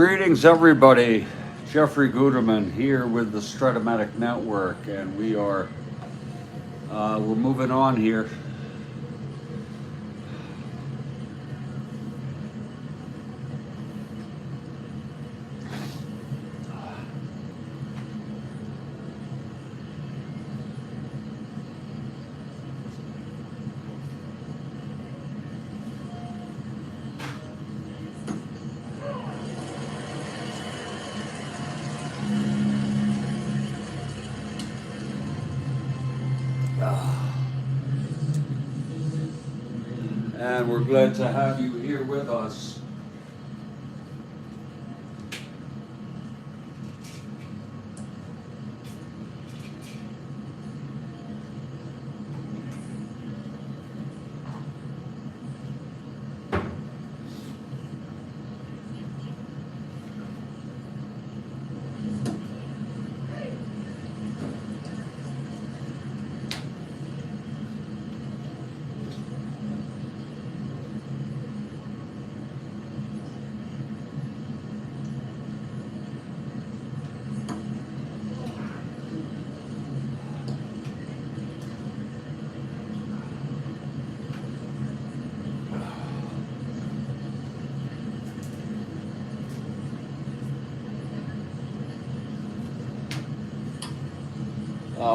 Greetings, everybody. Jeffrey Guterman here with the Strat-O-Matic Network, and we're moving on here. And we're glad to have you here with us.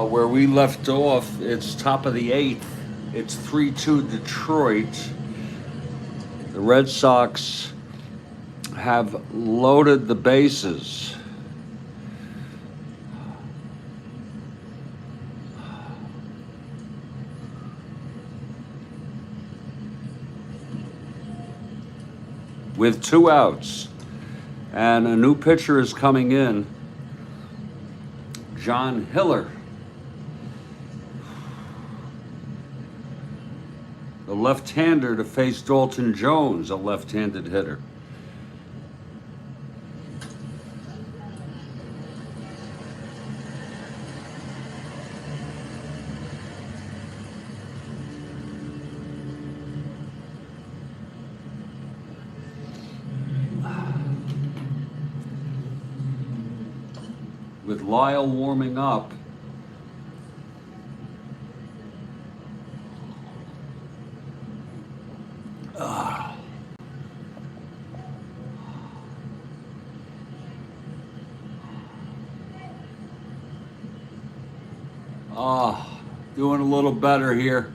Where we left off, it's top of the eighth. It's 3-2 Detroit. The Red Sox have loaded the bases. With 2 outs. And a new pitcher is coming in, John Hiller. The left-hander to face Dalton Jones, a left-handed hitter. With Lyle warming up, doing a little better here.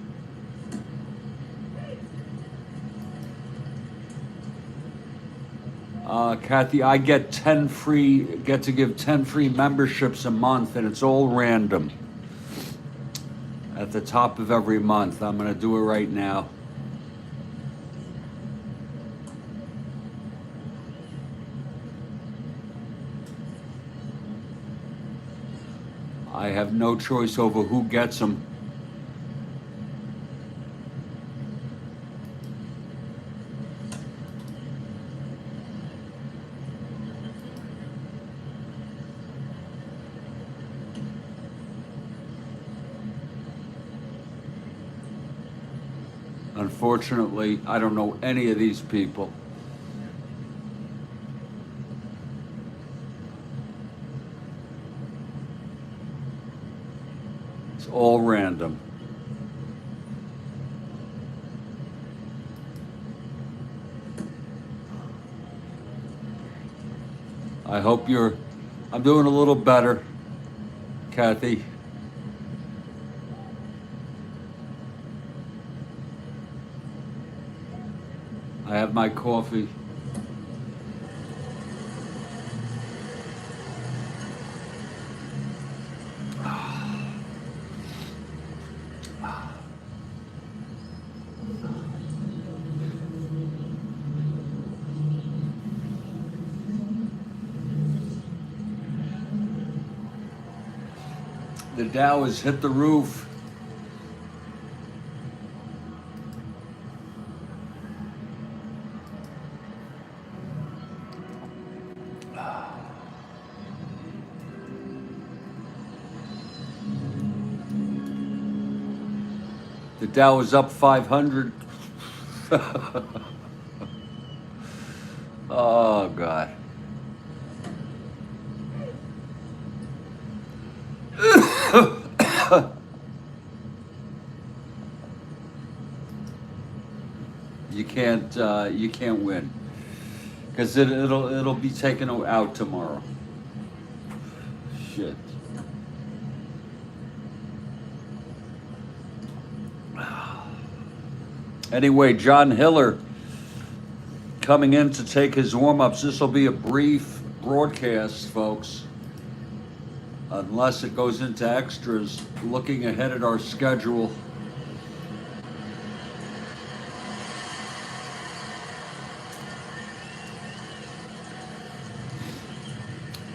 Kathy, I get to give 10 free memberships a month, and it's all random. At the top of every month. I'm gonna do it right now. I have no choice over who gets them. Unfortunately, I don't know any of these people. It's all random. I hope I'm doing a little better, Kathy. I have my coffee. The Dow has hit the roof. The Dow is up 500. Oh, God. You can't win because it'll be taken out tomorrow. Shit. Anyway, John Hiller coming in to take his warm-ups. This will be a brief broadcast, folks, unless it goes into extras. Looking ahead at our schedule.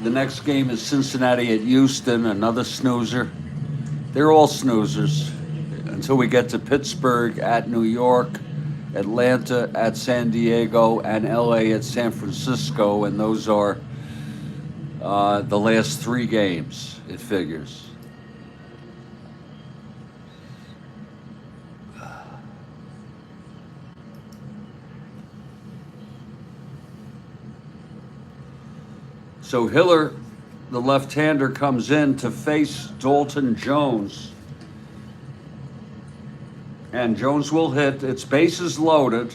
The next game is Cincinnati at Houston, another snoozer. They're all snoozers until we get to Pittsburgh at New York, Atlanta at San Diego, and LA at San Francisco, and those are the last 3 games, it figures. So Hiller, the left-hander, comes in to face Dalton Jones. And Jones will hit. Its bases loaded.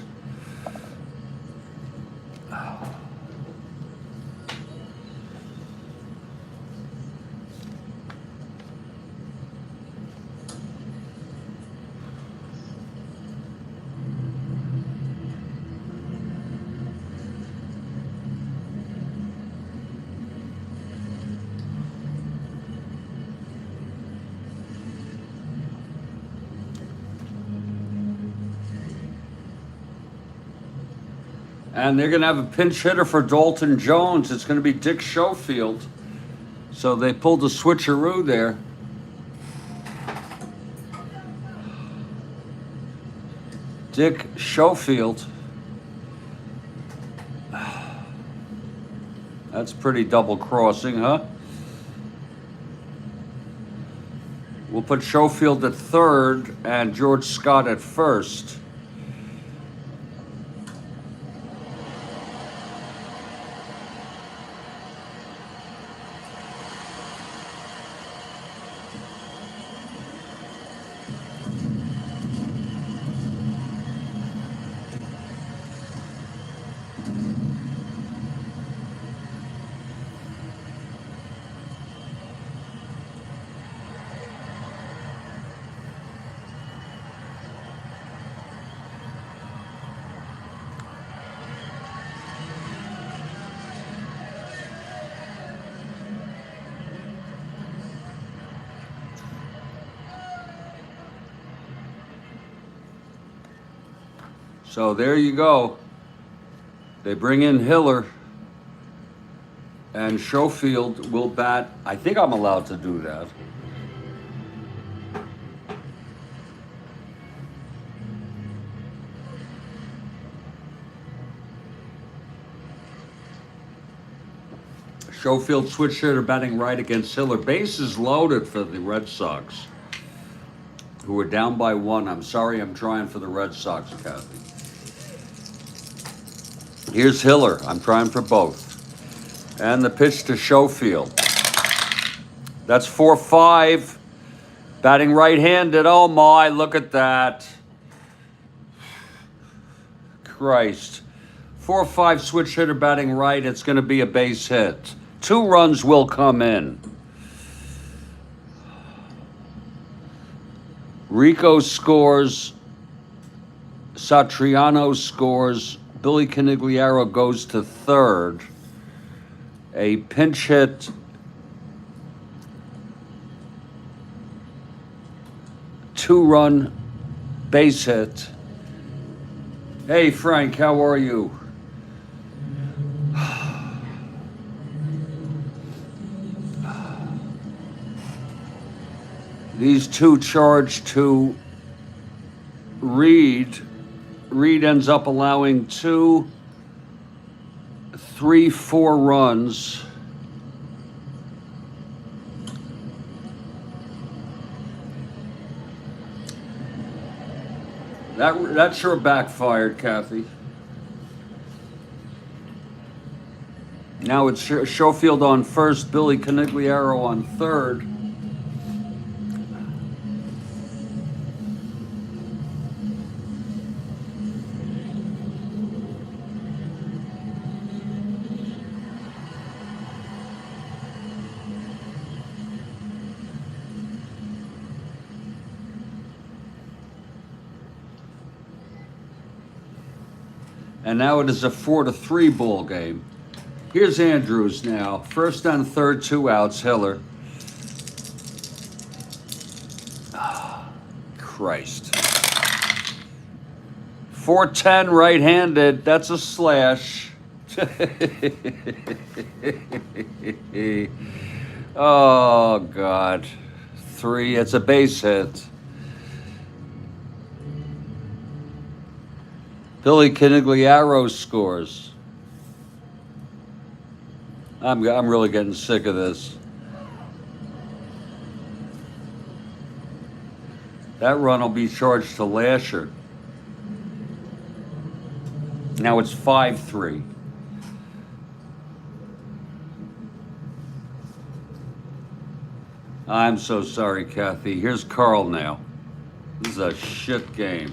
And they're going to have a pinch hitter for Dalton Jones. It's going to be Dick Schofield. So they pulled a switcheroo there. Dick Schofield. That's pretty double crossing, huh? We'll put Schofield at third and George Scott at first. So there you go. They bring in Hiller, and Schofield will bat. I think I'm allowed to do that. Schofield switch hitter batting right against Hiller. Bases loaded for the Red Sox, who are down by 1. I'm sorry, I'm trying for the Red Sox, Kathy. Here's Hiller. I'm trying for both. And the pitch to Schofield. That's 4-5. Batting right-handed. Oh my, look at that. Christ. 4-5 switch hitter batting right. It's going to be a base hit. 2 runs will come in. Rico scores. Satriano scores. Billy Canigliaro goes to third. A pinch hit. Two-run base hit. Hey, Frank, how are you? These 2 charge to Reed. Reed ends up allowing 2, 3, 4 runs. That sure backfired, Kathy. Now it's Schofield on first, Billy Canigliaro on third. And now it is a 4-3 ball game. Here's Andrews now. First and third, 2 outs. Hiller. Christ. 410 right-handed. That's a slash. Oh, God. 3. It's a base hit. Billy Canigliaro scores. I'm really getting sick of this. That run will be charged to Lasher. Now it's 5-3. I'm so sorry, Kathy. Here's Karl now. This is a shit game.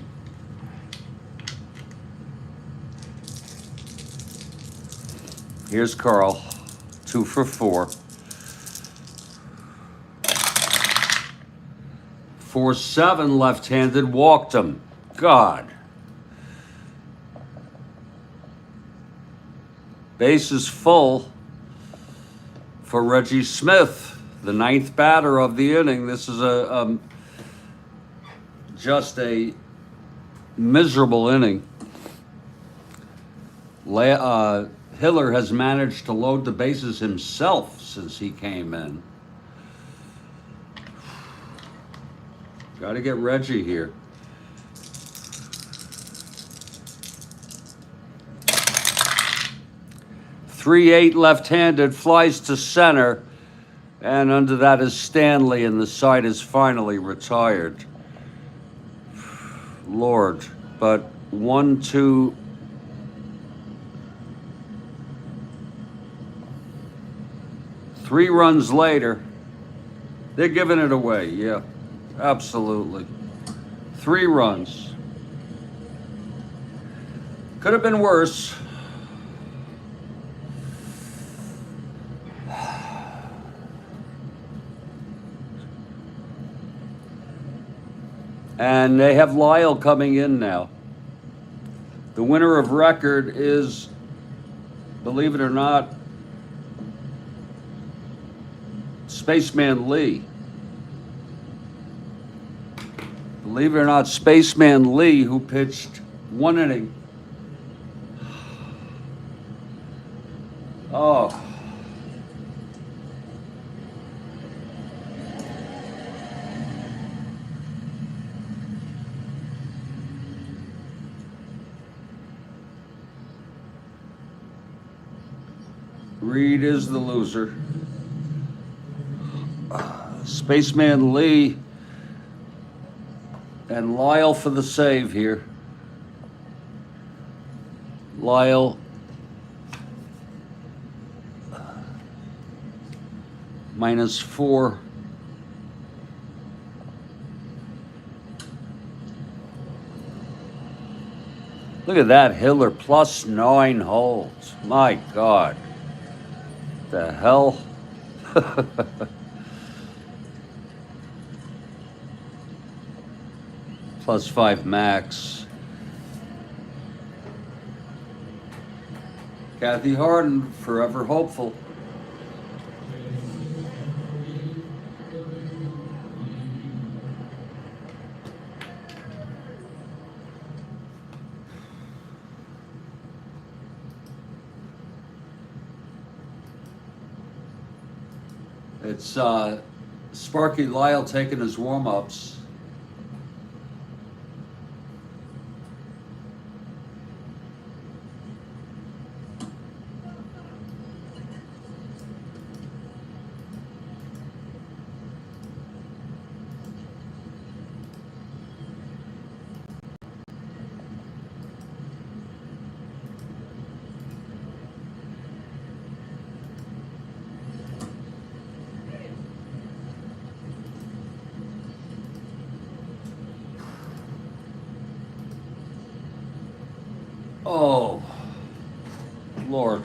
Here's Karl. 2 for 4. 4-7 left-handed, walked him. God. Base is full for Reggie Smith, the 9th batter of the inning. This is just a miserable inning. Hiller has managed to load the bases himself since he came in. Got to get Reggie here. .38 left-handed, flies to center, and under that is Stanley, and the side is finally retired. Lord, but 1, 2. Three runs later, they're giving it away. Yeah, absolutely. 3 runs. Could have been worse. And they have Lyle coming in now. The winner of record is, believe it or not, Spaceman Lee. Believe it or not, Spaceman Lee, who pitched 1 inning. Oh. Reed is the loser. Spaceman Lee and Lyle for the save here. Lyle -4. Look at that, Hiller +9 holds. My God. The hell? +5 max. Kathy Harden, forever hopeful. It's Sparky Lyle taking his warm-ups. Oh, Lord.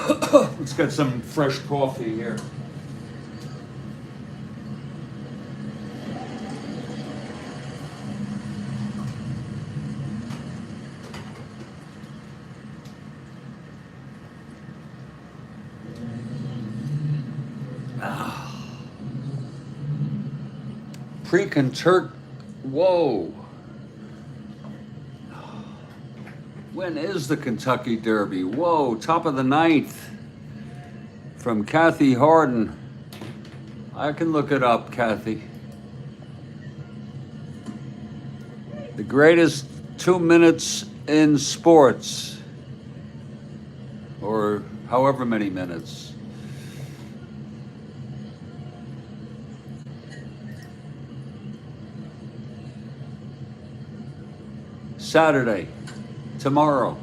Let's get some fresh coffee here. Pre-Kentucky. Whoa. When is the Kentucky Derby? Whoa, top of the ninth from Kathy Harden. I can look it up, Kathy. The greatest 2 minutes in sports, or however many minutes. Saturday, tomorrow.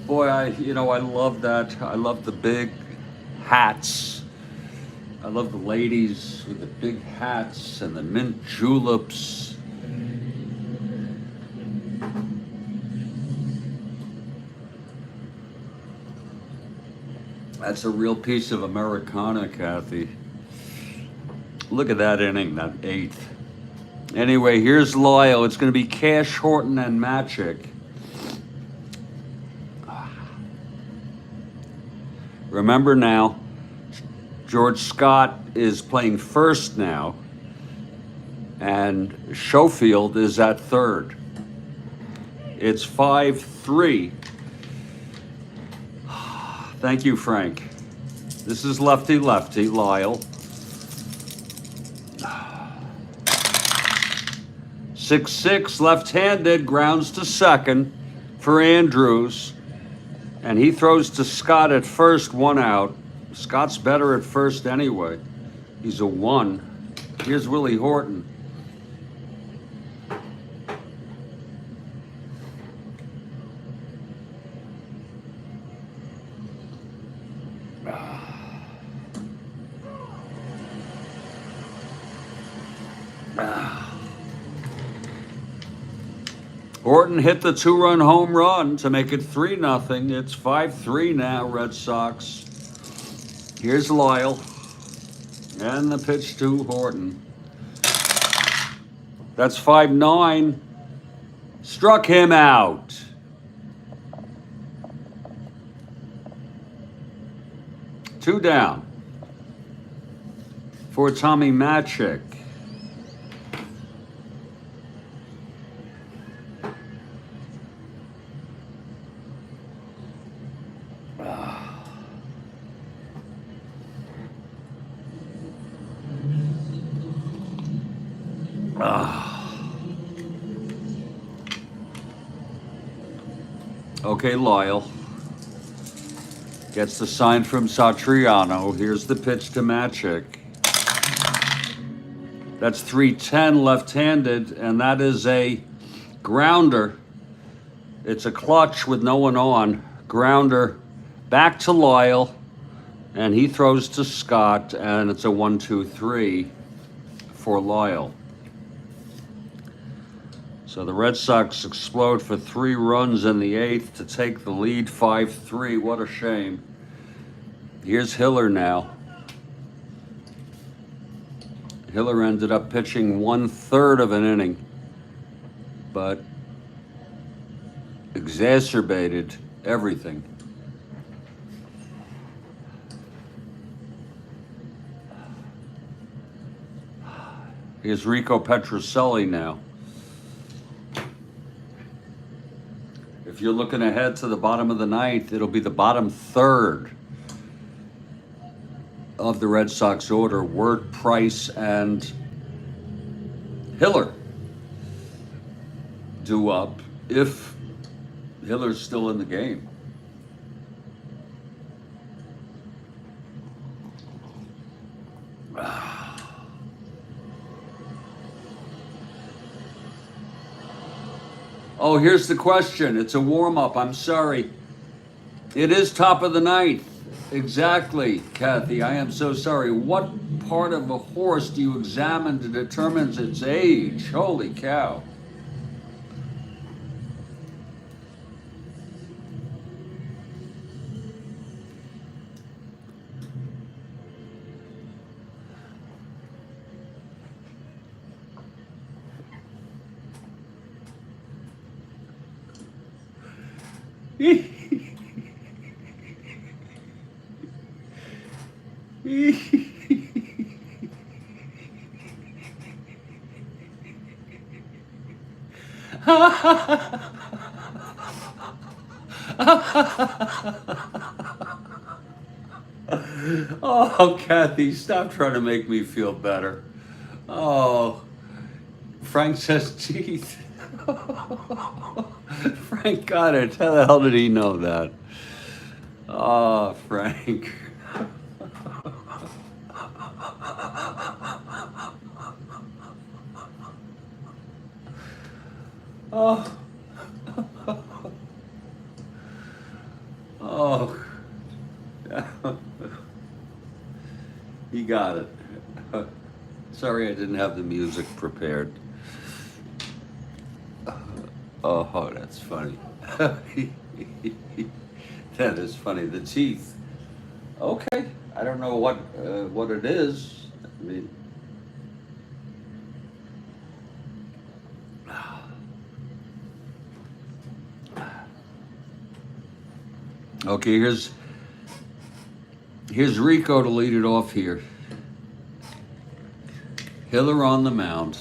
Boy, I love that. I love the big hats. I love the ladies with the big hats and the mint juleps. That's a real piece of Americana, Kathy. Look at that inning, that eighth. Anyway, here's Lyle. It's going to be Cash, Horton, and Magic. Remember now, George Scott is playing first now, and Schofield is at third. It's 5-3. Thank you, Frank. This is lefty-lefty, Lyle. 6-6, left-handed, grounds to second for Andrews. And he throws to Scott at first, 1 out. Scott's better at first anyway. He's a 1. Here's Willie Horton. Horton hit the 2-run home run to make it 3-0. It's 5-3 now, Red Sox. Here's Lyle. And the pitch to Horton. That's 5-9. Struck him out. Two down for Tommy Magic. Okay, Lyle gets the sign from Satriano. Here's the pitch to Magic. That's 3-10 left-handed, and that is a grounder. It's a clutch with no one on. Grounder back to Lyle, and he throws to Scott, and it's a 1-2-3 for Lyle. So the Red Sox explode for 3 runs in the 8th to take the lead 5-3. What a shame. Here's Hiller now. Hiller ended up pitching 1/3 of an inning, but exacerbated everything. Here's Rico Petrocelli now. If you're looking ahead to the bottom of the 9th, it'll be the bottom 1/3 of the Red Sox order. Wirt, Price, and Hiller due up if Hiller's still in the game. Oh, here's the question. It's a warm-up. I'm sorry. It is top of the 9th. Exactly, Kathy. I am so sorry. What part of a horse do you examine to determine its age? Holy cow. Oh, Kathy, stop trying to make me feel better. Oh, Frank says teeth. Frank got it. How the hell did he know that? Oh, Frank. Oh. Oh. He got it. Sorry I didn't have the music prepared. Oh, that's funny. That is funny. The teeth. Okay. I don't know what it is. I mean, okay, here's Rico to lead it off here. Hiller on the mound.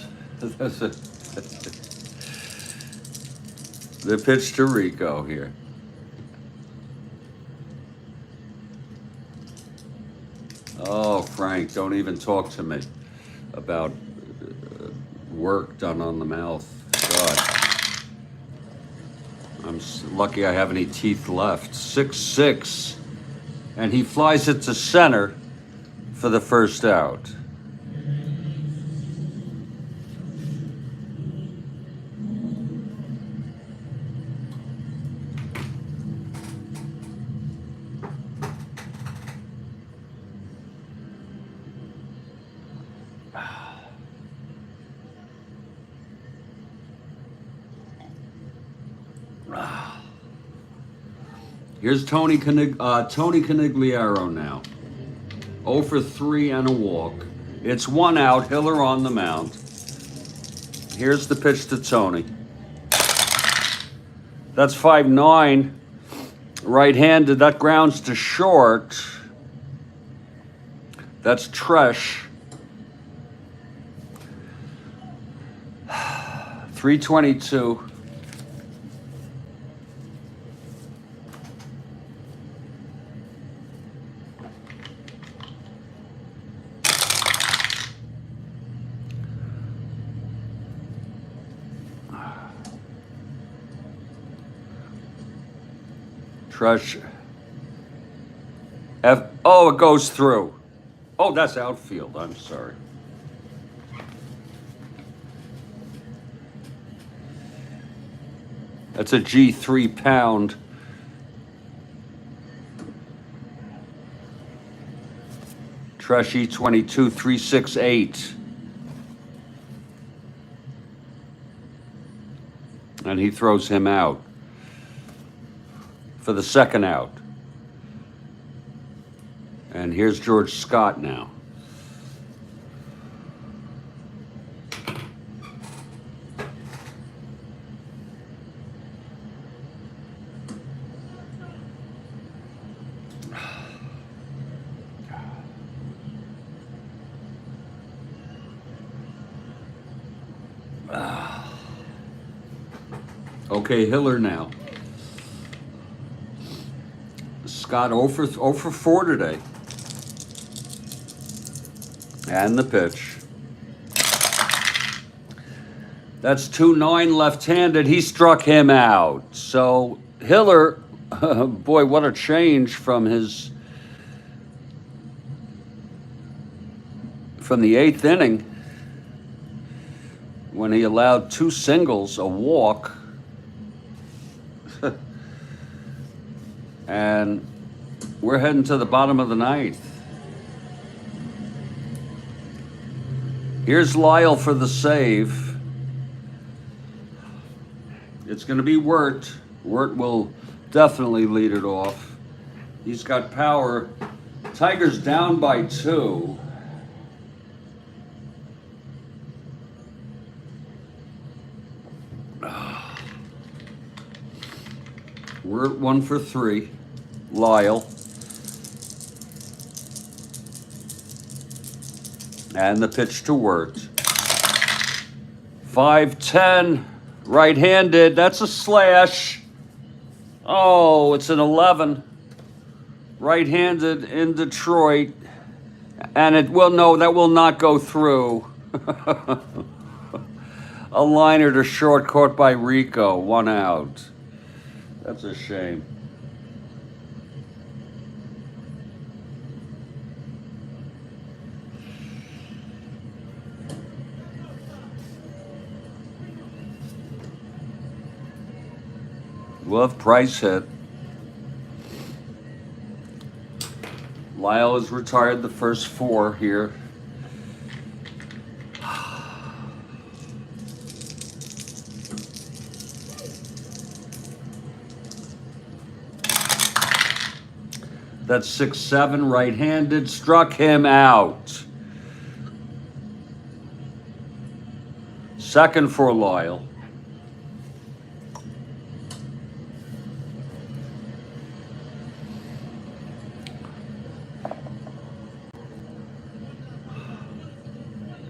The pitch to Rico here. Oh, Frank, don't even talk to me about work done on the mouth. God. I'm lucky I have any teeth left. 6-6. And he flies it to center for the first out. Here's Tony Conigliaro now. 0 for 3 and a walk. It's 1 out, Hiller on the mound. Here's the pitch to Tony. That's 5-9. Right-handed, that grounds to short. That's Tresh. 322. Tresh. Oh, it goes through. Oh, that's outfield. I'm sorry. That's a G3 pound. Tresh E22 368. And he throws him out for the second out. And here's George Scott now. Okay, Hiller now. Scott 0 for 4 today. And the pitch. That's 2-9 left-handed. He struck him out. So Hiller, boy, what a change from the 8th inning when he allowed 2 singles, a walk, and we're heading to the bottom of the 9th. Here's Lyle for the save. It's going to be Wirt. Wirt will definitely lead it off. He's got power. Tigers down by 2. We're at 1 for 3. Lyle. And the pitch to Wirt. 5-10. Right-handed. That's a slash. Oh, it's an 11. Right-handed in Detroit. And it will, no, that will not go through. A liner to short, caught by Rico. 1 out. That's a shame. Well, if Price hit. Lyle has retired the first 4 here. That's 6-7, right-handed, struck him out. Second for Lyle.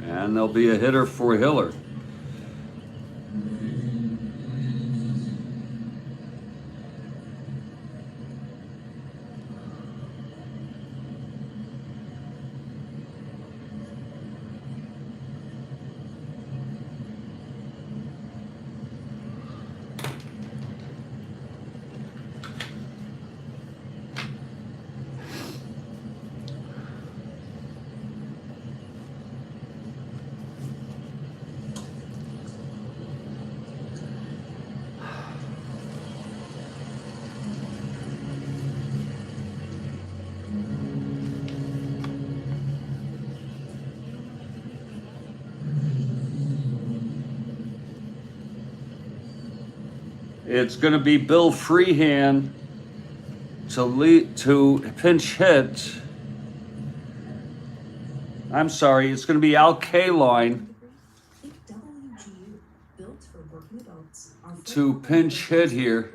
And there'll be a hitter for Hiller. It's going to be Bill Freehan to pinch hit. I'm sorry, it's going to be Al Kaline to pinch hit here.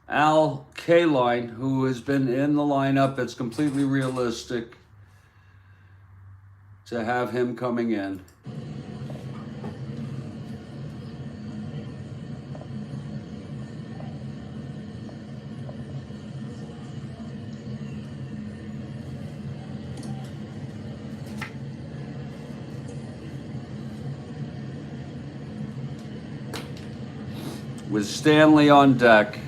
Al Kaline, who has been in the lineup, it's completely realistic to have him coming in. With Stanley on deck,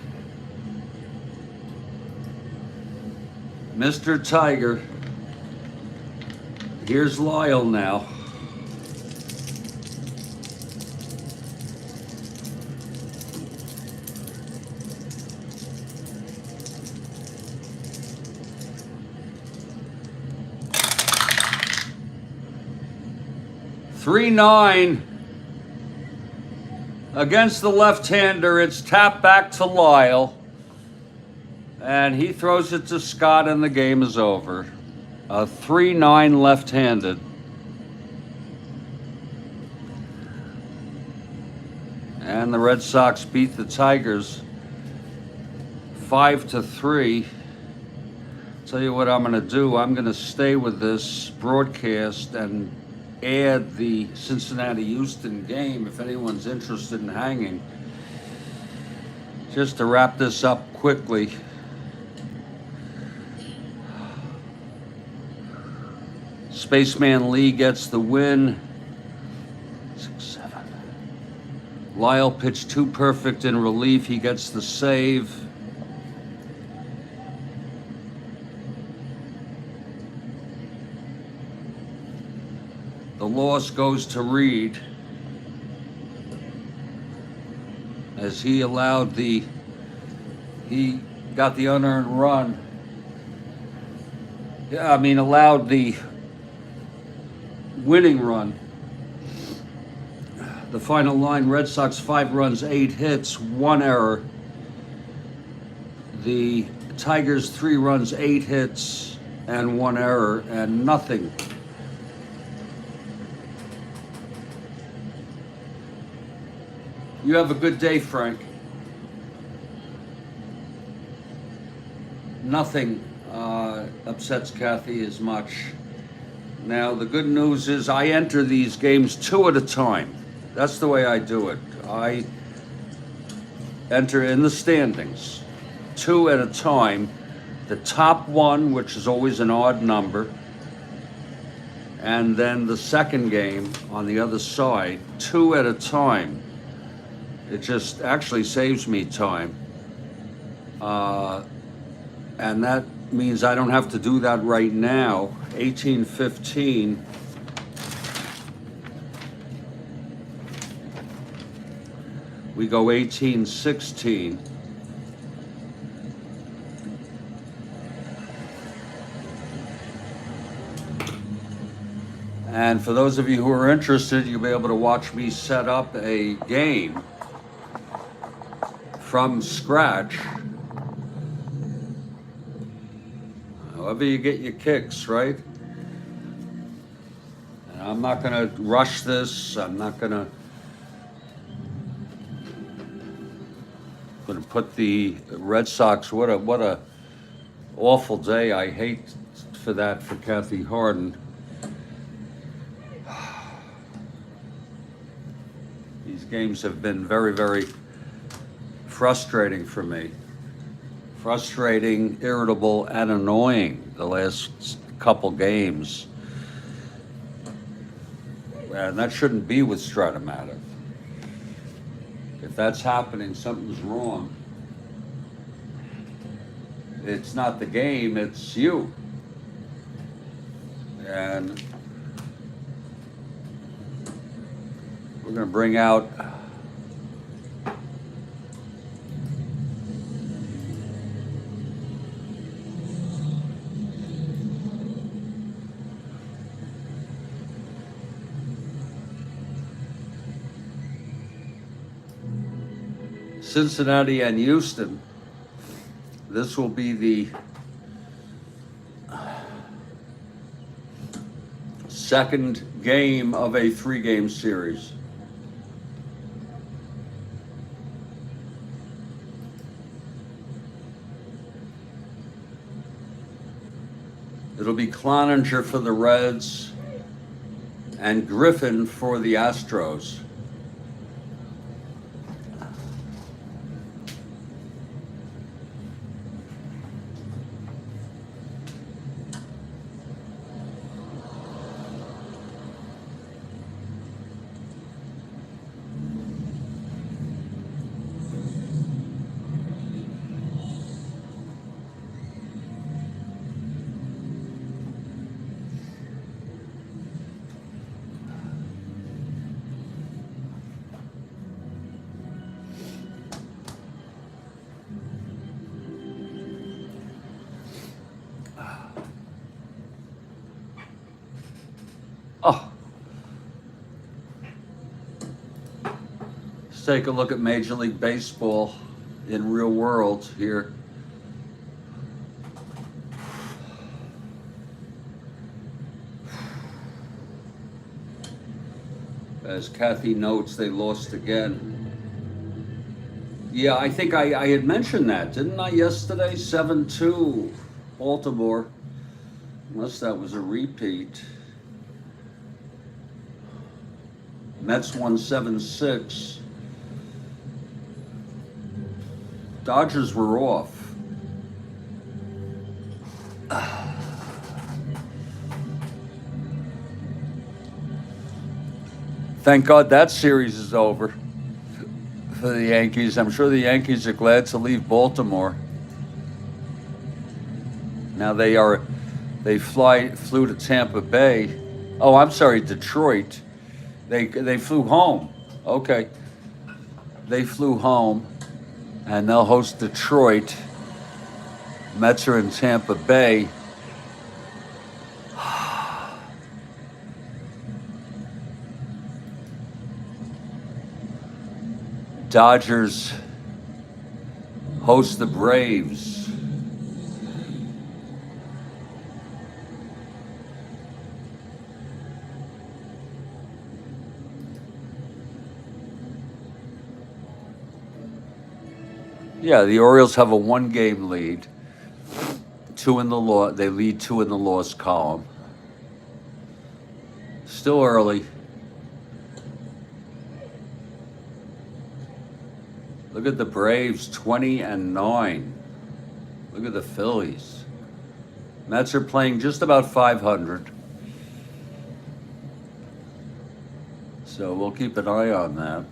Mr. Tiger. Here's Lyle now. (3-9) against the left-hander. It's tapped back to Lyle, and he throws it to Scott, and the game is over. A 3-9 left-handed. And the Red Sox beat the Tigers 5-3. Tell you what I'm going to do. I'm going to stay with this broadcast and add the Cincinnati-Houston game if anyone's interested in hanging. Just to wrap this up quickly. Spaceman Lee gets the win. 6-7. Lyle pitched 2 perfect in relief. He gets the save. The loss goes to Reed, as he allowed he got the unearned run. Yeah, I mean, allowed the winning run. The final line, Red Sox 5 runs, 8 hits, 1 error. The Tigers 3 runs, 8 hits, and 1 error, and nothing. You have a good day, Frank. nothing upsets Kathy as much. Now, the good news is I enter these games 2 at a time. That's the way I do it. I enter in the standings 2 at a time. The top one, which is always an odd number, and then the second game on the other side, 2 at a time. It just actually saves me time. And that means I don't have to do that right now. 1815. We go 1816. And for those of you who are interested, you'll be able to watch me set up a game from scratch. However you get your kicks, right? And I'm not going to rush this. I'm not going to put the Red Sox. What a awful day. I hate for that for Kathy Harden. These games have been very, very frustrating for me. Frustrating, irritable, and annoying the last couple games. And that shouldn't be with Strat-O-Matic. If that's happening, something's wrong. It's not the game, it's you. And we're going to bring out Cincinnati and Houston. This will be the second game of a 3-game series. It'll be Cloninger for the Reds and Griffin for the Astros. Oh, let's take a look at Major League Baseball in real world here. As Kathy notes, they lost again. Yeah, I think I had mentioned that, didn't I, yesterday? 7-2, Baltimore. Unless that was a repeat. Mets won 7-6. Dodgers were off. Thank God that series is over for the Yankees. I'm sure the Yankees are glad to leave Baltimore. Now they flew to Tampa Bay. Oh, I'm sorry, Detroit. They flew home. Okay. They flew home, and they'll host Detroit. Mets are in Tampa Bay. Dodgers host the Braves. Yeah, the Orioles have a 1-game lead. They lead 2 in the loss column. Still early. Look at the Braves, 20-9. Look at the Phillies. Mets are playing just about 500. So we'll keep an eye on that.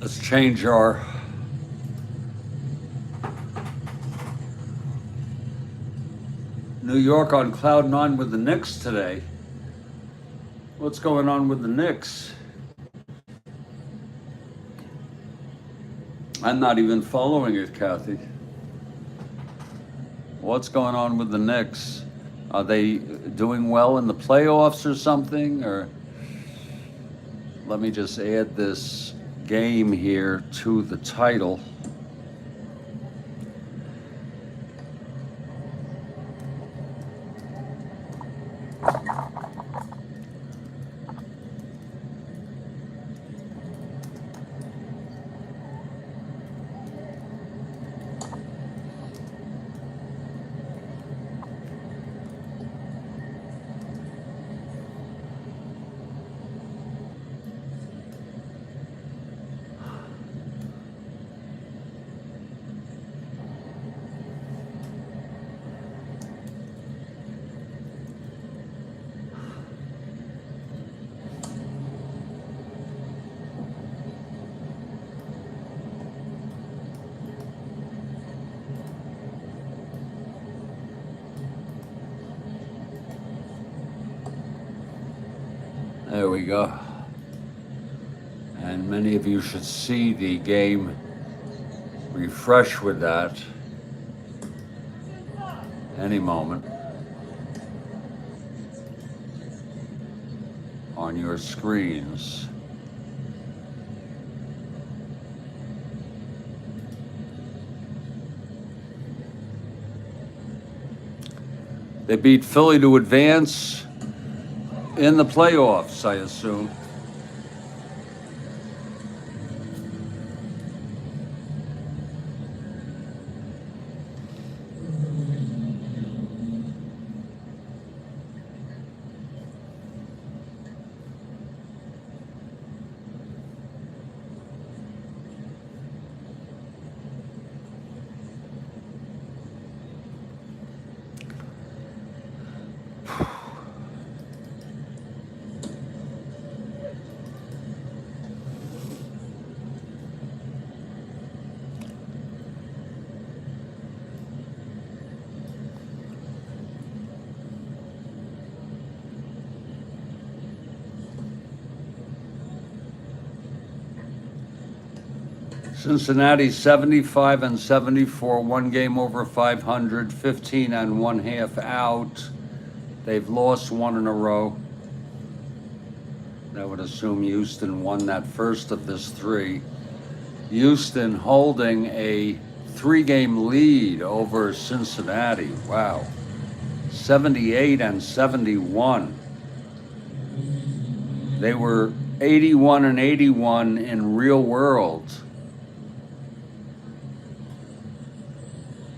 Let's change our New York on cloud 9 with the Knicks today. What's going on with the Knicks? I'm not even following it, Kathy. What's going on with the Knicks? Are they doing well in the playoffs or something? Or let me just add this game here to the title. There we go. And many of you should see the game refresh with that any moment on your screens. They beat Philly to advance in the playoffs, I assume. Cincinnati 75-74, 1 game over 500, 15.5 out. They've lost 1 in a row. I would assume Houston won that first of this 3. Houston holding a 3-game lead over Cincinnati. Wow. 78-71. They were 81-81 in real world.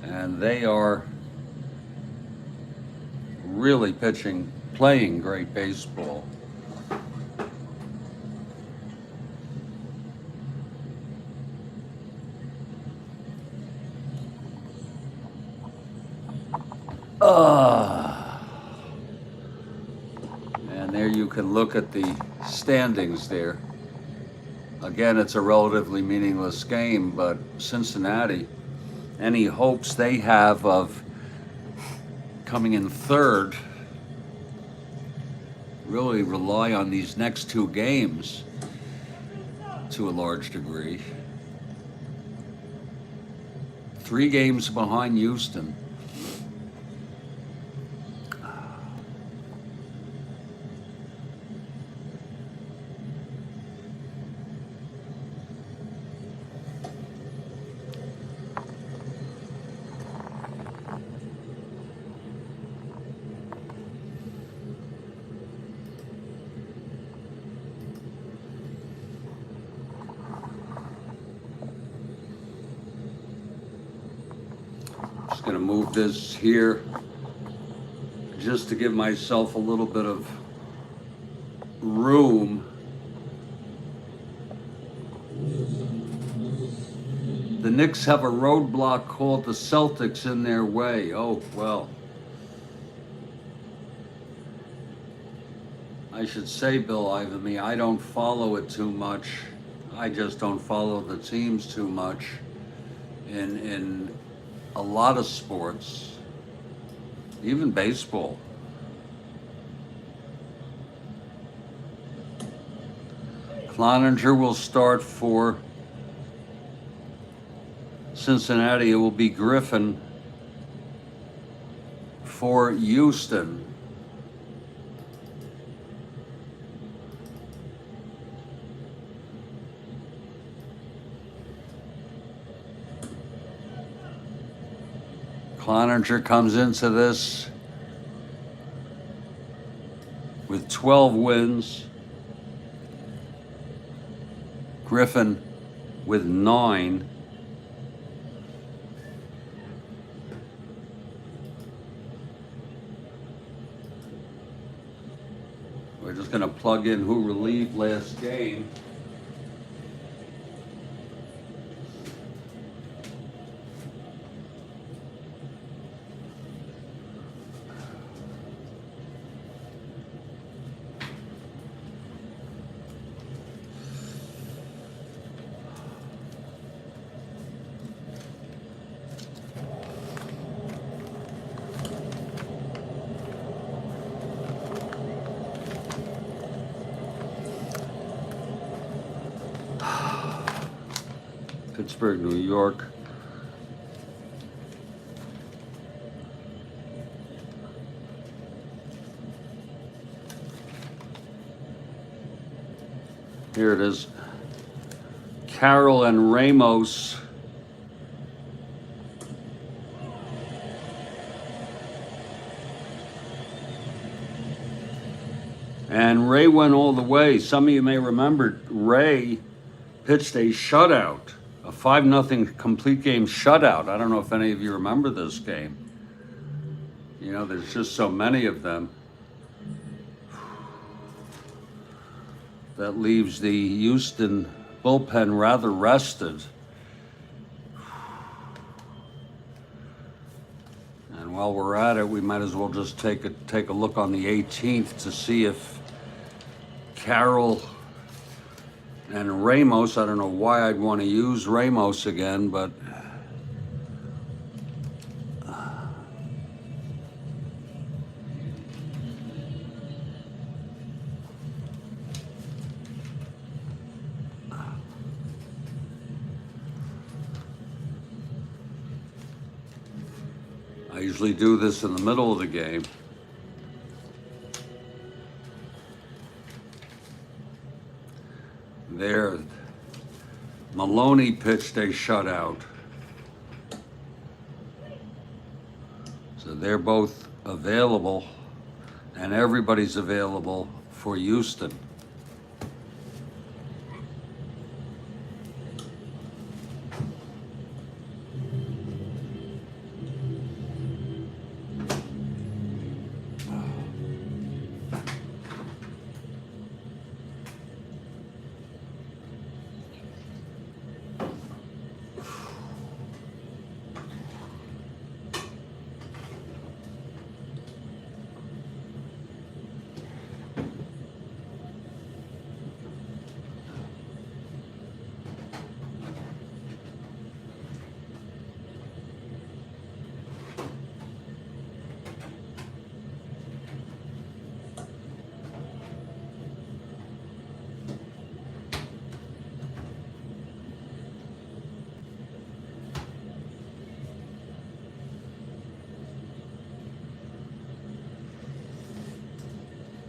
And they are really playing great baseball. And there you can look at the standings there. Again, it's a relatively meaningless game, but Cincinnati, any hopes they have of coming in third really rely on these next two games to a large degree. 3 games behind Houston. Just going to move this here just to give myself a little bit of room. The Knicks have a roadblock called the Celtics in their way. Oh, well. I should say, Bill Ivamy, I don't follow it too much. I just don't follow the teams too much in a lot of sports, even baseball. Cloninger will start for Cincinnati. It will be Griffin for Houston. Cloninger comes into this with 12 wins. Griffin with 9. We're just going to plug in who relieved last game. Pittsburgh, New York. Here it is. Karl and Ramos. And Ray went all the way. Some of you may remember Ray pitched a shutout. A 5-0 complete game shutout. I don't know if any of you remember this game. You know, there's just so many of them. That leaves the Houston bullpen rather rested. And while we're at it, we might as well just take a look on the 18th to see if Karl and Ramos, I don't know why I'd want to use Ramos again, but I usually do this in the middle of the game. There, Maloney pitched a shutout. So they're both available, and everybody's available for Houston.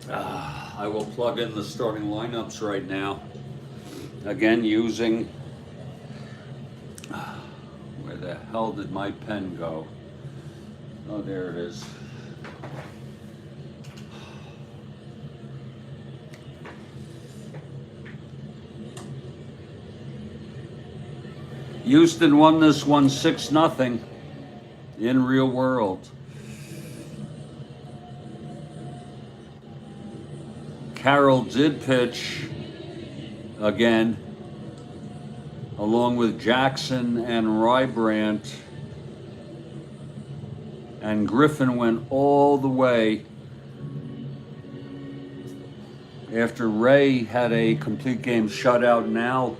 I will plug in the starting lineups right now. Again, using, where the hell did my pen go? Oh, there it is. Houston won this one 6-0 in real world. Karl did pitch again, along with Jackson and Rybrandt. And Griffin went all the way after Ray had a complete game shutout. Now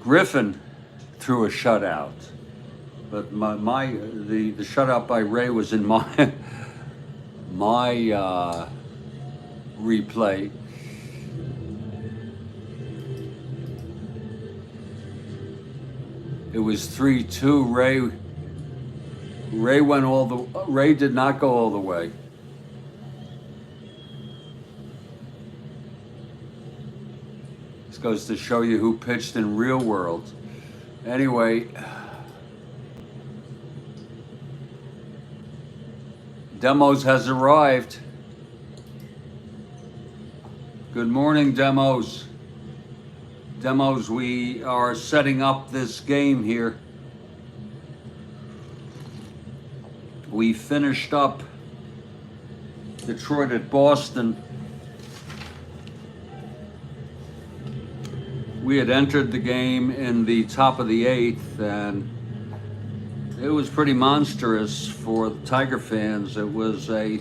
Griffin threw a shutout, but the shutout by Ray was in my replay. It was 3-2. Ray did not go all the way. This goes to show you who pitched in real world. Anyway, Demos has arrived. Good morning, Demos. Demos, we are setting up this game here. We finished up Detroit at Boston. We had entered the game in the top of the 8th, and it was pretty monstrous for the Tiger fans. It was a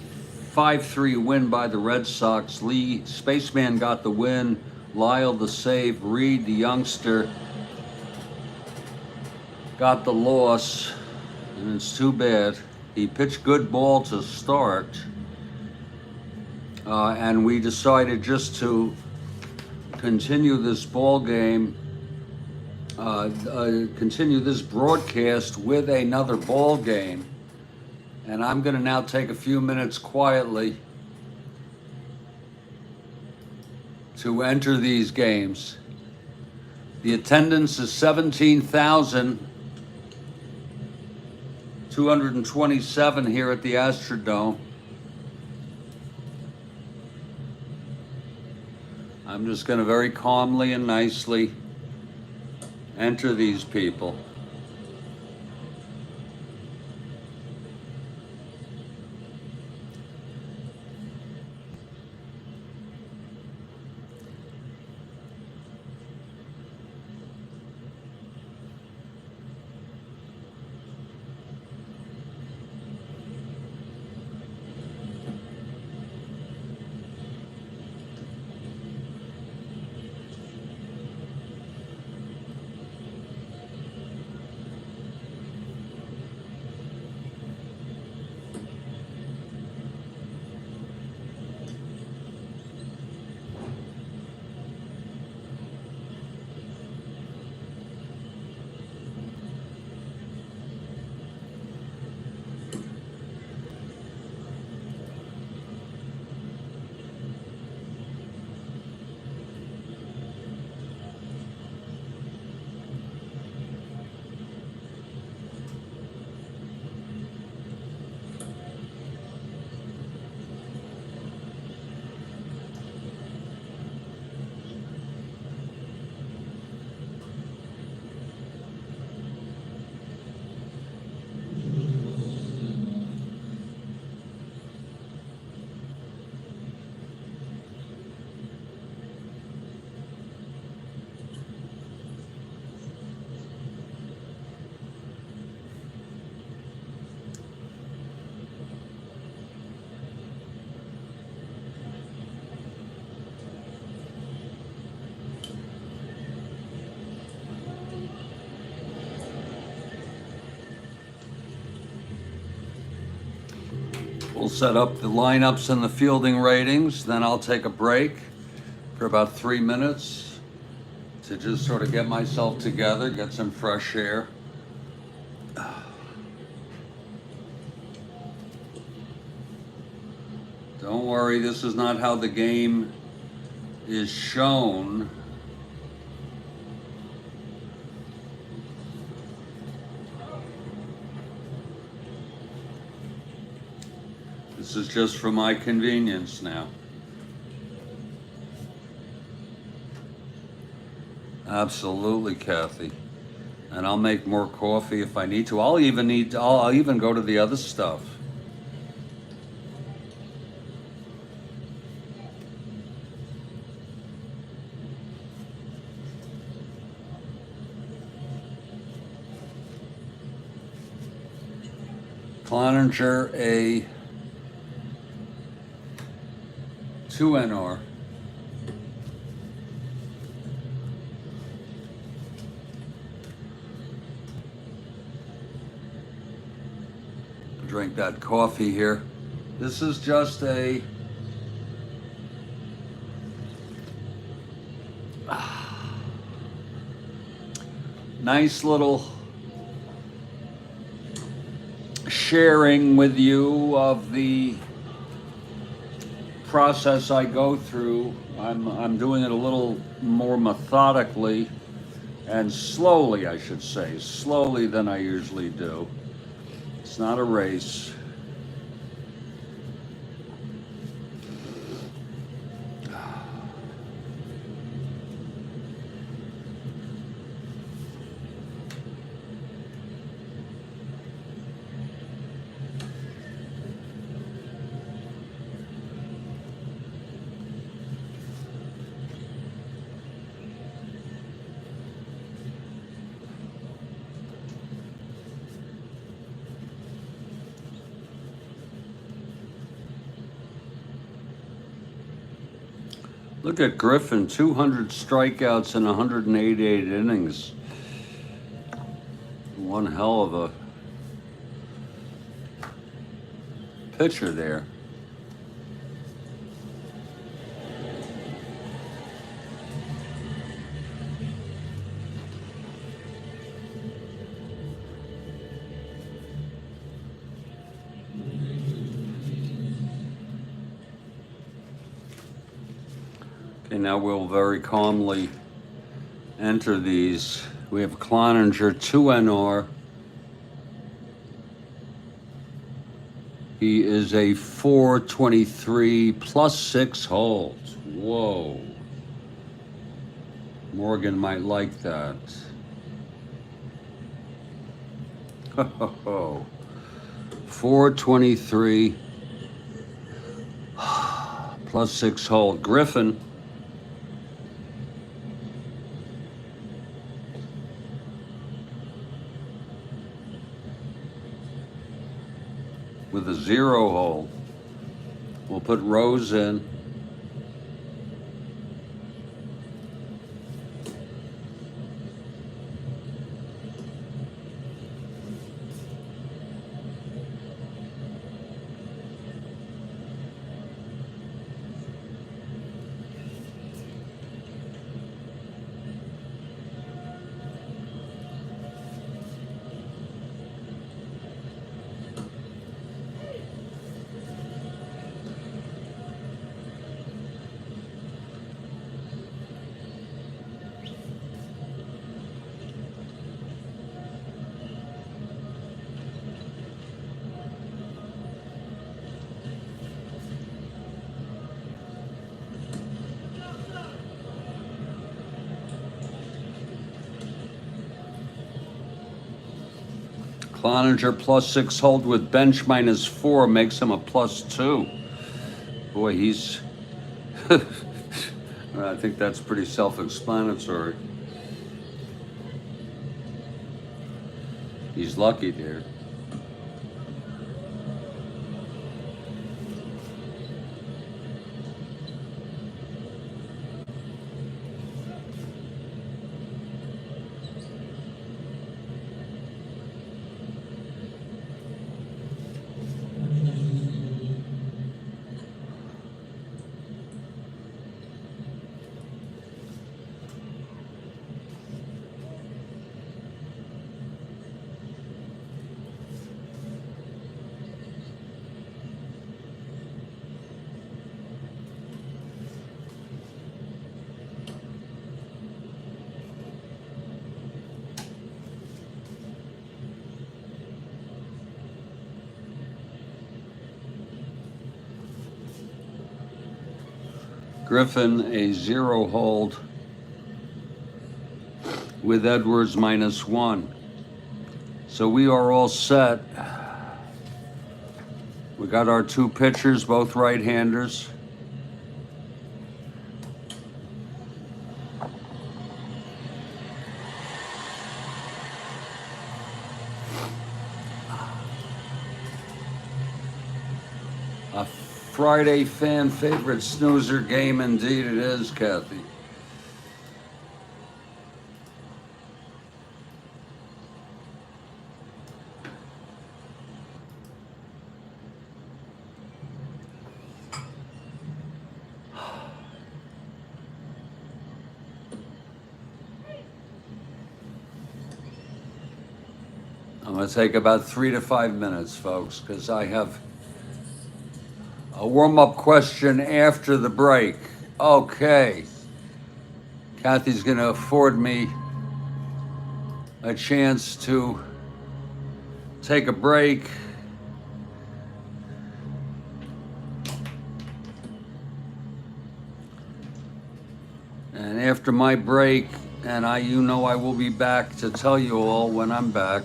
5-3 win by the Red Sox. Lee Spaceman got the win, Lyle the save, Reed the youngster got the loss, and it's too bad. He pitched good ball to start, and we decided just to continue this ball game, continue this broadcast with another ball game. And I'm going to now take a few minutes quietly to enter these games. The attendance is 17,227 here at the Astrodome. I'm just going to very calmly and nicely enter these people. We'll set up the lineups and the fielding ratings, then I'll take a break for about 3 minutes to just sort of get myself together, get some fresh air. Don't worry, this is not how the game is shown. This is just for my convenience now. Absolutely, Kathy. And I'll make more coffee if I need to. I'll even go to the other stuff. Cloninger, a 2NR. Drink that coffee here. This is just a nice little sharing with you of the process I go through. I'm doing it a little more methodically and slowly, I should say, slowly than I usually do. It's not a race. Look at Griffin, 200 strikeouts in 188 innings. One hell of a pitcher there. Okay, now we'll very calmly enter these. We have Cloninger, 2NR. He is a 423 plus 6 holds. Whoa. Morgan might like that. Oh, 423 plus 6 hold. Griffin. With a 0 hole. We'll put Rose in. Cloninger plus 6 hold with bench -4 makes him a +2. Boy, he's... I think that's pretty self-explanatory. He's lucky there. Griffin a 0 hold with Edwards -1. So we are all set. We got our 2 pitchers, both right-handers. A Friday fan favorite snoozer game indeed it is, Kathy. I'm going to take about 3 to 5 minutes, folks, because I have a warm-up question after the break. Okay. Kathy's going to afford me a chance to take a break. And after my break, and I will be back to tell you all when I'm back.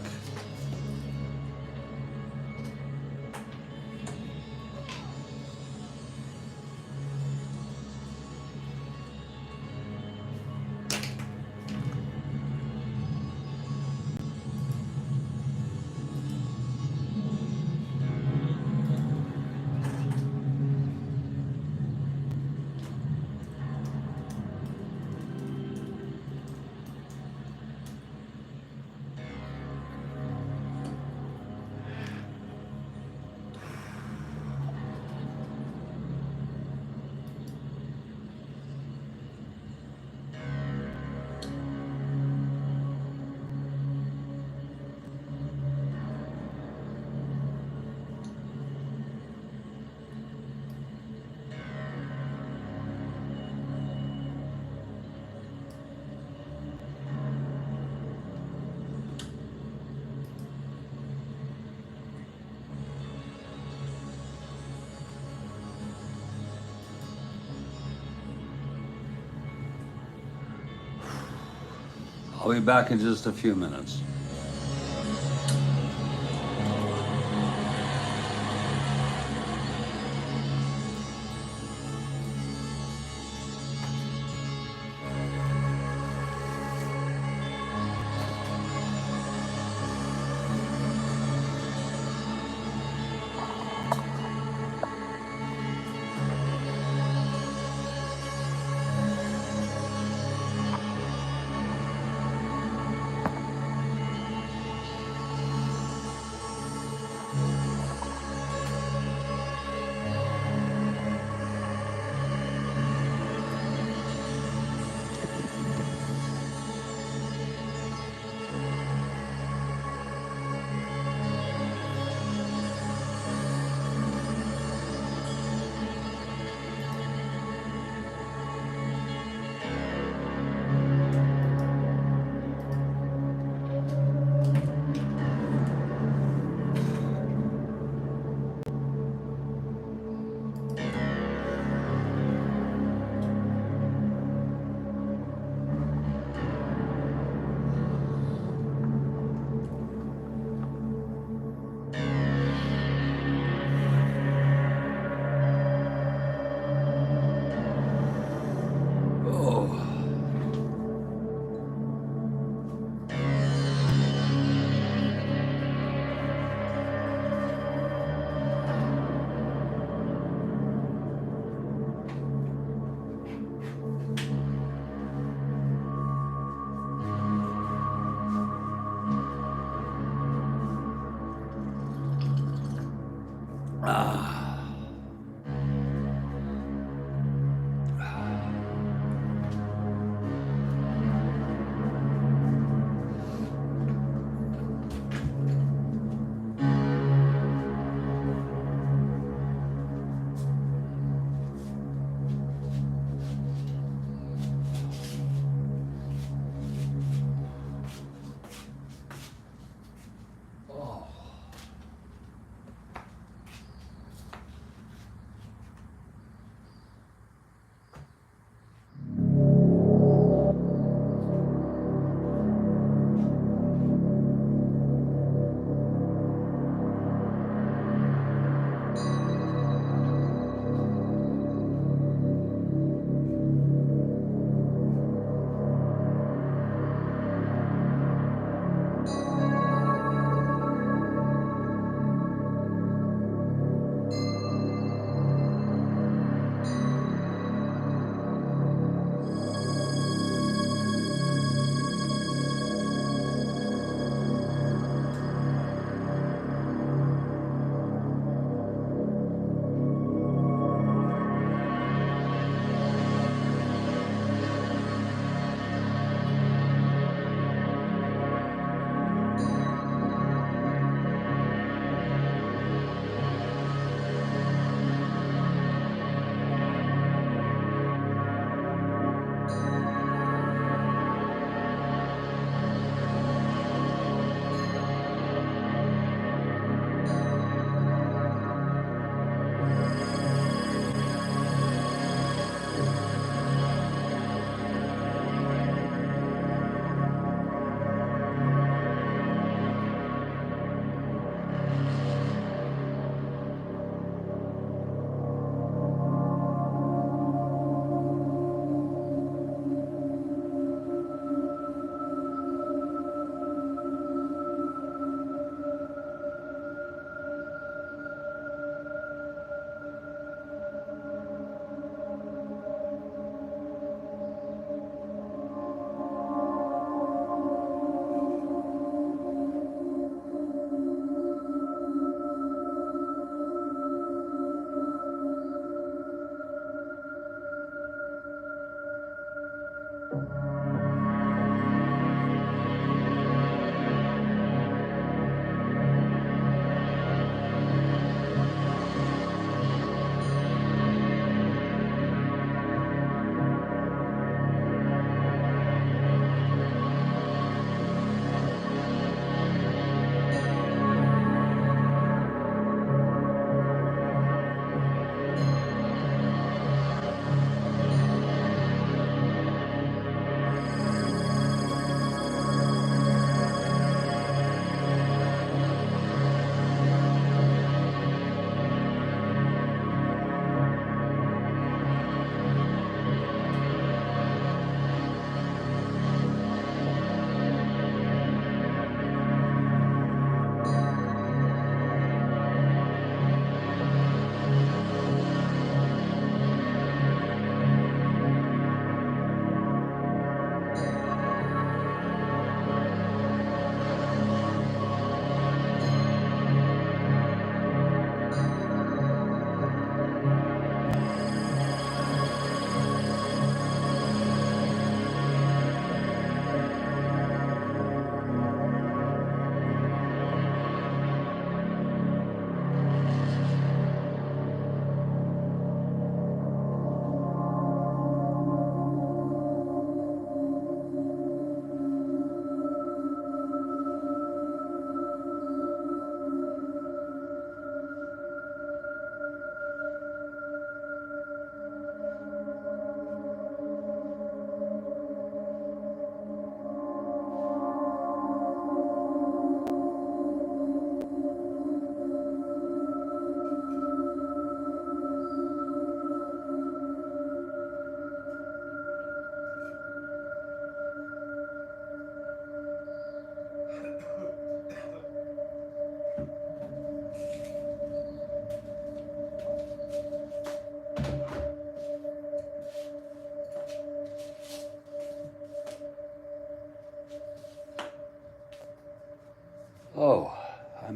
I'll be back in just a few minutes.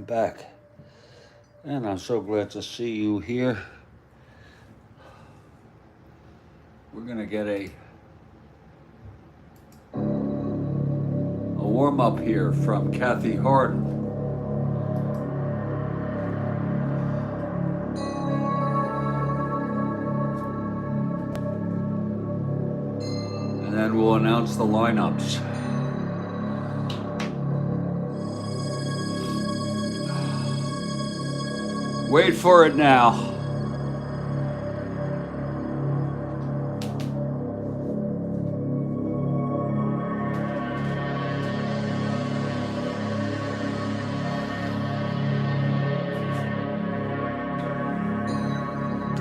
I'm back. And I'm so glad to see you here. We're going to get a warm-up here from Kathy Harden. And then we'll announce the lineups. Wait for it now.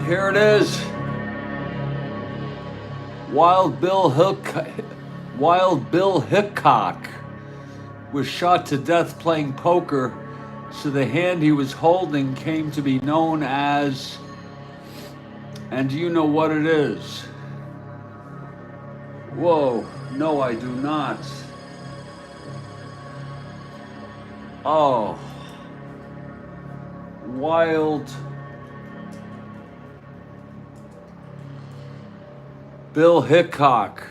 Here it is. Wild Bill Hickok was shot to death playing poker, so the hand he was holding came to be known as, and do you know what it is? Whoa, no, I do not. Oh, Wild Bill Hickok.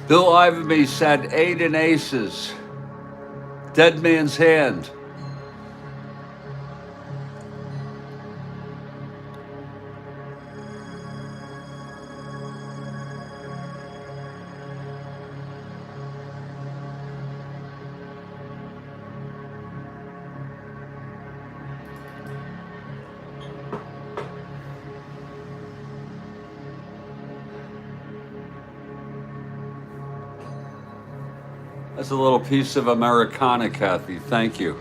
Bill Ivamy said 8 and aces. Dead man's hand. That's a little piece of Americana, Kathy. Thank you.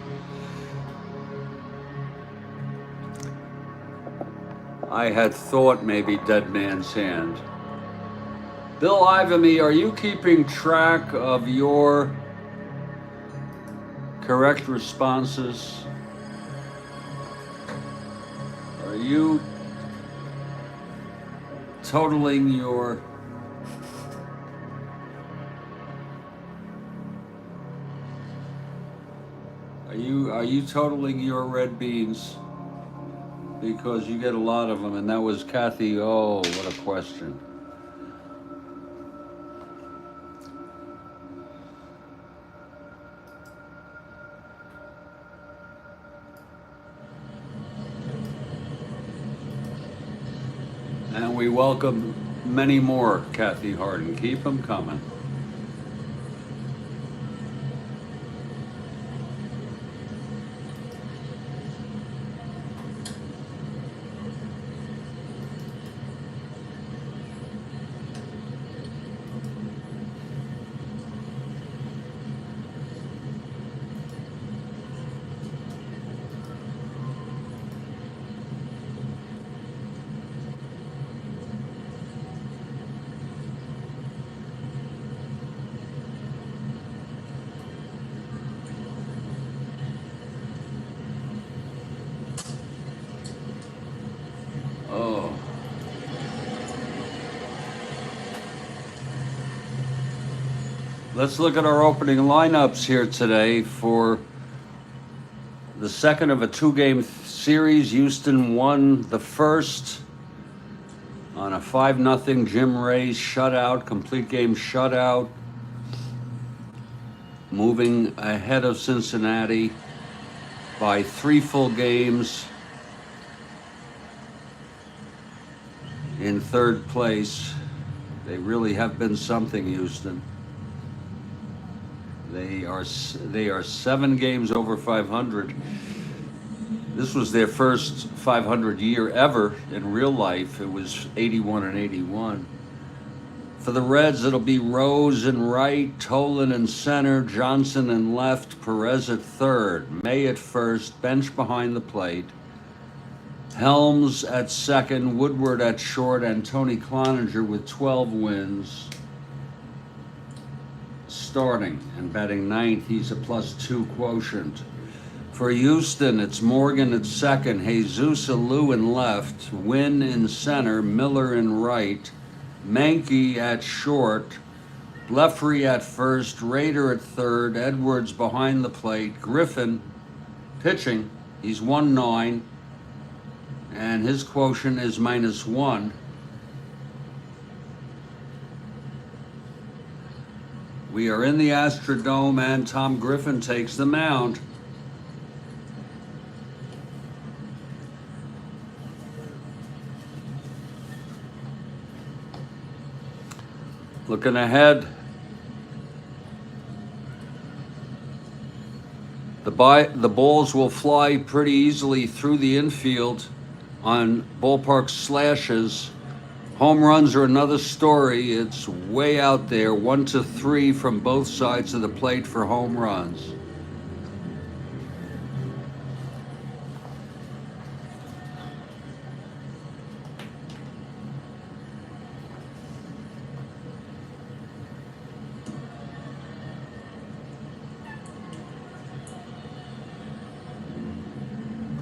I had thought maybe dead man's hand. Bill Ivamy, are you keeping track of your correct responses? Are you totaling your... Are you totaling your red beans? Because you get a lot of them, and that was Kathy. Oh, what a question. And we welcome many more, Kathy Harden. Keep them coming. Oh. Let's look at our opening lineups here today for the second of a 2-game series. Houston won the first on a 5-0 Jim Ray's shutout, complete game shutout, moving ahead of Cincinnati by 3 full games. in third place. They really have been something, Houston. They are 7 games over 500. This was their first 500 year ever in real life. It was 81 and 81. For the Reds, it'll be Rose in right, Tolan in center, Johnson in left, Perez at third, May at first, bench behind the plate, Helms at second, Woodward at short, and Tony Cloninger with 12 wins. Starting and batting ninth, he's a +2 quotient. For Houston, it's Morgan at second, Jesus Alou in left, Wynn in center, Miller in right, Mankey at short, Leffery at first, Rader at third, Edwards behind the plate, Griffin pitching, he's 1-9, and his quotient is -1. We are in the Astrodome, and Tom Griffin takes the mound. Looking ahead, the balls will fly pretty easily through the infield on ballpark slashes. Home runs are another story. It's way out there, 1 to 3 from both sides of the plate for home runs.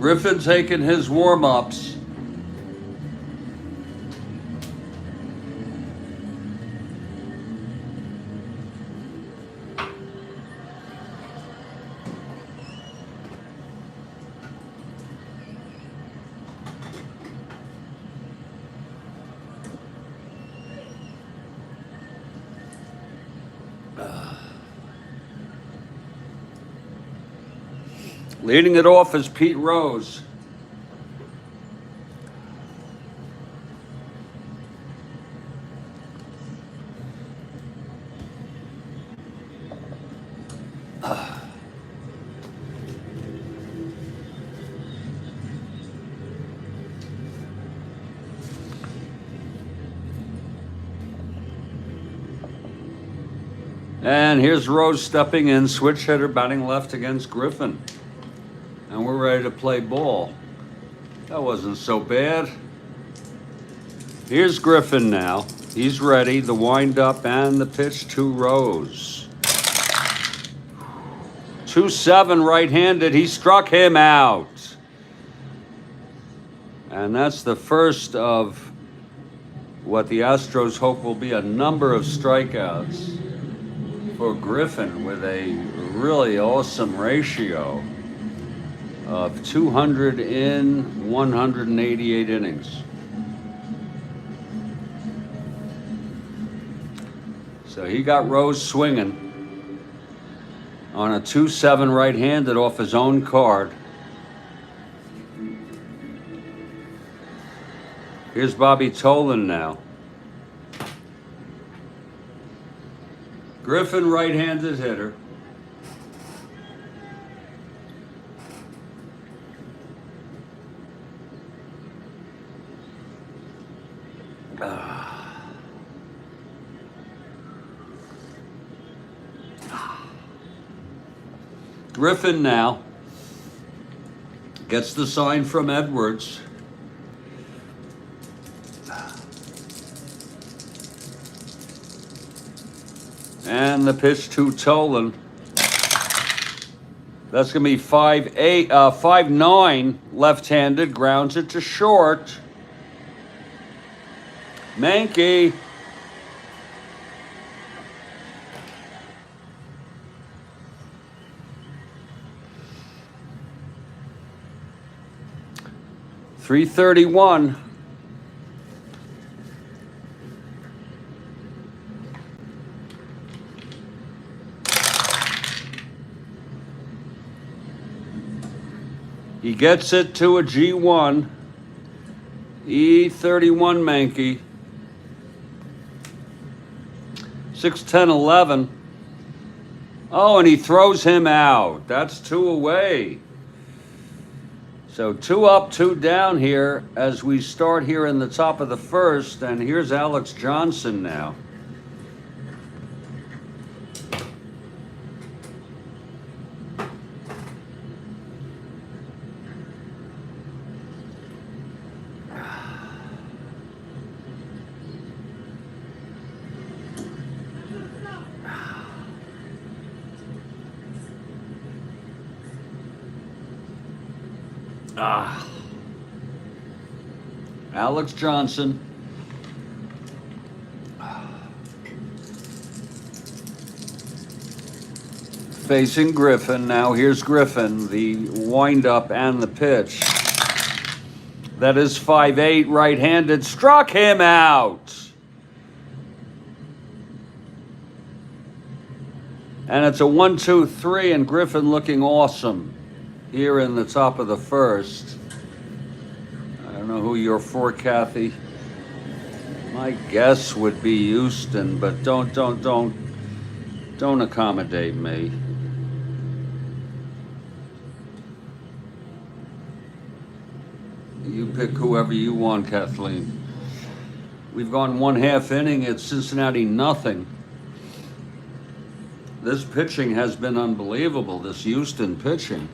Griffin taking his warm-ups. Leading it off is Pete Rose. And here's Rose stepping in, switch hitter batting left against Griffin. And we're ready to play ball. That wasn't so bad. Here's Griffin now. He's ready, the wind-up and the pitch to Rose. 2-7 right-handed. He struck him out. And that's the first of what the Astros hope will be a number of strikeouts for Griffin with a really awesome ratio of 200 in 188 innings. So he got Rose swinging on a 2-7 right-handed off his own card. Here's Bobby Tolan now. Griffin, right-handed hitter. Griffin now gets the sign from Edwards. And the pitch to Tolan. That's going to be 5-9 left-handed, grounds it to short. Mankey. .331. He gets it to a G1. E31 Mankey. 6-10-11. Oh, and he throws him out. That's 2 away. So 2 up, 2 down here as we start here in the top of the first. And here's Alex Johnson now. Alex Johnson. Facing Griffin. Now here's Griffin, the wind-up and the pitch. That is 5-8, right-handed. Struck him out. And it's a 1-2-3, and Griffin looking awesome here in the top of the first. I don't know who you're for, Kathy. My guess would be Houston, but don't accommodate me. You pick whoever you want, Kathleen. We've gone 1/2 inning at Cincinnati, nothing. This pitching has been unbelievable, this Houston pitching.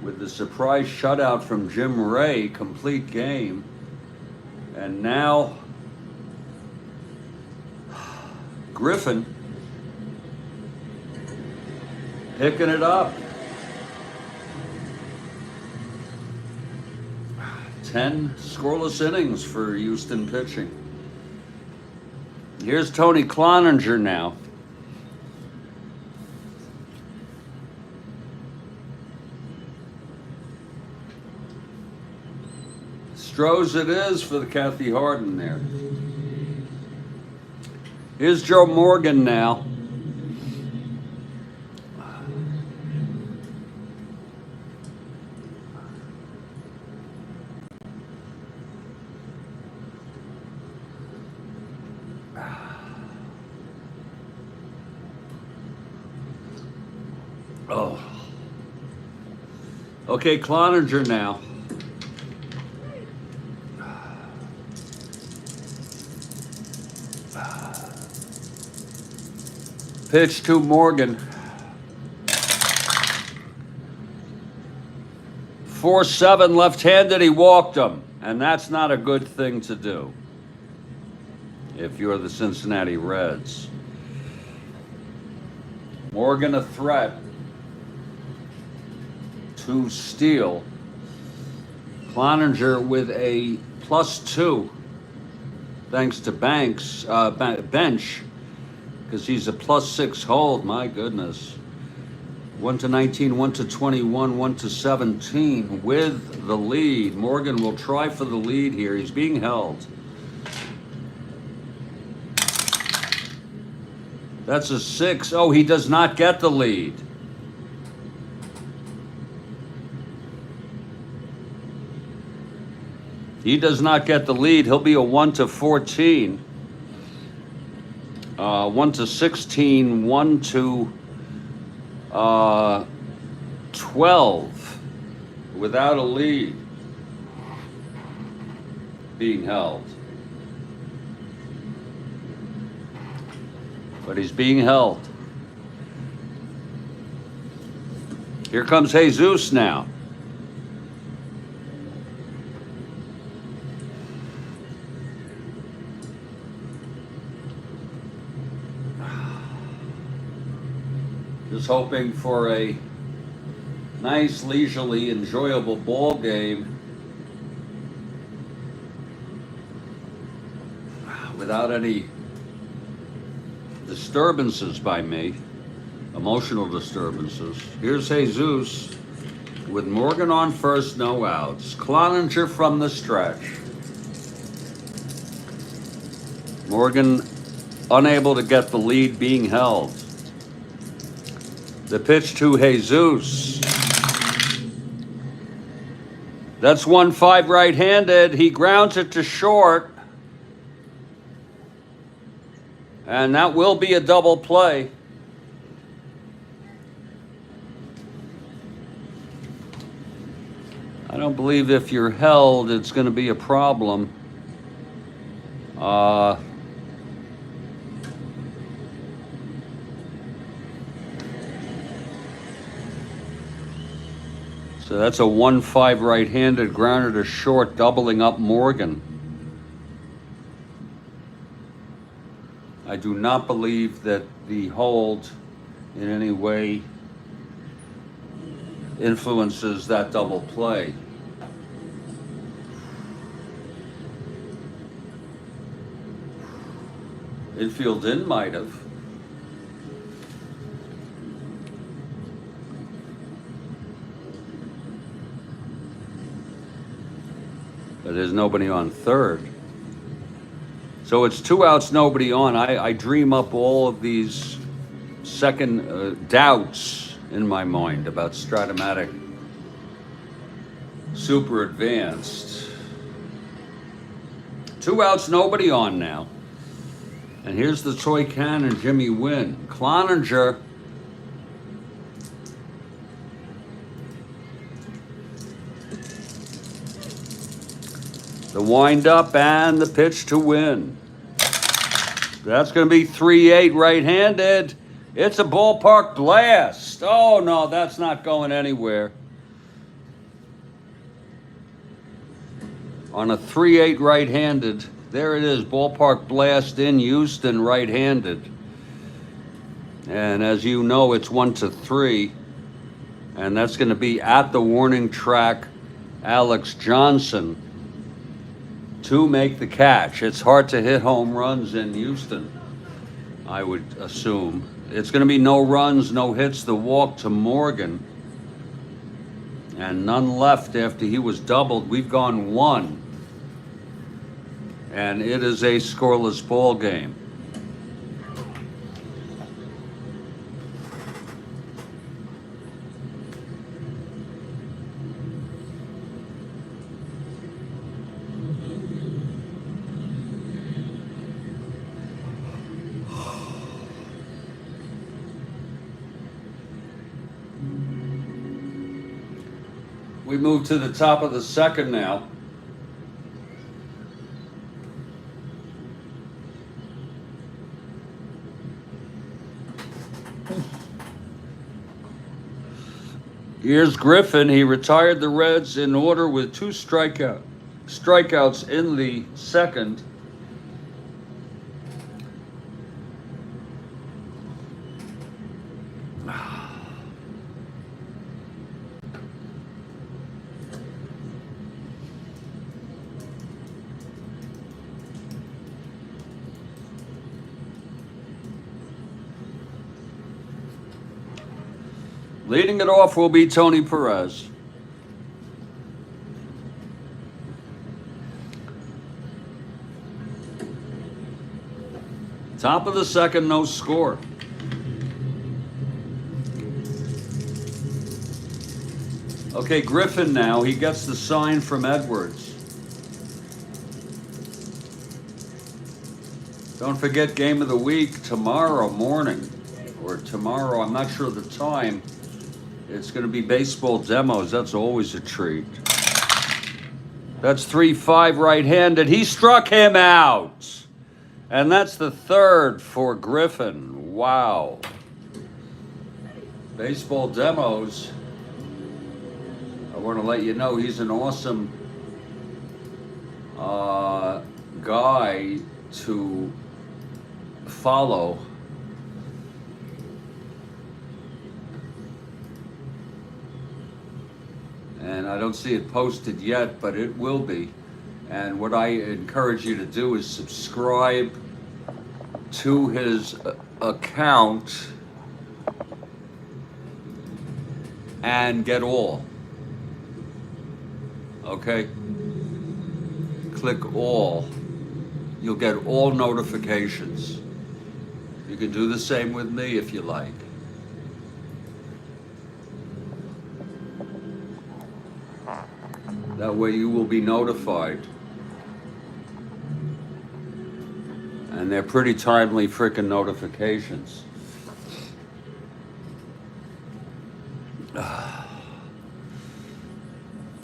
With the surprise shutout from Jim Ray, complete game. And now Griffin picking it up. 10 scoreless innings for Houston pitching. Here's Tony Cloninger now. Strohs it is for the Kathy Harden there. Here's Joe Morgan now. Oh. Okay, Cloninger now. Pitch to Morgan. 4-7 left-handed, he walked him. And that's not a good thing to do if you're the Cincinnati Reds. Morgan a threat to steal. Cloninger with a +2 thanks to Banks, bench, because he's a +6 hold. My goodness. 1-19, 1-21, 1-17 with the lead. Morgan will try for the lead here. He's being held. That's a 6. Oh, he does not get the lead. He does not get the lead. He'll be a 1-14. 1-16, 1-12 without a lead being held. But he's being held. Here comes Jesus now. Just hoping for a nice, leisurely, enjoyable ball game without any disturbances by me, emotional disturbances. Here's Jesus with Morgan on first, no outs. Cloninger from the stretch. Morgan unable to get the lead, being held. The pitch to Jesus. That's 1-5 right-handed. He grounds it to short. And that will be a double play. I don't believe if you're held, it's going to be a problem. So that's a 1-5 right-handed grounder to short, doubling up Morgan. I do not believe that the hold in any way influences that double play. Infield in might have. But there's nobody on third. So it's 2 outs, nobody on. I dream up all of these second doubts in my mind about Strat-O-Matic super advanced. 2 outs, nobody on now. And here's the toy cannon, Jimmy Wynn. Cloninger. The wind-up and the pitch to Wynn. That's going to be 3-8 right-handed. It's a ballpark blast. Oh, no, that's not going anywhere. On a 3-8 right-handed, there it is, ballpark blast in Houston right-handed. And as you know, it's 1-3. And that's going to be at the warning track, Alex Johnson, to make the catch. It's hard to hit home runs in Houston, I would assume. It's going to be no runs, no hits, the walk to Morgan. And none left after he was doubled. We've gone 1. And it is a scoreless ball game. We move to the top of the second now. Here's Griffin. He retired the Reds in order with 2 strikeouts in the second. Leading it off will be Tony Perez. Top of the second, no score. Okay, Griffin now. He gets the sign from Edwards. Don't forget, game of the week tomorrow morning. Or tomorrow, I'm not sure the time. It's going to be baseball demos. That's always a treat. That's 3-5 right-handed. He struck him out. And that's the third for Griffin. Wow. Baseball demos. I want to let you know he's an awesome guy to follow. And I don't see it posted yet, but it will be. And what I encourage you to do is subscribe to his account and get all. Okay? Click all. You'll get all notifications. You can do the same with me if you like. That way you will be notified. And they're pretty timely frickin' notifications.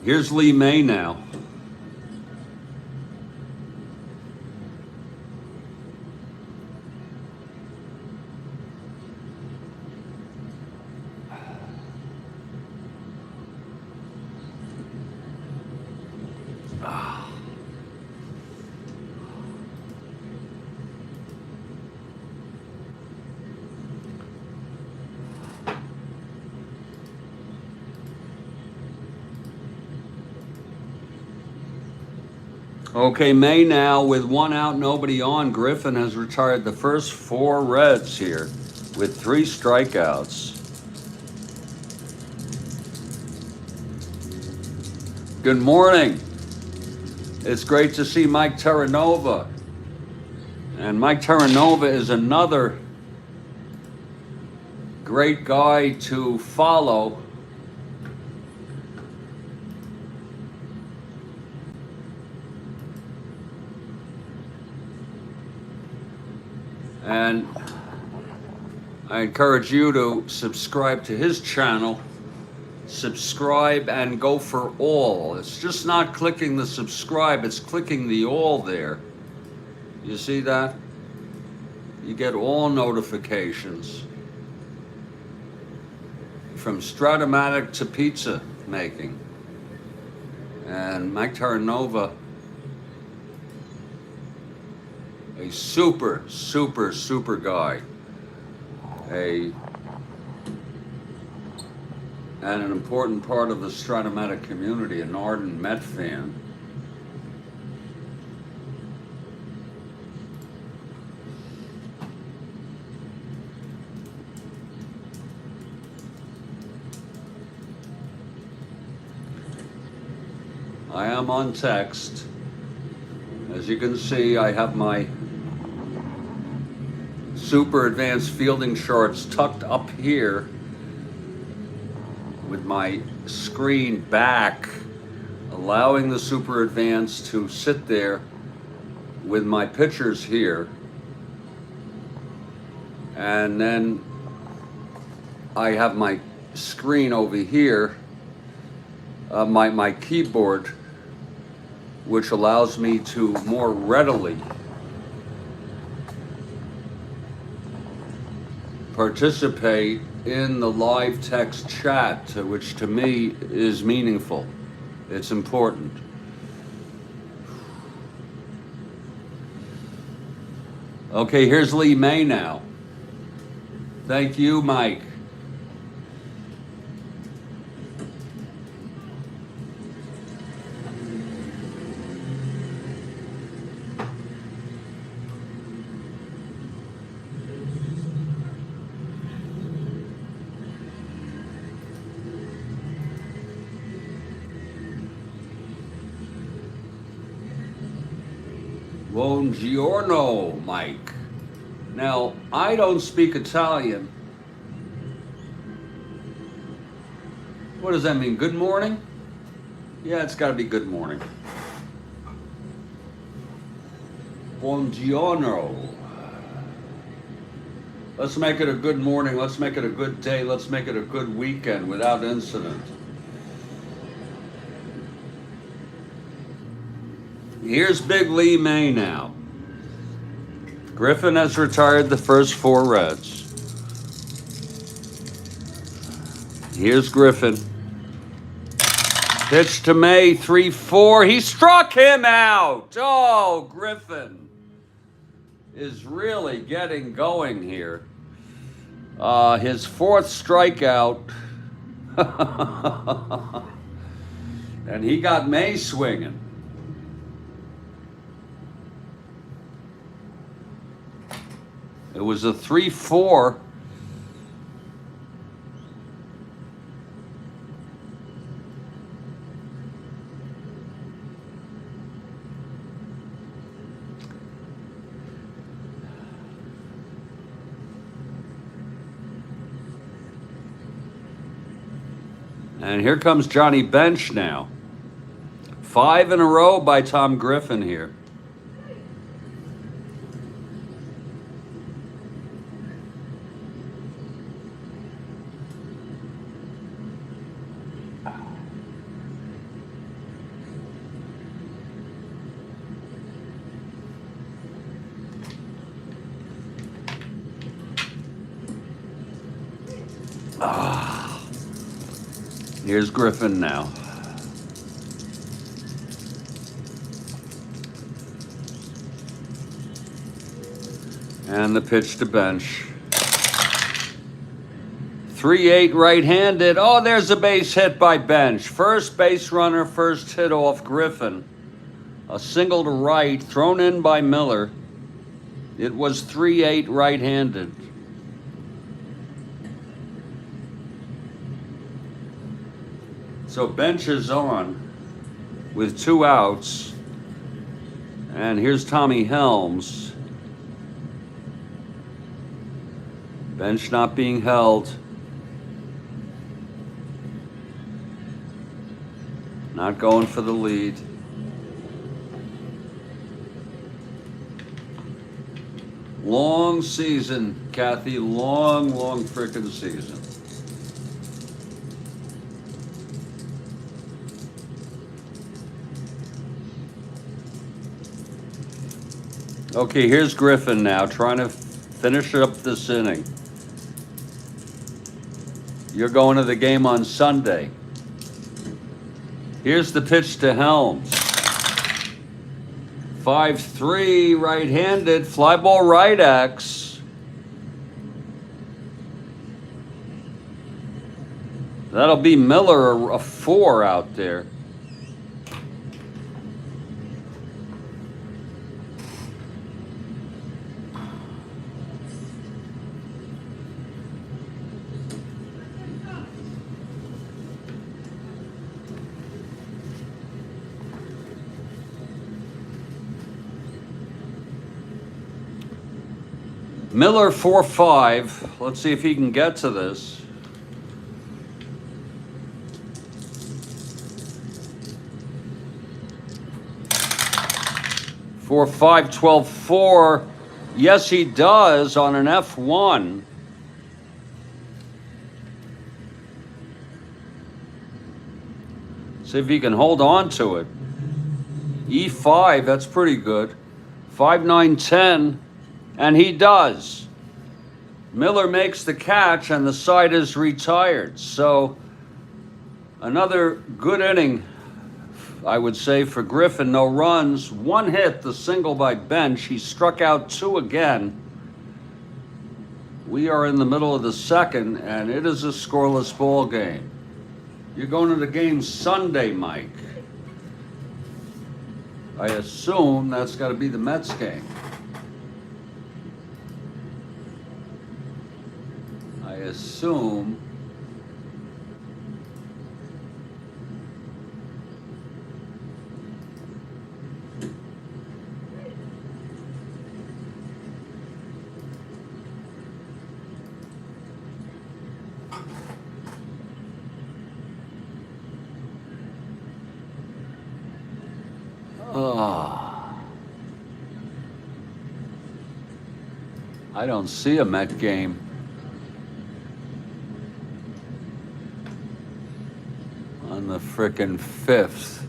Here's Lee May now. Okay, May now with 1 out, nobody on. Griffin has retired the first 4 Reds here with 3 strikeouts. Good morning. It's great to see Mike Terranova. And Mike Terranova is another great guy to follow. And I encourage you to subscribe to his channel. Subscribe and go for all. It's just not clicking the subscribe, it's clicking the all there. You see that? You get all notifications. From Strat-O-Matic to pizza making. And Mike Terranova, a super, super, super guy. And an important part of the Strat-O-Matic community, an ardent Met fan. I am on text. As you can see, I have my super advanced fielding charts tucked up here with my screen back, allowing the super advanced to sit there with my pictures here. And then I have my screen over here, my keyboard, which allows me to more readily participate in the live text chat, which to me is meaningful. It's important. Okay, here's Lee May now. Thank you, Mike. Buongiorno, Mike. Now, I don't speak Italian. What does that mean? Good morning? Yeah, it's got to be good morning. Buongiorno. Let's make it a good morning. Let's make it a good day. Let's make it a good weekend without incident. Here's Big Lee May now. Griffin has retired the first 4 Reds. Here's Griffin. Pitch to May, 3-4. He struck him out. Oh, Griffin is really getting going here. His 4th strikeout. And he got May swinging. It was a 3-4. And here comes Johnny Bench now. 5 in a row by Tom Griffin here. Here's Griffin now. And the pitch to bench. 3-8 right-handed. Oh, there's a base hit by Bench. First base runner, first hit off Griffin. A single to right, thrown in by Miller. It was 3-8 right-handed. So Bench is on with 2 outs. And here's Tommy Helms. Bench not being held. Not going for the lead. Long season, Kathy. Long frickin' season. Okay, here's Griffin now, trying to finish up this inning. You're going to the game on Sunday. Here's the pitch to Helms. 5-3, right-handed, fly ball right X. That'll be Miller, a 4 out there. Miller 4-5. Let's see if he can get to this. Four, 5, 12, 4. Yes, he does on an F1. See if he can hold on to it. E5, that's pretty good. 5, 9, 10. And he does. Miller makes the catch and the side is retired. So another good inning, I would say, for Griffin. No runs, 1 hit, the single by Bench. He struck out 2 again. We are in the middle of the second, and it is a scoreless ball game. You're going to the game Sunday, Mike. I assume that's got to be the Mets game. I assume. I don't see a Met game. On the frickin' 5th.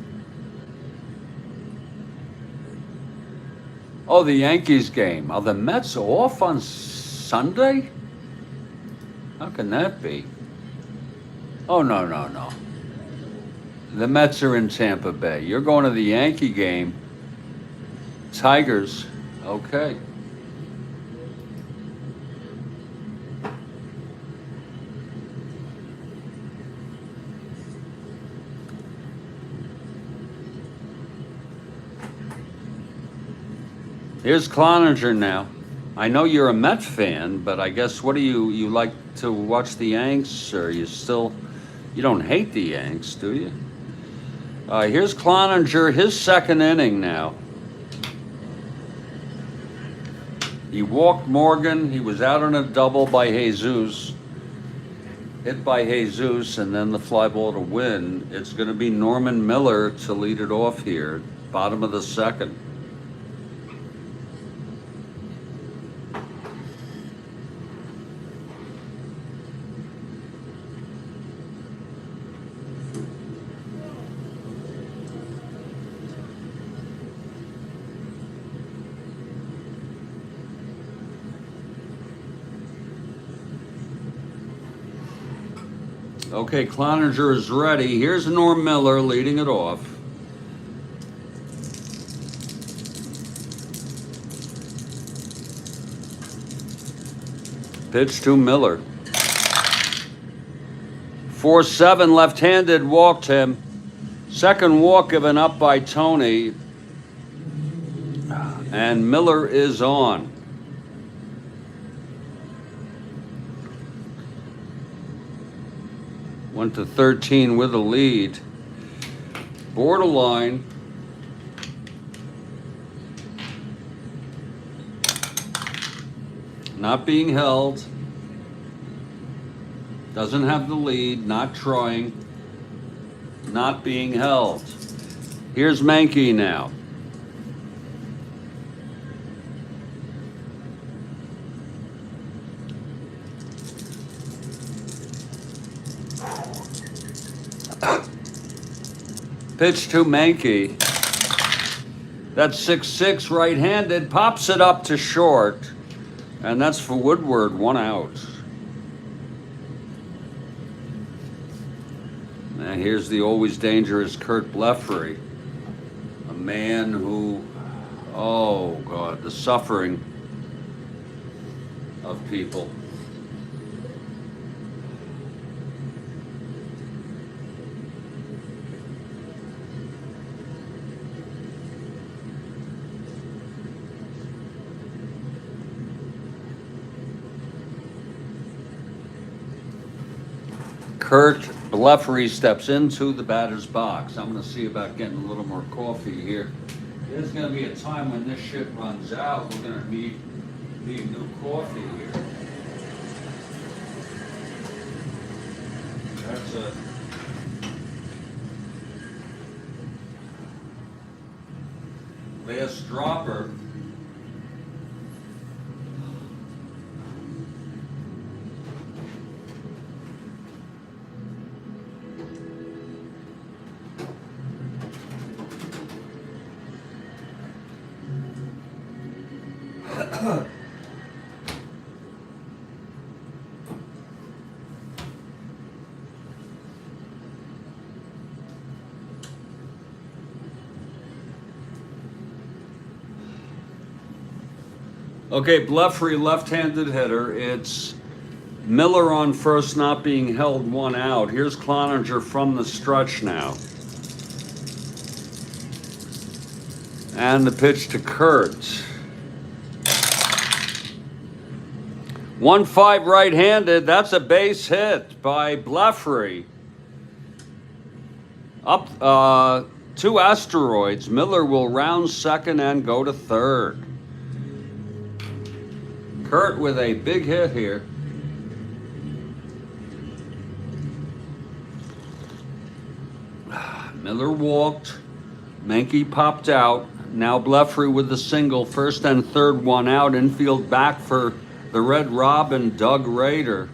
Oh, the Yankees game. Are the Mets off on Sunday? How can that be? Oh, no. The Mets are in Tampa Bay. You're going to the Yankee game. Tigers. Okay. Here's Cloninger now. I know you're a Met fan, but I guess what do you like to watch the Yanks, or you don't hate the Yanks, do you? Here's Cloninger, his second inning now. He walked Morgan. He was out on a double by Jesus. hit by Jesus and then the fly ball to win. It's going to be Norman Miller to lead it off here, bottom of the second. Okay, Cloninger is ready. Here's Norm Miller leading it off. Pitch to Miller. 4-7 left-handed, walked him. Second walk given up by Tony. And Miller is on. Went to 13 with a lead. Borderline. Not being held. Doesn't have the lead, not trying. Not being held. Here's Mankey now. Pitch to Mankey. That's 6-6 right-handed, pops it up to short, and that's for Woodward, 1 out. And here's the always dangerous Kurt Blefary, a man who, oh God, the suffering of people. Kurt Blefary steps into the batter's box. I'm going to see about getting a little more coffee here. There's going to be a time when this shit runs out. We're going to need new coffee here. That's a last dropper. Okay, Blefary, left-handed hitter. It's Miller on first, not being held, 1 out. Here's Cloninger from the stretch now. And the pitch to Kurt. 1-5 right-handed. That's a base hit by Blefary. Up 2 asteroids. Miller will round second and go to third. Kurt with a big hit here. Miller walked. Mankey popped out. Now Blefary with the single. First and third, 1 out. Infield back for the Red Robin, Doug Rader.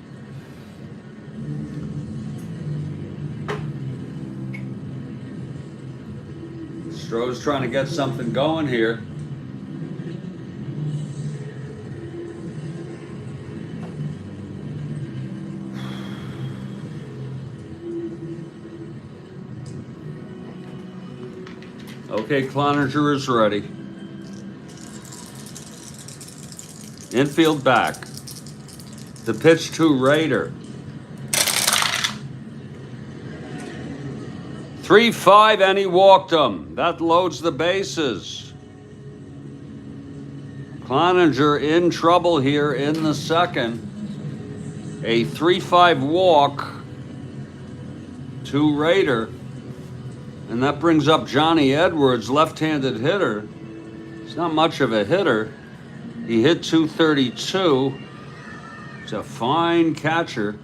Stroh's trying to get something going here. Okay, Cloninger is ready. Infield back. The pitch to Rader. 3-5 and he walked him. That loads the bases. Cloninger in trouble here in the second. A 3-5 walk to Rader. And that brings up Johnny Edwards, left-handed hitter. He's not much of a hitter. He hit 232. He's a fine catcher.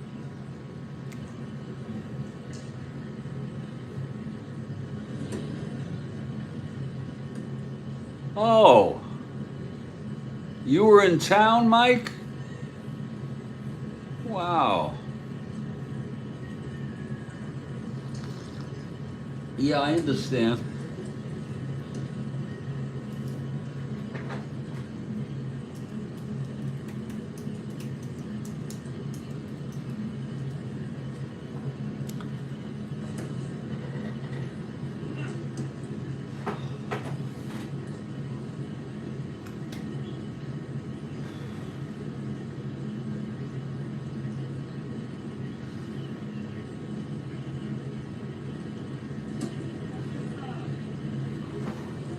Oh, you were in town, Mike? Wow. Yeah, I understand.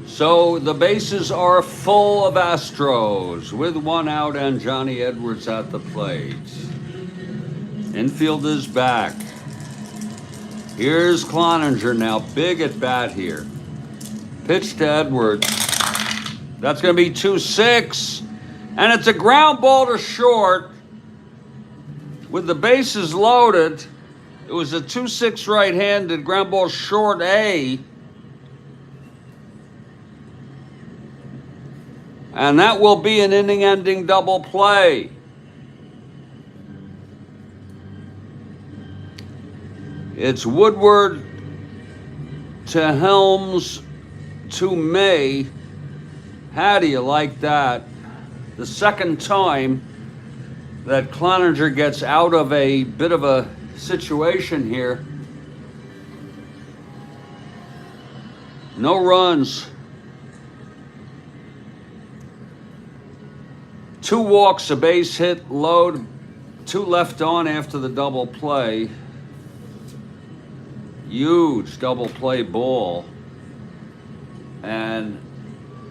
So the bases are full of Astros with one out and Johnny Edwards at the plate. Infield is back. Here's Cloninger now, big at bat here. Pitch to Edwards. That's going to be 2-6. And it's a ground ball to short. With the bases loaded, it was a 2-6 right-handed ground ball short A. And that will be an inning-ending double play. It's Woodward to Helms to May. How do you like that? The second time that Cloninger gets out of a bit of a situation here. No runs. 2 walks, a base hit, load, 2 left on after the double play. Huge double play ball. And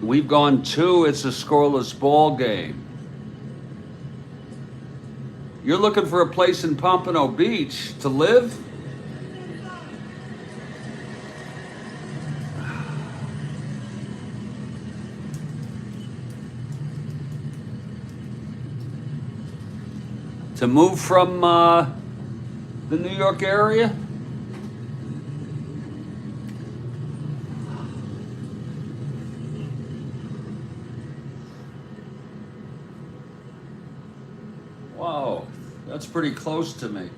we've gone 2. It's a scoreless ball game. You're looking for a place in Pompano Beach to live? To move from the New York area? Wow, that's pretty close to me.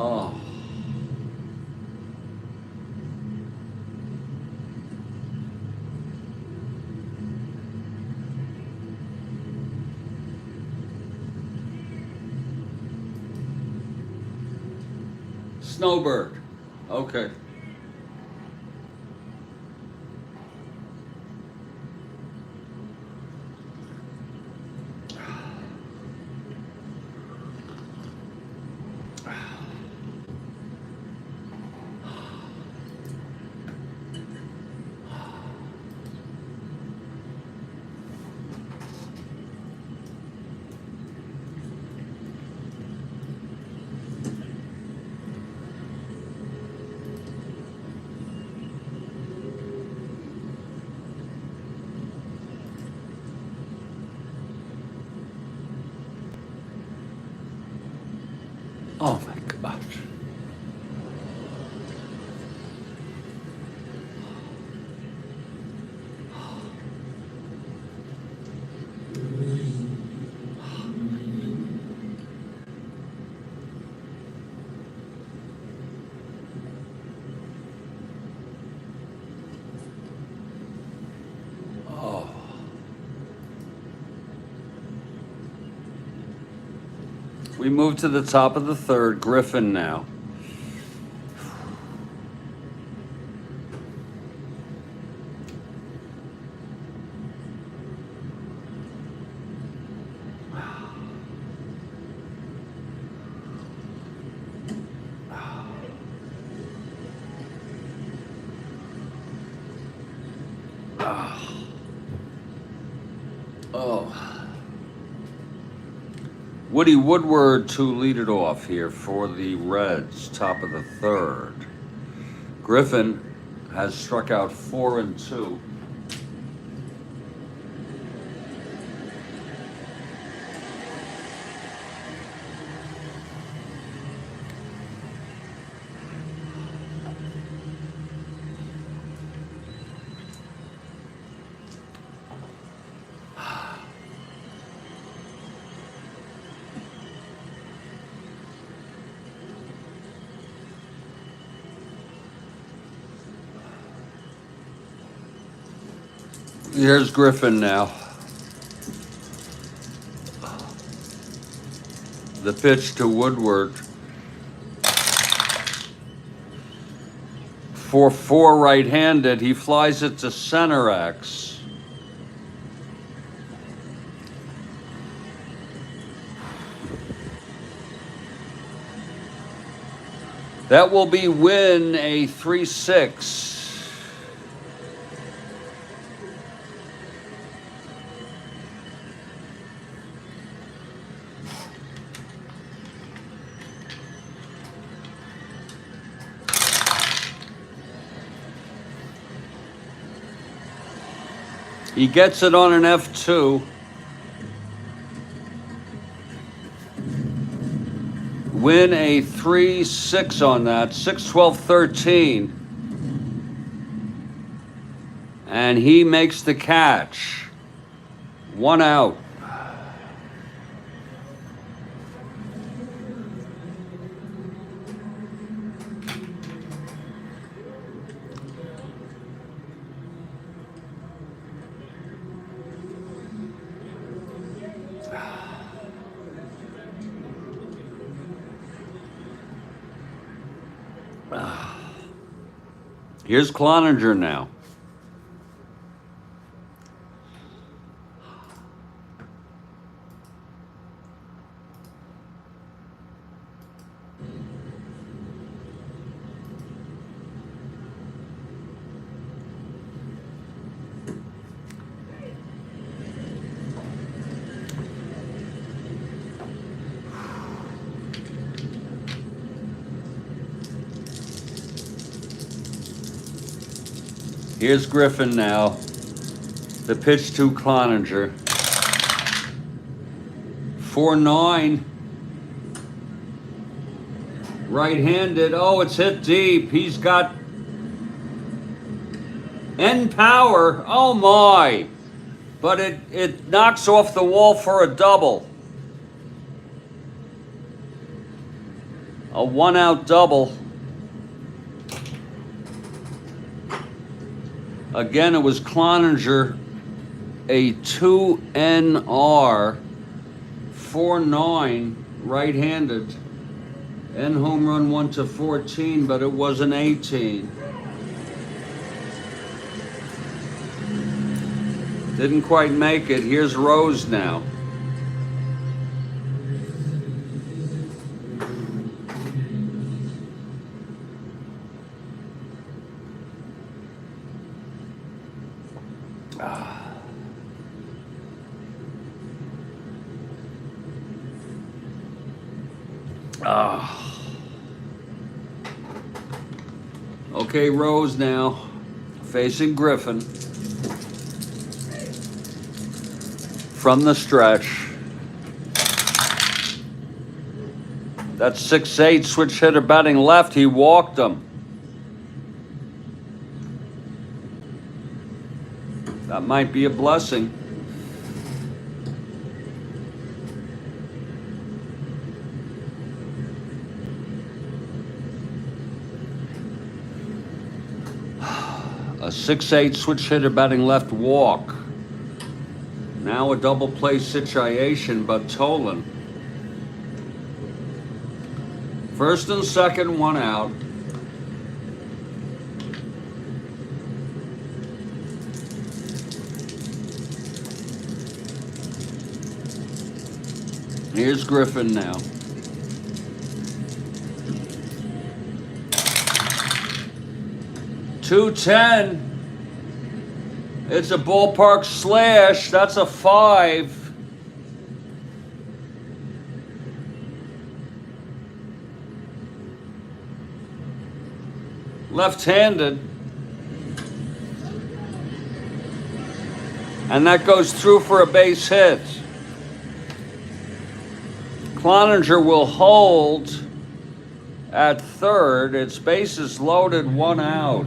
Oh. Snowbird. Okay. Oh my gosh. Oh. We move to the top of the third. Griffin now. Woody Woodward to lead it off here for the Reds, top of the third. Griffin has struck out 4 and 2. Here's Griffin now. The pitch to Woodward. 4-4 right-handed. He flies it to center X. That will be win a 3-6. He gets it on an F2. Win a 3-6 on that. 6-12-13. And he makes the catch. 1 out. Here's Cloninger now. Here's Griffin now. The pitch to Cloninger. 4-9. Right-handed. Oh, it's hit deep. He's got end power. Oh my. But it knocks off the wall for a double. A 1-out double. Again, it was Cloninger, a 2NR, 4-9, right-handed, and home run 1-14, but it was an 18. Didn't quite make it. Here's Rose now. Okay, Rose now facing Griffin from the stretch. That's 6-8, switch hitter batting left. He walked him. That might be a blessing. A 6-8 switch hitter batting left walk. Now a double play situation, but Tolan. First and second, 1 out. Here's Griffin now. .210. It's a ballpark slash. That's a 5. left-handed. And that goes through for a base hit. Cloninger will hold at third. Its bases loaded, 1 out.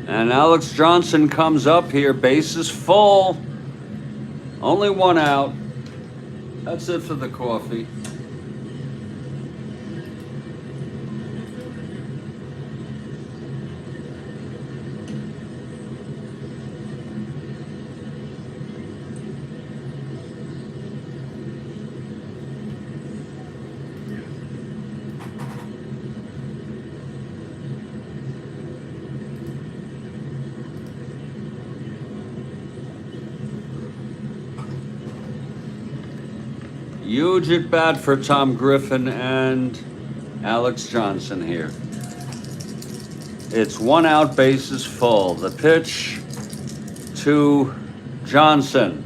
And Alex Johnson comes up here, bases full, only 1 out. That's it for the coffee. Huge at bat for Tom Griffin and Alex Johnson here. It's 1 out, bases full. The pitch to Johnson.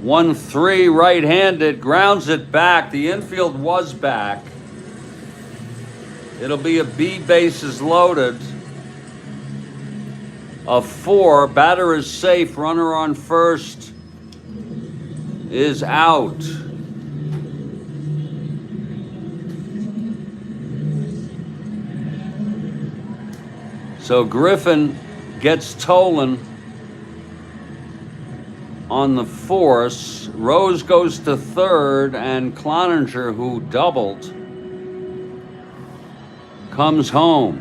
1-3 right-handed, grounds it back. The infield was back. It'll be a B, bases loaded. A 4, batter is safe, runner on first is out. So Griffin gets Tolan on the force. Rose goes to third, and Cloninger, who doubled, comes home.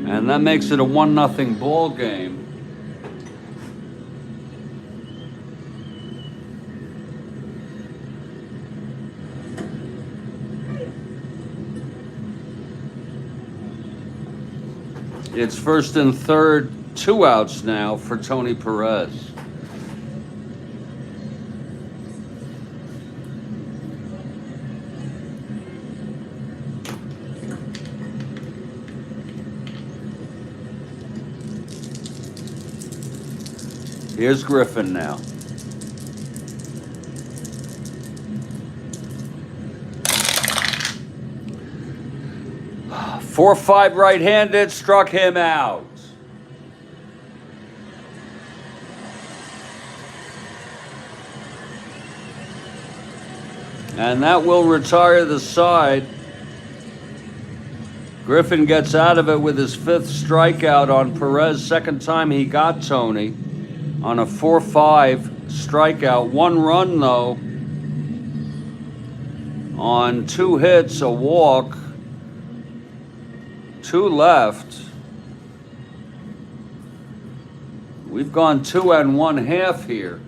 And that makes it a 1-0 ball game. It's first and third, 2 outs now for Tony Perez. Here's Griffin now. Four, 5 right-handed, struck him out. And that will retire the side. Griffin gets out of it with his 5th strikeout on Perez. Second time he got Tony on a 4-5 strikeout. 1 run, though, on 2 hits, a walk. 2 left. We've gone 2 1/2 here.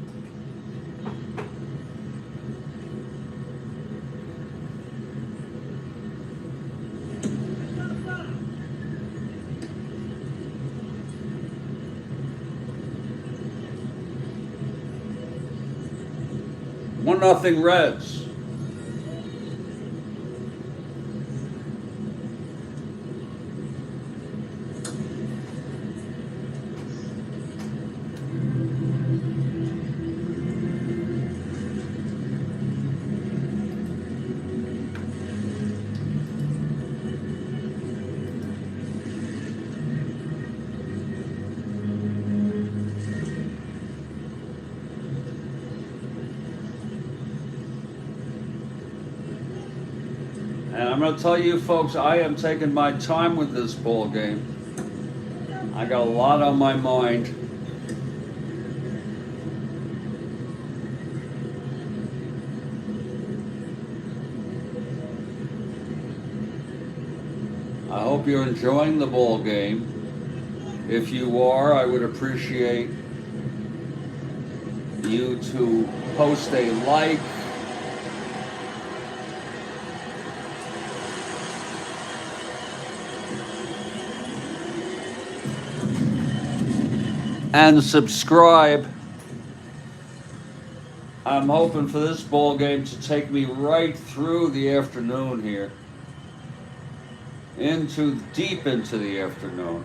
One nothing Reds. And I'm going to tell you folks, I am taking my time with this ball game. I got a lot on my mind. hope you're enjoying the ball game. If you are, I would appreciate you to post a like, and subscribe. I'm hoping for this ball game to take me right through the afternoon here, deep into the afternoon.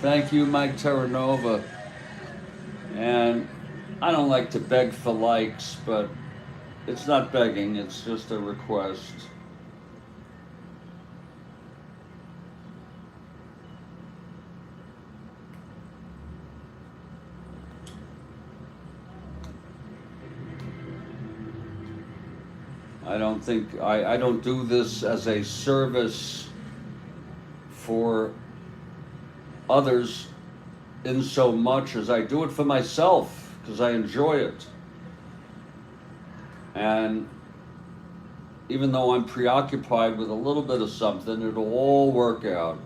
Thank you, Mike Terranova. And I don't like to beg for likes, but it's not begging, it's just a request. I don't do this as a service for others in so much as I do it for myself, because I enjoy it. And even though I'm preoccupied with a little bit of something, it'll all work out.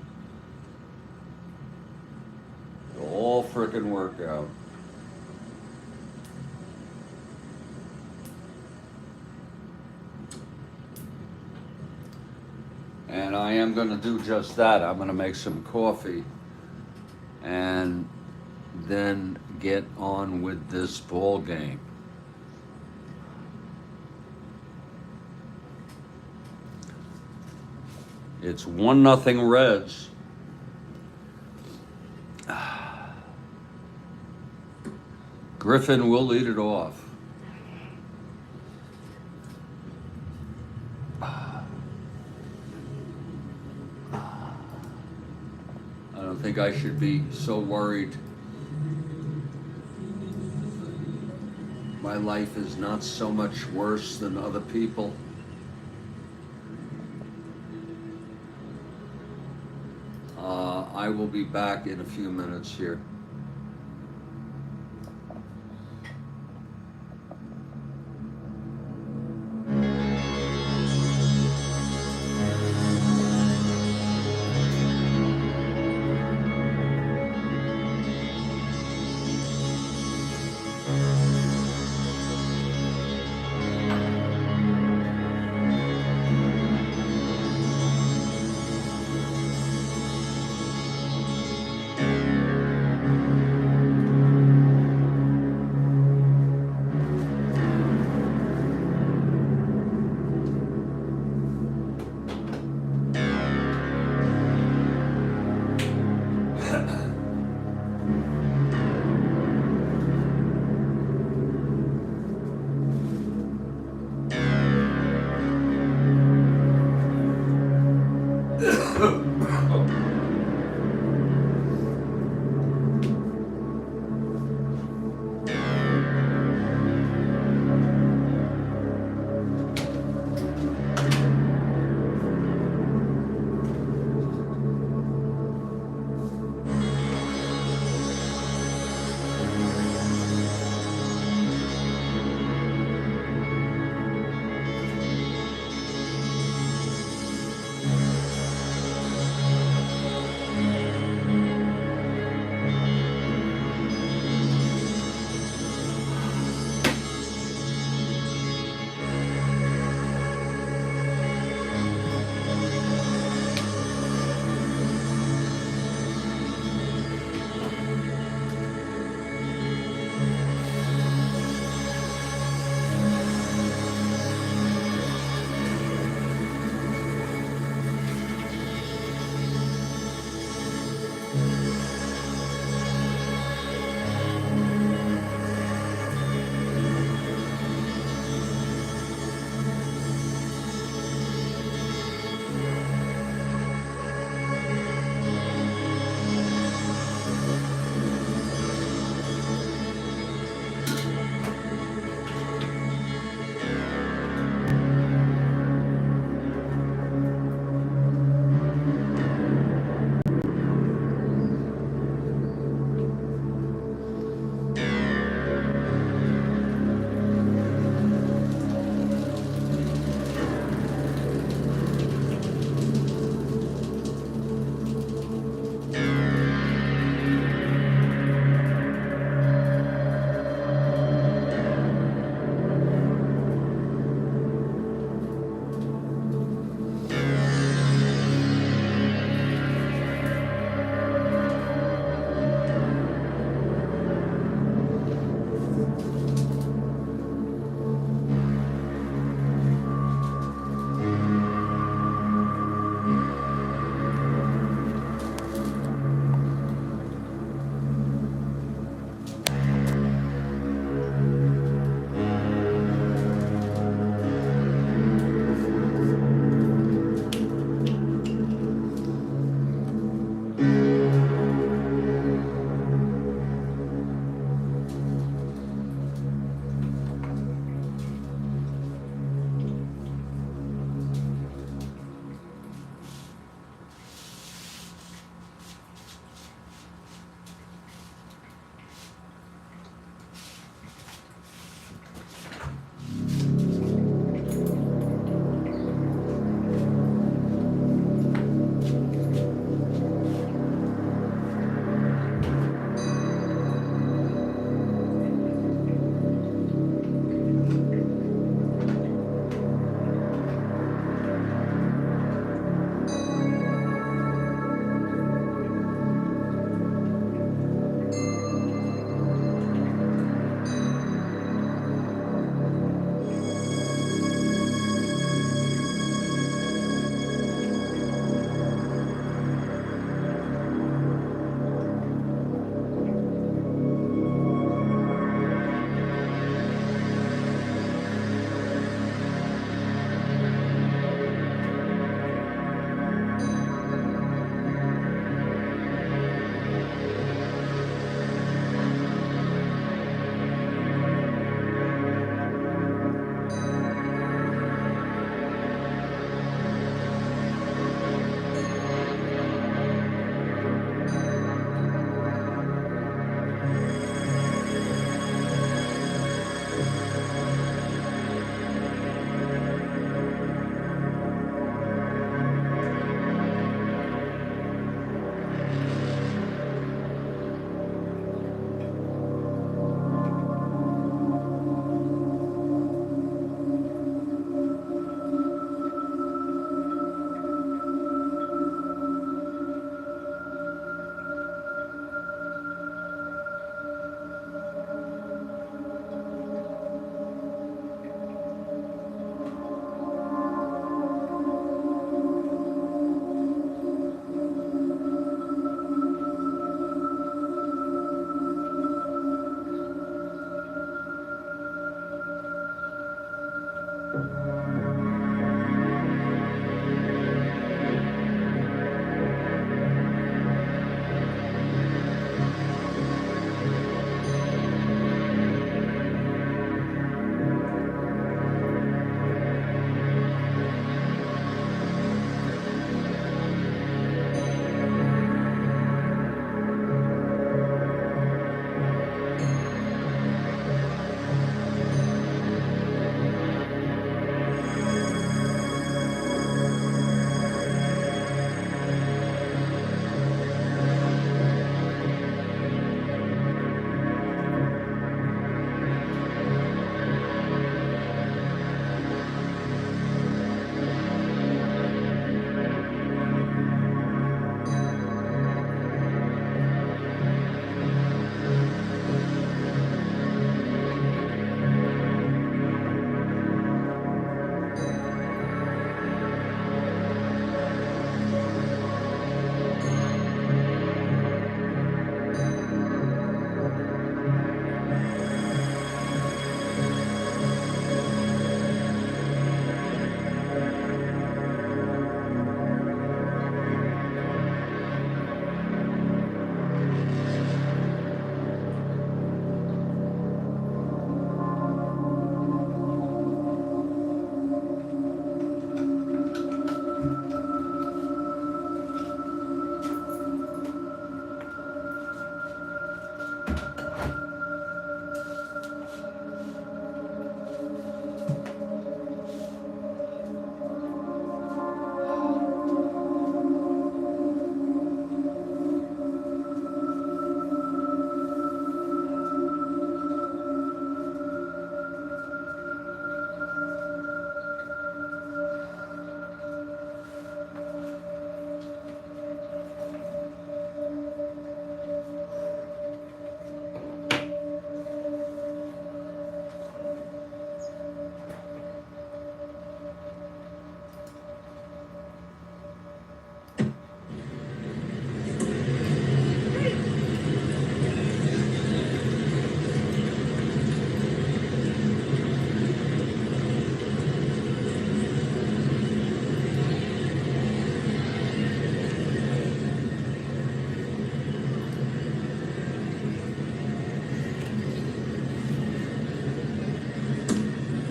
It'll all frickin' work out. And I am going to do just that. I'm going to make some coffee and then get on with this ball game. It's 1-0 Reds. Griffin will lead it off. I don't think I should be so worried. My life is not so much worse than other people. I will be back in a few minutes here.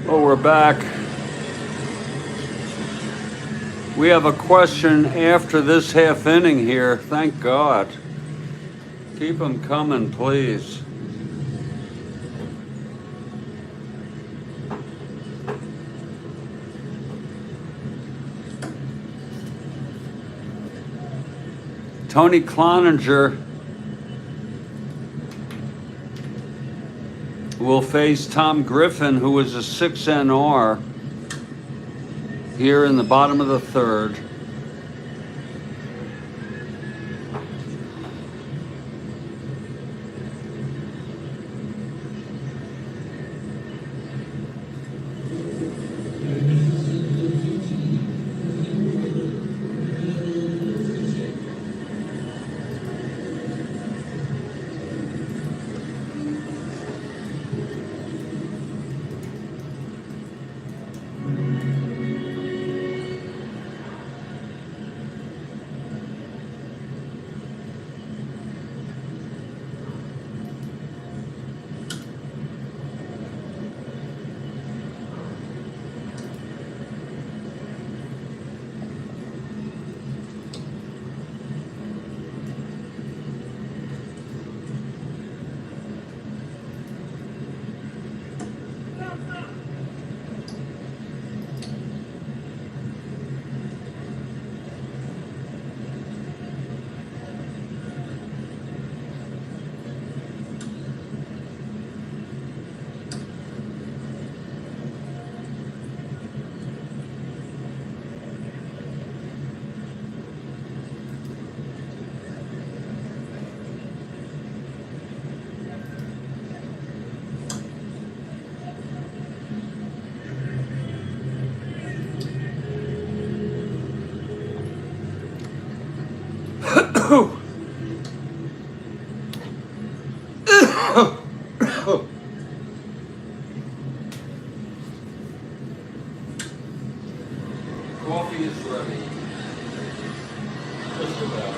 Well, we're back. We have a question after this half inning here. Thank God. Keep them coming, please. Tony Cloninger will face Tom Griffin, who is a 6NR here in the bottom of the third. Coffee is ready. Just about.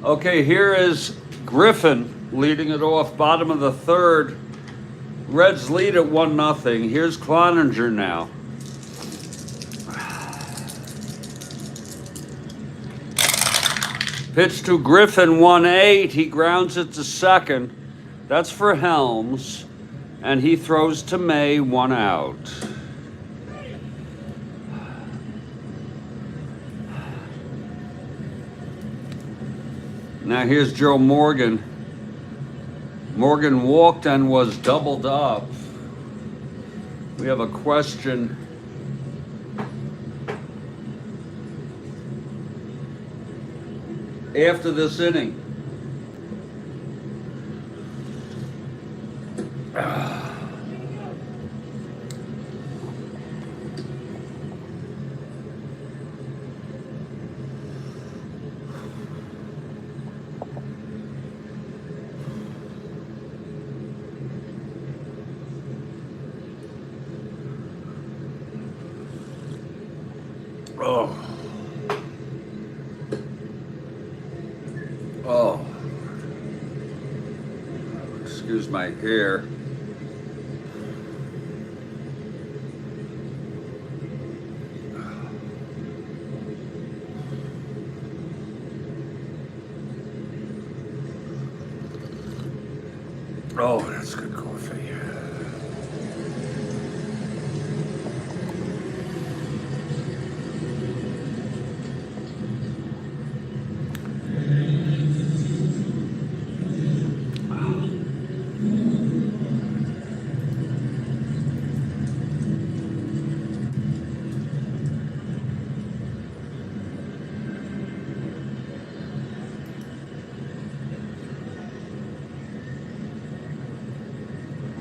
Okay, here is Griffin leading it off, bottom of the third. Reds lead at 1-0. Here's Cloninger now. Pitch to Griffin, 1-8. He grounds it to second. That's for Helms. And he throws to May, 1 out. Now here's Joe Morgan. Morgan walked and was doubled up. We have a question. After this inning. Oh. Oh. Excuse my hair. Oh, that's good coffee.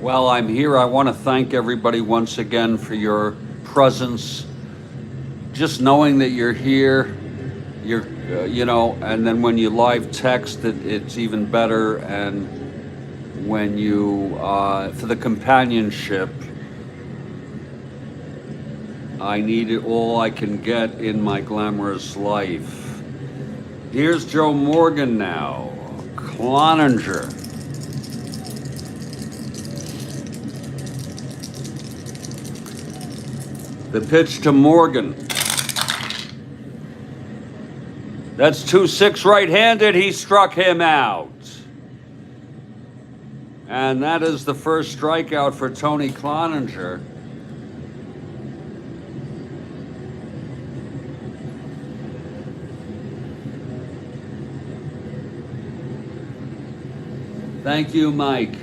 Well, I'm here. I want to thank everybody once again for your presence. Just knowing that you're here, you know, and then when you live text, it's even better. And when you, for the companionship, I need it all I can get in my glamorous life. Here's Joe Morgan now, Cloninger. The pitch to Morgan. That's 2-6 right-handed. He struck him out. And that is the first strikeout for Tony Cloninger. Thank you, Mike.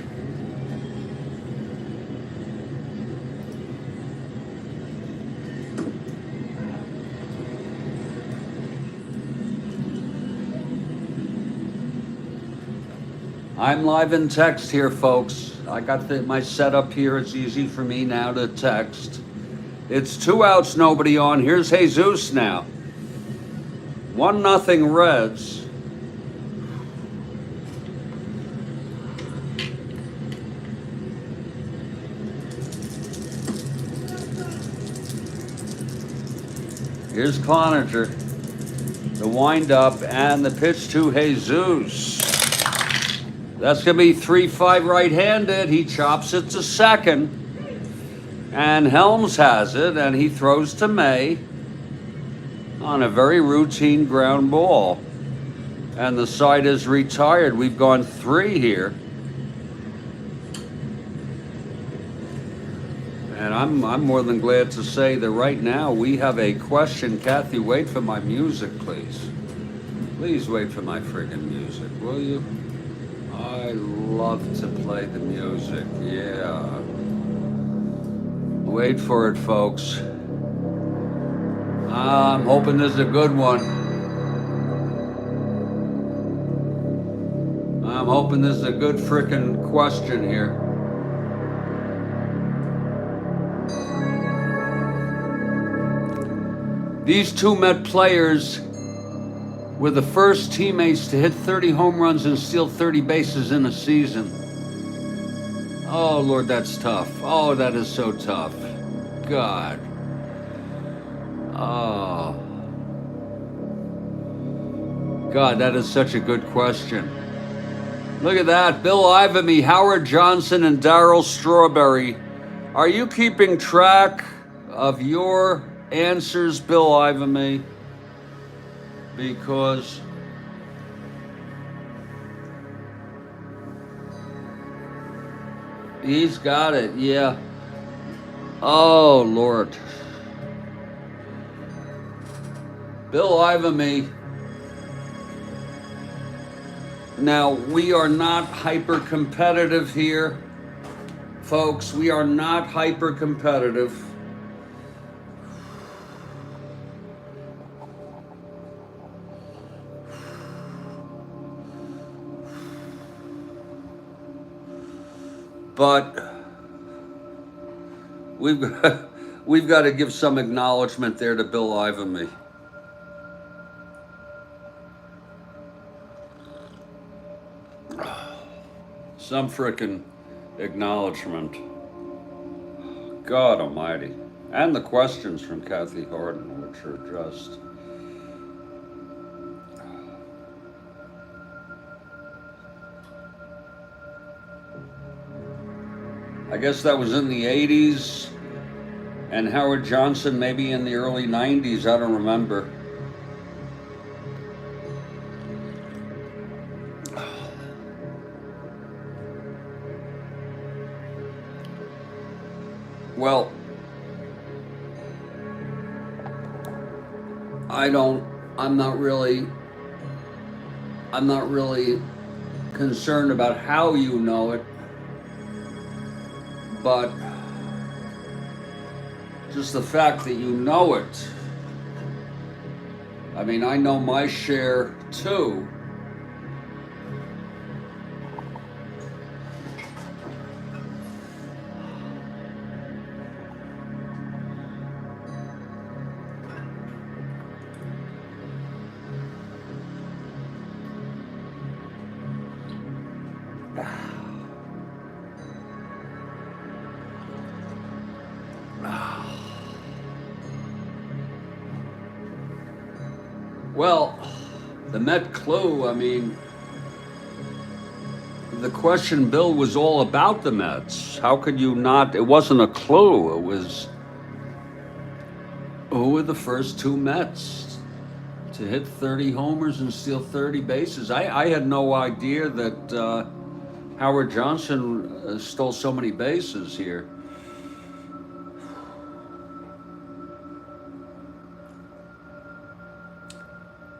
I'm live in text here, folks. I got my setup here. It's easy for me now to text. It's 2 outs, nobody on. Here's Jesus now. 1-0 Reds. Here's Cloninger. The windup and the pitch to Jesus. That's going to be 3-5 right-handed. He chops it to second. And Helms has it, and he throws to May on a very routine ground ball. And the side is retired. We've gone 3 here. And I'm more than glad to say that right now we have a question. Kathy, wait for my music, please. Please wait for my friggin' music, will you? I love to play the music, yeah. Wait for it, folks. I'm hoping this is a good one. I'm hoping this is a good frickin' question here. These 2 Met players were the first teammates to hit 30 home runs and steal 30 bases in a season. Oh, Lord, that's tough. Oh, that is so tough. God. Oh. God, that is such a good question. Look at that. Bill Ivamy, Howard Johnson, and Darryl Strawberry. Are you keeping track of your answers, Bill Ivamy? Because he's got it, yeah. Oh, Lord. Bill Ivamy. Now, we are not hyper competitive here, folks. We are not hyper competitive. But we've got to give some acknowledgement there to Bill Ivamy. Some frickin' acknowledgement. God almighty. And the questions from Kathy Harden, which are just... I guess that was in the 80s, and Howard Johnson maybe in the early 90s, I don't remember. Well, I'm not really concerned about how you know it. But just the fact that you know it. I mean, I know my share too. Well, the Met clue, I mean, the question, Bill, was all about the Mets. How could you not? It wasn't a clue. It was, who were the first two Mets to hit 30 homers and steal 30 bases? I had no idea that Howard Johnson stole so many bases here.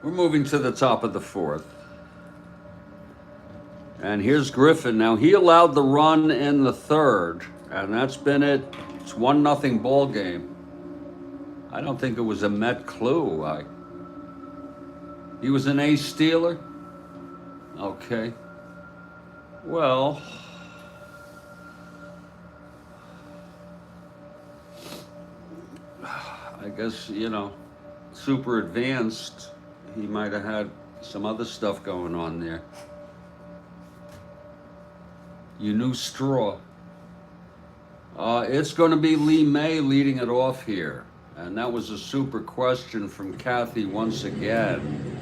We're moving to the top of the fourth. And here's Griffin. Now, he allowed the run in the third, and that's been it. It's 1-0 ball game. I don't think it was a Met clue. He was an ace stealer? Okay. Well, I guess, you know, super advanced. He might have had some other stuff going on there. You knew straw. It's going to be Lee May leading it off here. And that was a super question from Kathy once again.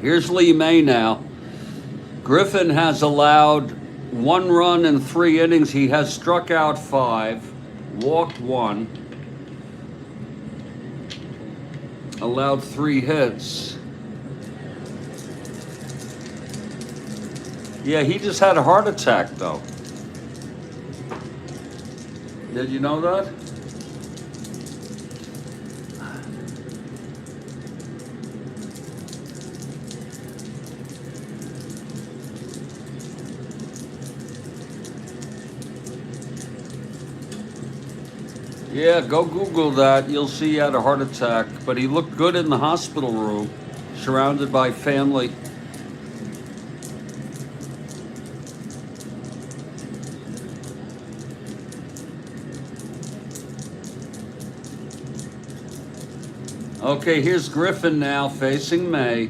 Here's Lee May now. Griffin has allowed 1 run in 3 innings. He has struck out 5, walked 1, allowed 3 hits. Yeah, he just had a heart attack, though. Did you know that? Yeah, go Google that. You'll see he had a heart attack, but he looked good in the hospital room, surrounded by family. Okay, here's Griffin now facing May.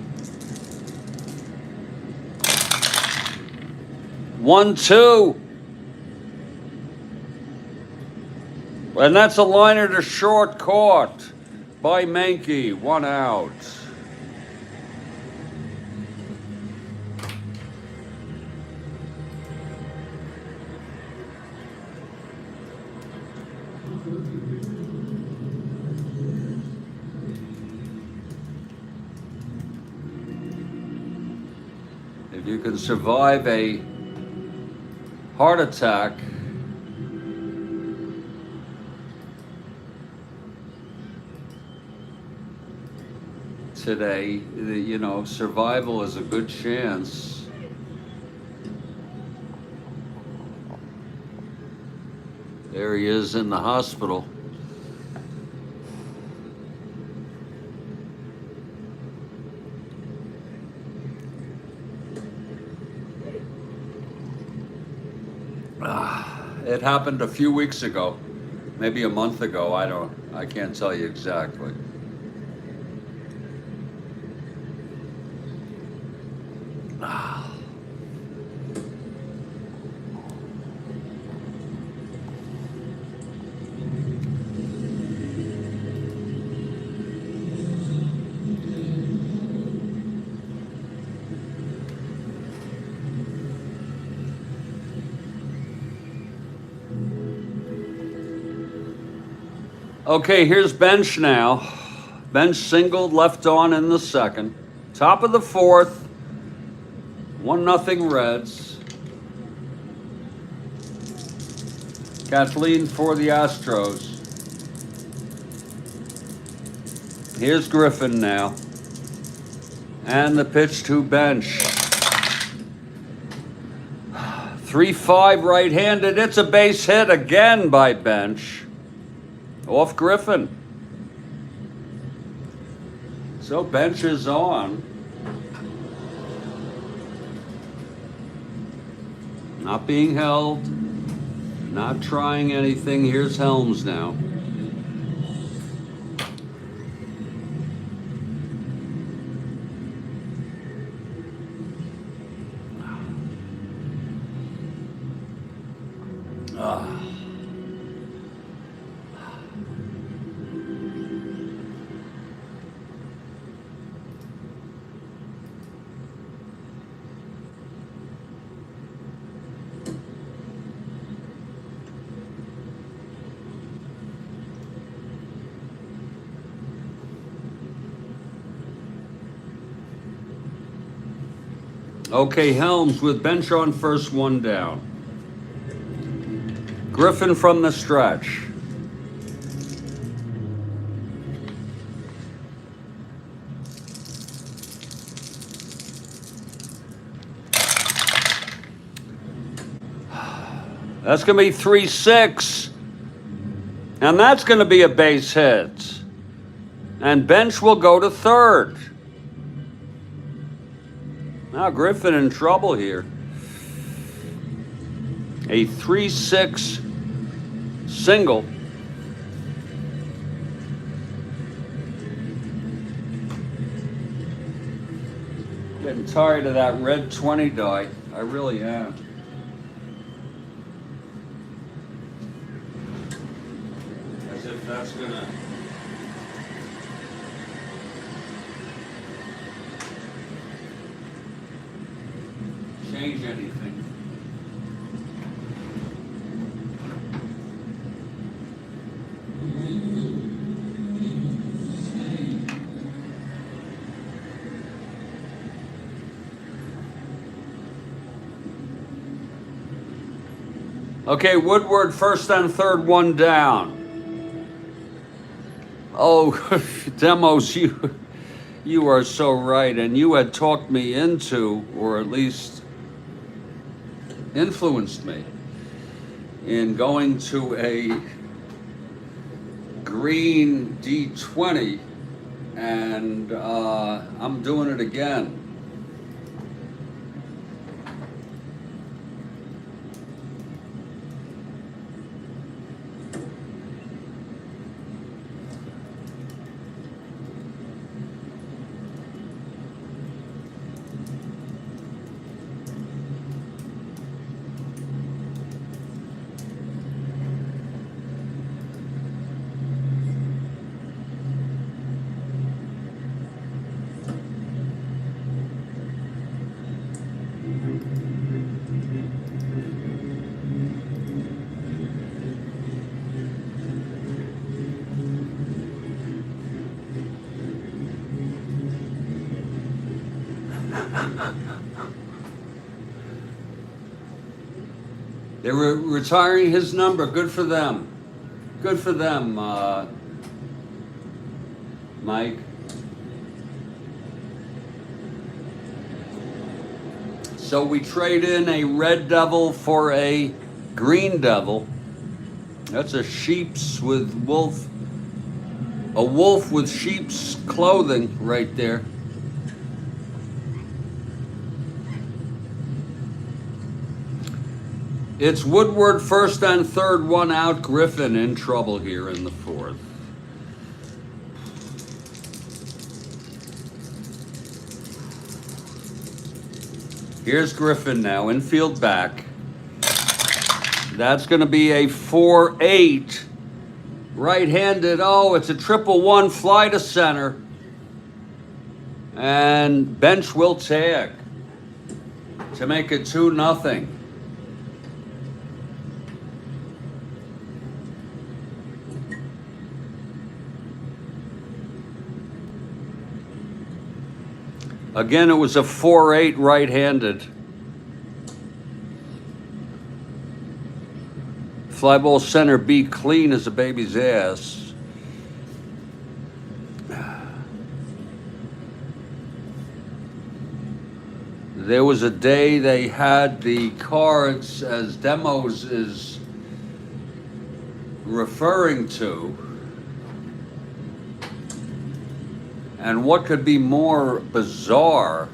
1-2. And that's a liner to short, caught by Mankey. 1 out. If you can survive a heart attack, today, you know, survival is a good chance. There he is in the hospital. It happened a few weeks ago, maybe a month ago. I can't tell you exactly. Okay, here's Bench now. Bench singled, left on in the second. Top of the fourth. 1-0 Reds. Kathleen for the Astros. Here's Griffin now. And the pitch to Bench. 3-5 right-handed. It's a base hit again by Bench. Off Griffin. So Bench is on. Not being held. Not trying anything. Here's Helms now. Okay, Helms with bench on first, one down. Griffin from the stretch. That's going to be 3-6. And that's going to be a base hit. And bench will go to third. Now Griffin in trouble here. A 3-6 single. Getting tired of that red 20 die. I really am. As if that's gonna change anything. Okay, Woodward first and third, one down. Oh, Demos, you are so right, and you had talked me into, or at least influenced me in going to a green D20, and I'm doing it again. They were retiring his number. Good for them. Good for them, Mike. So we trade in a red devil for a green devil. That's a sheep's with wolf. A wolf with sheep's clothing right there. It's Woodward first and third, one out. Griffin in trouble here in the fourth. Here's Griffin now, infield back. That's going to be a 4-8. Right-handed, oh, it's a 1-1, fly to center. And bench will tag to make it 2-0. Again, it was a 4-8 right-handed. Fly ball center B clean as a baby's ass. There was a day they had the cards, as Demos is referring to. And what could be more bizarre?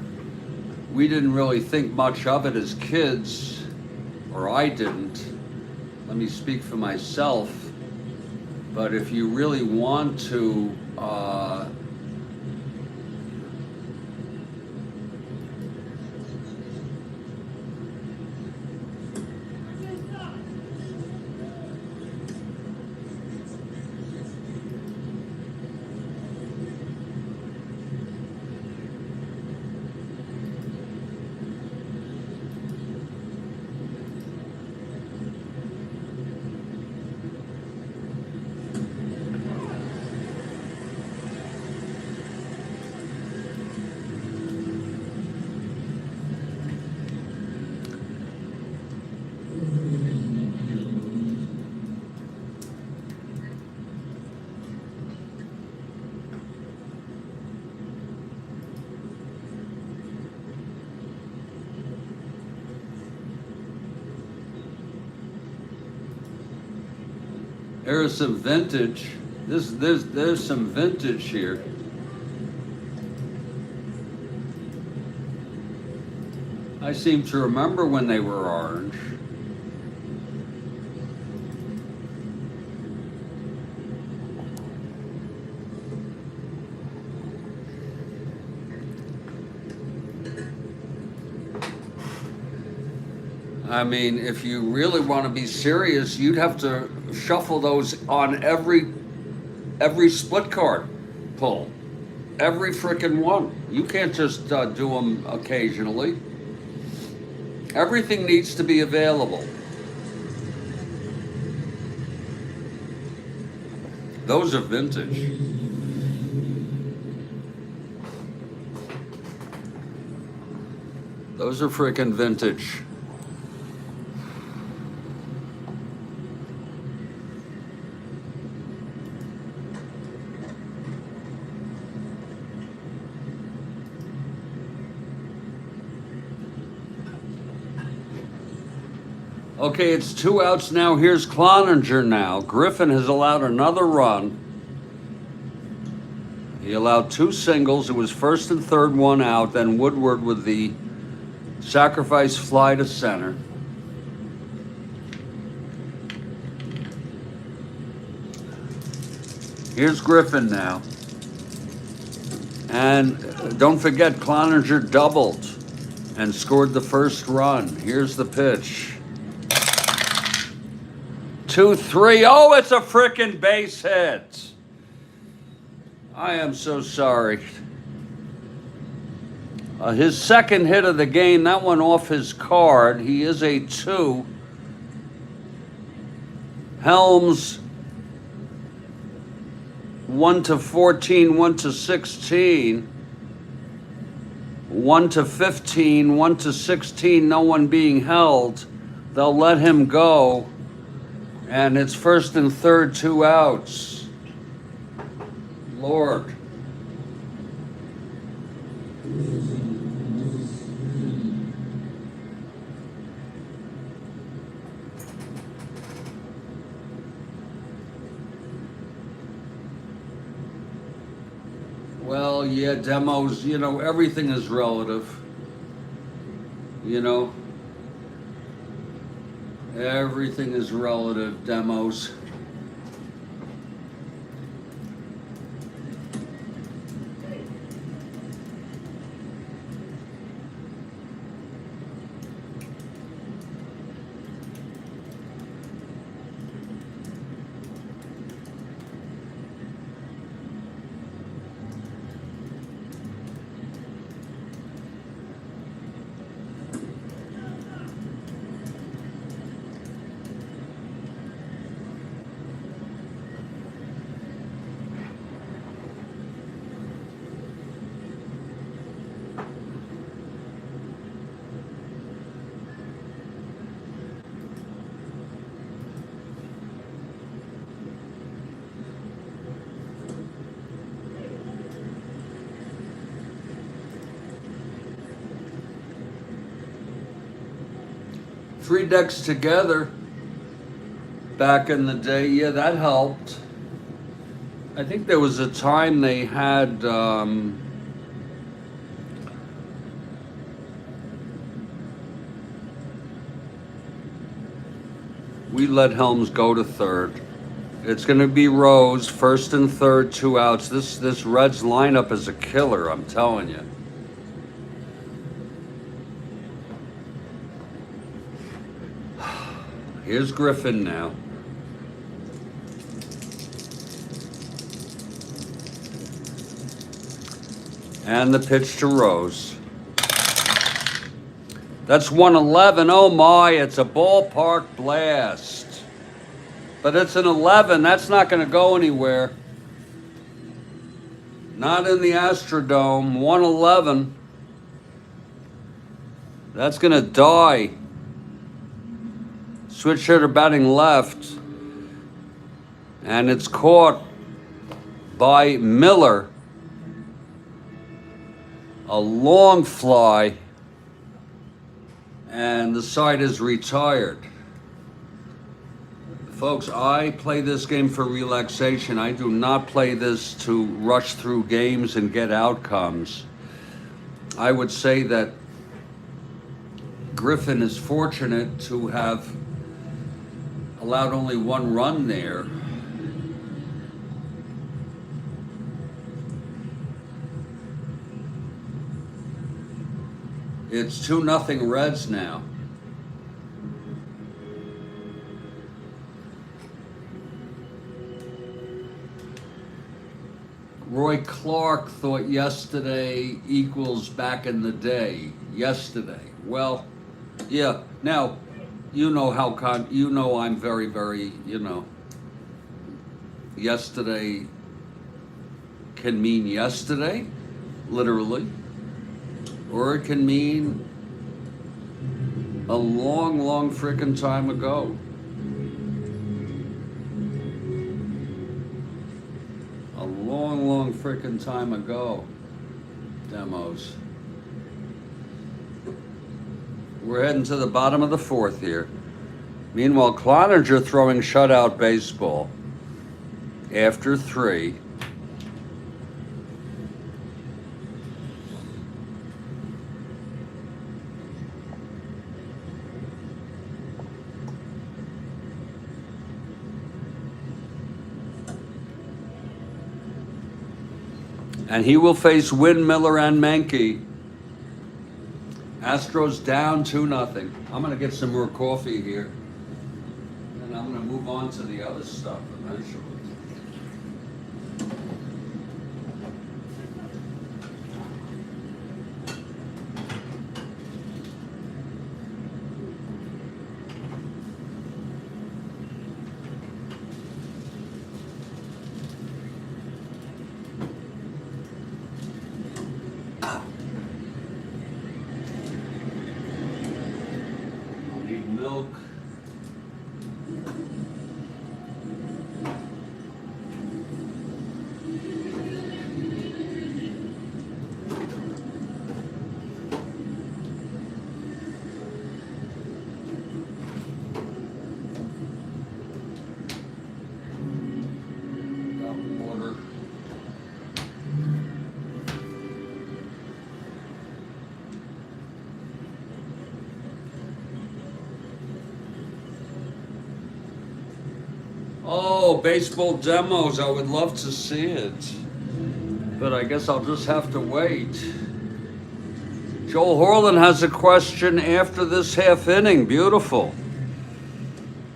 We didn't really think much of it as kids. or I didn't. Let me speak for myself. But if you really want to, there's some vintage. There's some vintage here. I seem to remember when they were orange. I mean, if you really want to be serious, you'd have to shuffle those on every split card pull. Every frickin' one. You can't just do them occasionally. Everything needs to be available. Those are vintage. Those are frickin' vintage. Okay, it's 2 outs now. Here's Cloninger now. Griffin has allowed another run. He allowed 2 singles. It was first and third, 1 out. Then Woodward with the sacrifice fly to center. Here's Griffin now. And don't forget, Cloninger doubled and scored the first run. Here's the pitch. 2-3. Oh, it's a frickin' base hit. I am so sorry. His second hit of the game, that one off his card. He is a 2. Helms 1-14, 1-16, 1-15, 1-16, no one being held. They'll let him go. And it's first and third, 2 outs. Lord. Well, yeah, demos, you know, everything is relative. You know? Everything is relative, demos. Three decks together back in the day, yeah, that helped. I think there was a time they had We let Helms go to third. It's going to be Rose, first and third, 2 outs. This Reds lineup is a killer, I'm telling you. Here's Griffin now. And the pitch to Rose. That's 111. Oh my, it's a ballpark blast. But it's an 11. That's not going to go anywhere. Not in the Astrodome. 111. That's going to die. Switch hitter batting left. And it's caught by Miller. A long fly. And the side is retired. Folks, I play this game for relaxation. I do not play this to rush through games and get outcomes. I would say that Griffin is fortunate to have allowed only 1 run there. It's 2-0 Reds now. Roy Clark thought yesterday equals back in the day. Yesterday. Well, yeah. Now, you know how I'm very, very, yesterday can mean yesterday, literally, or it can mean a long, long frickin' time ago. Long, long frickin' time ago. Demos. We're heading to the bottom of the 4th here. Meanwhile, Cloninger throwing shutout baseball after 3. And he will face Wynn, Miller, and Menke. Astros down 2-0. I'm going to get some more coffee here. And I'm going to move on to the other stuff eventually. Milk. Water. Oh, baseball demos. I would love to see it. But I guess I'll just have to wait. Joel Horland has a question after this half inning. Beautiful.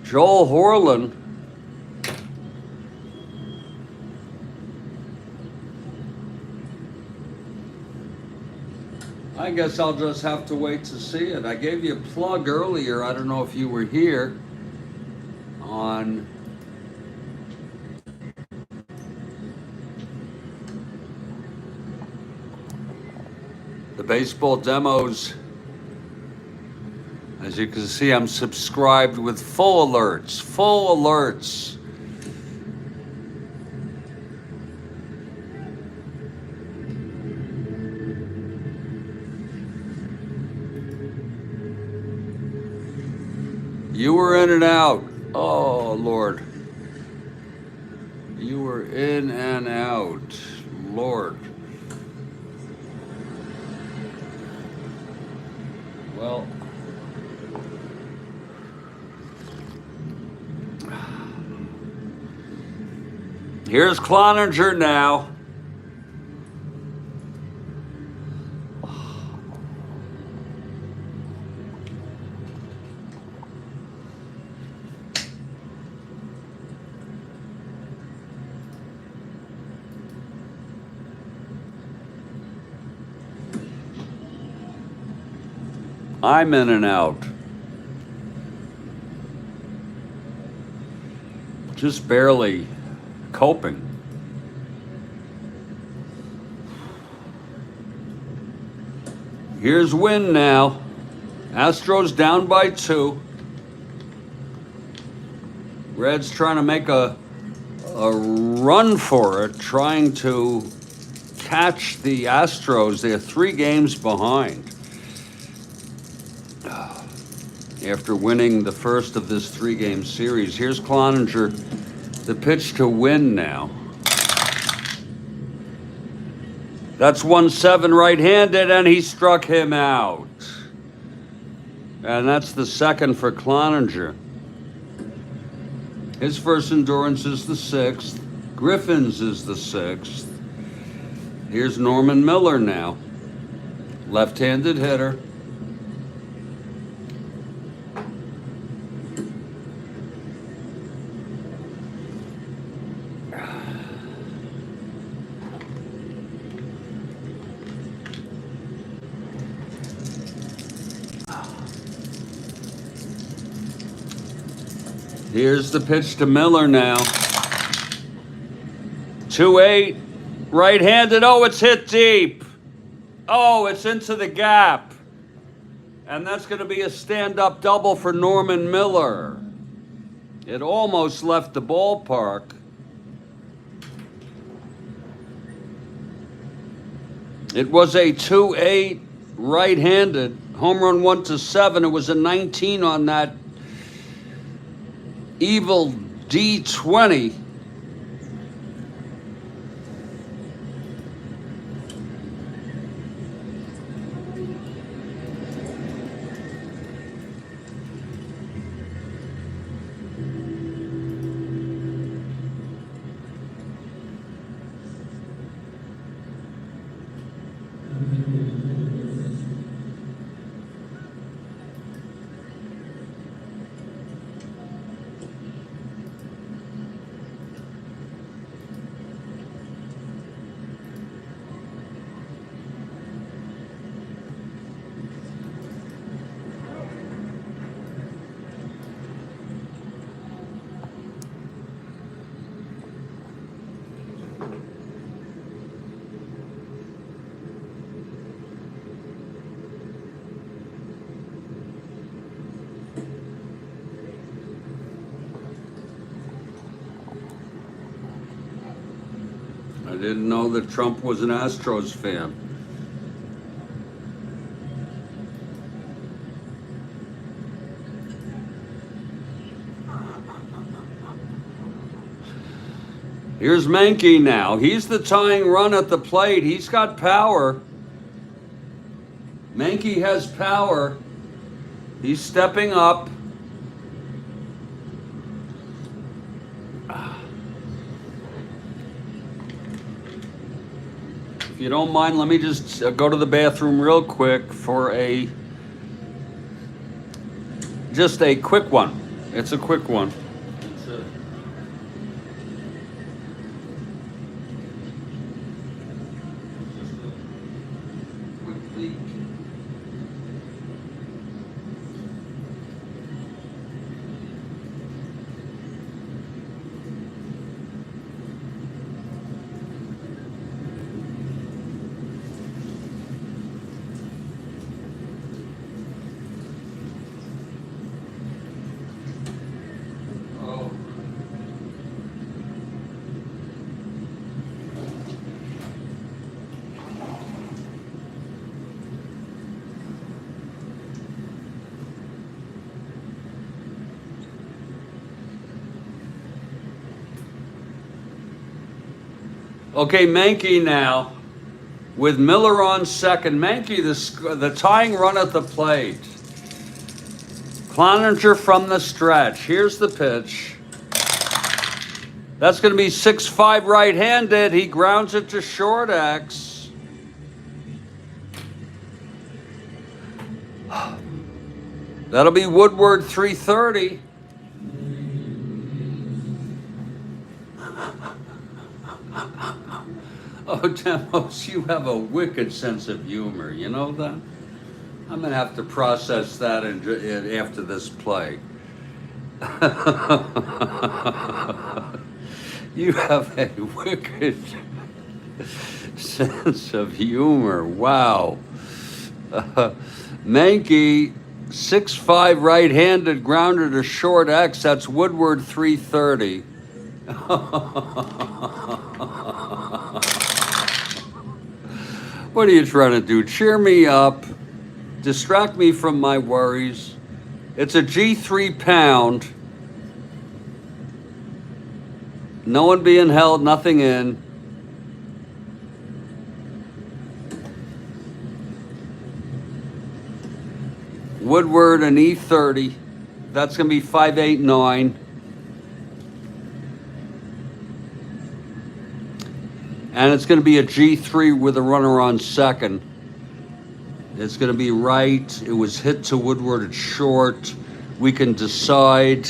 Joel Horland. I guess I'll just have to wait to see it. I gave you a plug earlier. I don't know if you were here on the baseball demos. As you can see, I'm subscribed with full alerts. Full alerts. You were in and out. Oh, Lord. You were in and out. Lord. Well, Here's Cloninger now. I'm in and out. Just barely coping. Here's Win now. Astros down by 2. Reds trying to make a run for it, trying to catch the Astros. They're 3 games behind. After winning the first of this 3-game series. Here's Cloninger, the pitch to Win now. That's 1-7 right-handed, and he struck him out. And that's the second for Cloninger. His first endurance is the 6th. Griffin's is the 6th. Here's Norman Miller now. Left-handed hitter. Here's the pitch to Miller now. 2-8, right-handed. Oh, it's hit deep. Oh, it's into the gap. And that's going to be a stand-up double for Norman Miller. It almost left the ballpark. It was a 2-8, right-handed. Home run 1-7. It was a 19 on that evil D20. I didn't know that Trump was an Astros fan. Here's Menke now. He's the tying run at the plate. He's got power. Menke has power. He's stepping up. If you don't mind, let me just go to the bathroom real quick for just a quick one. It's a quick one. Okay, Menke now with Miller on second. Menke, the tying run at the plate. Cloninger from the stretch. Here's the pitch. That's going to be 6-5 right-handed. He grounds it to short X. That'll be Woodward 330. Oh, Demos, you have a wicked sense of humor. You know that? I'm going to have to process that after this play. You have a wicked sense of humor. Wow. Mankey, 6-5 right-handed, grounder to short X. That's Woodward 330. What are you trying to do? Cheer me up. Distract me from my worries. It's a G3 pound. No one being held, nothing in. Woodward and E30. That's going to be 5-8-9. And it's going to be a G3 with a runner on second. It's going to be right. It was hit to Woodward at short. We can decide.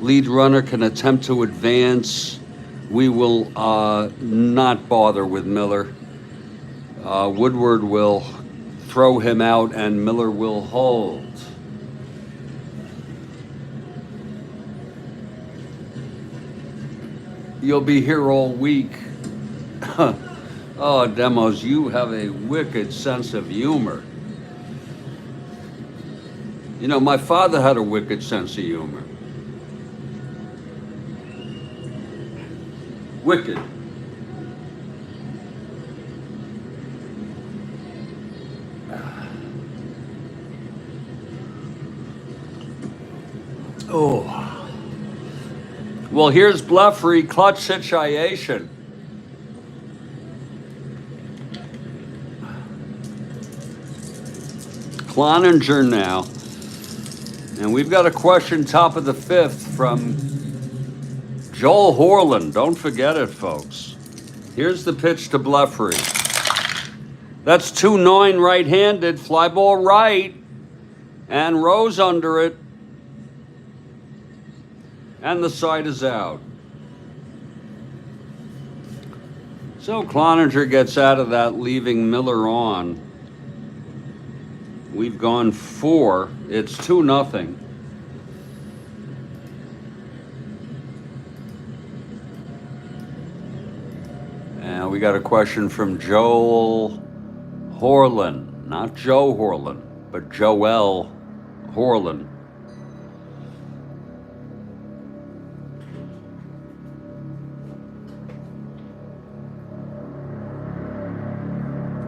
Lead runner can attempt to advance. We will not bother with Miller. Woodward will throw him out and Miller will hold. You'll be here all week. Oh, Demos, you have a wicked sense of humor. You know, my father had a wicked sense of humor. Wicked. Oh. Well, here's Bleffery, clutch situation. Cloninger now. And we've got a question top of the fifth from Joel Horland. Don't forget it, folks. Here's the pitch to Bleffery. That's 2-9 right-handed, fly ball right, and Rose under it. And the side is out. So Cloninger gets out of that, leaving Miller on. We've gone 4. It's 2-0. And we got a question from Joel Horland. Not Joe Horland, but Joel Horland.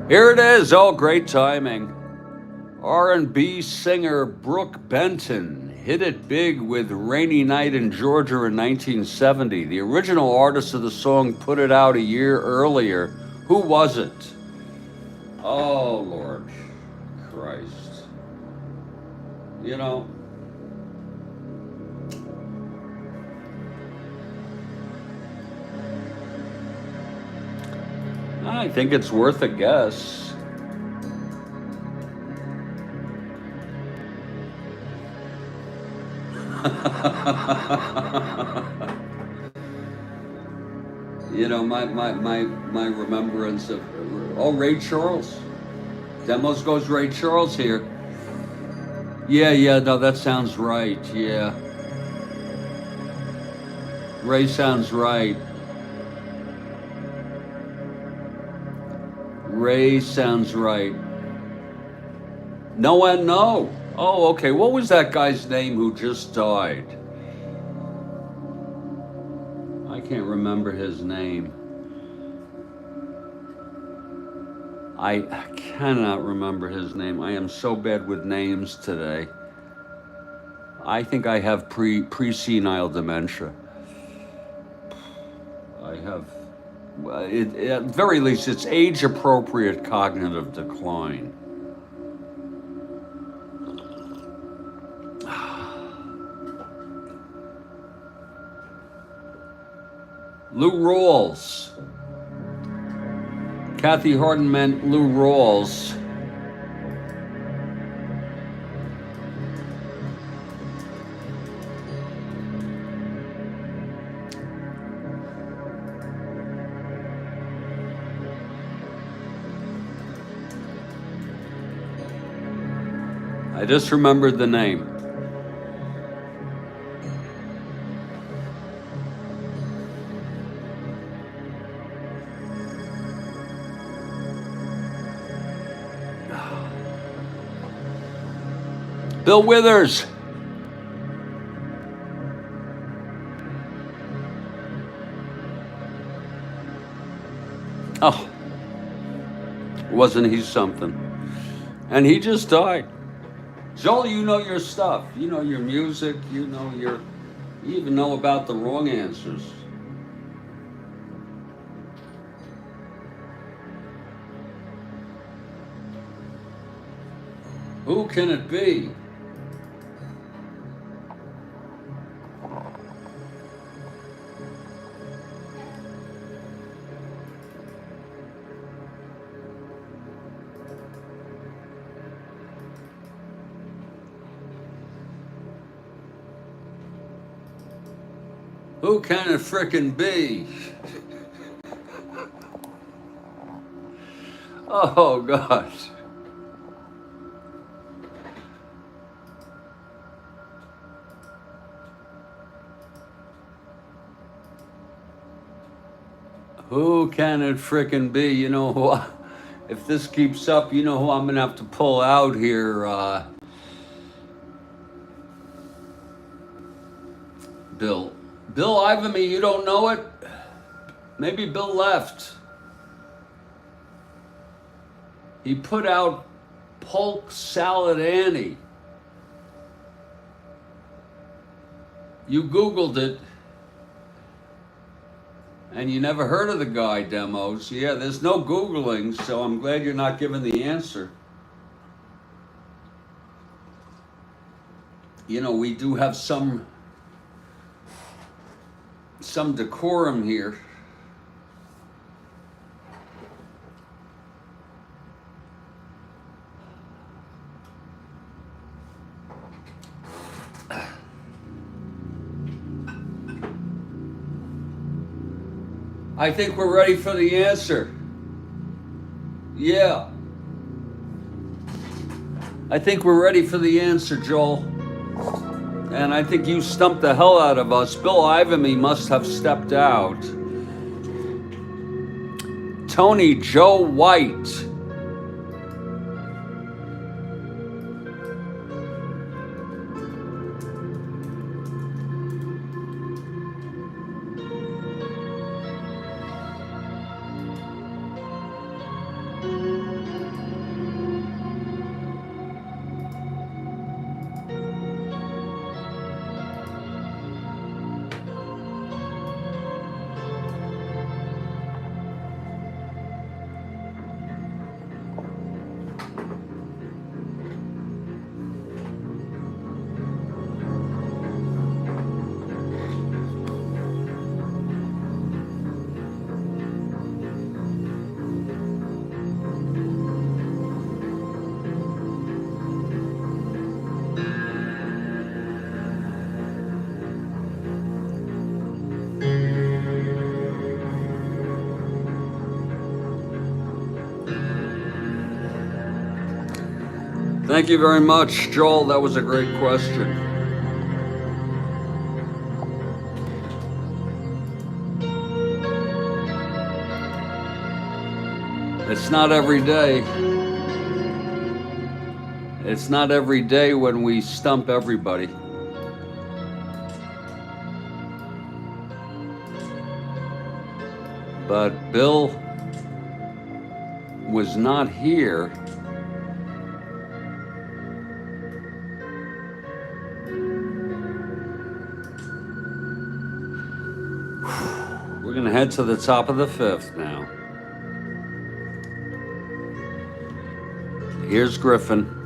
Here it is. Oh, great timing. R&B singer Brooke Benton hit it big with Rainy Night in Georgia in 1970. The original artist of the song put it out a year earlier. Who was it? Oh, Lord Christ. You know, I think it's worth a guess. You know, my remembrance of, oh, Ray Charles. Demos goes Ray Charles here. Yeah, no, that sounds right, yeah. Ray sounds right. Ray sounds right. No and no. Oh, okay. What was that guy's name who just died? I can't remember his name. I cannot remember his name. I am so bad with names today. I think I have pre-senile dementia. I have, at very least, it's age-appropriate cognitive decline. Lou Rawls. Kathy Harden meant Lou Rawls. I just remembered the name. Bill Withers. Oh, wasn't he something? And he just died. Joel, you know your stuff. You know your music. You even know about the wrong answers. Who can it be? Who can it frickin' be? Oh, gosh. Who can it frickin' be? You know who? If this keeps up, you know who I'm gonna have to pull out here. Bill Ivamy, you don't know it? Maybe Bill left. He put out Polk Salad Annie. You Googled it, and you never heard of the guy demos. Yeah, there's no Googling, so I'm glad you're not giving the answer. You know, we do have some decorum here. I think we're ready for the answer. Yeah. I think we're ready for the answer, Joel. And I think you stumped the hell out of us. Bill Ivamy must have stepped out. Tony Joe White. Thank you very much, Joel. That was a great question. It's not every day. It's not every day when we stump everybody. But Bill was not here. We're going to head to the top of the fifth now. Here's Griffin.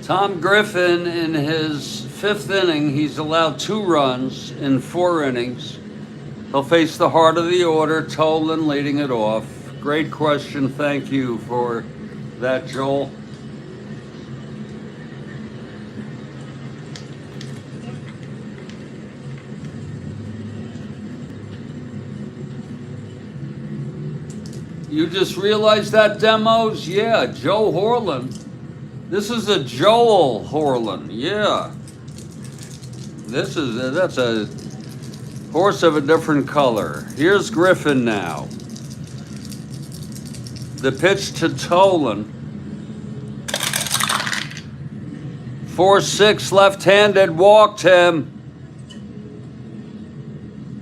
Tom Griffin, in his 5th inning, he's allowed 2 runs in 4 innings. He'll face the heart of the order, Tolan leading it off. Great question. Thank you for that, Joel. You just realized that demos? Yeah, Joe Horland. This is a Joel Horland. Yeah. That's a horse of a different color. Here's Griffin now. The pitch to Tolan. 4-6 left-handed, walked him.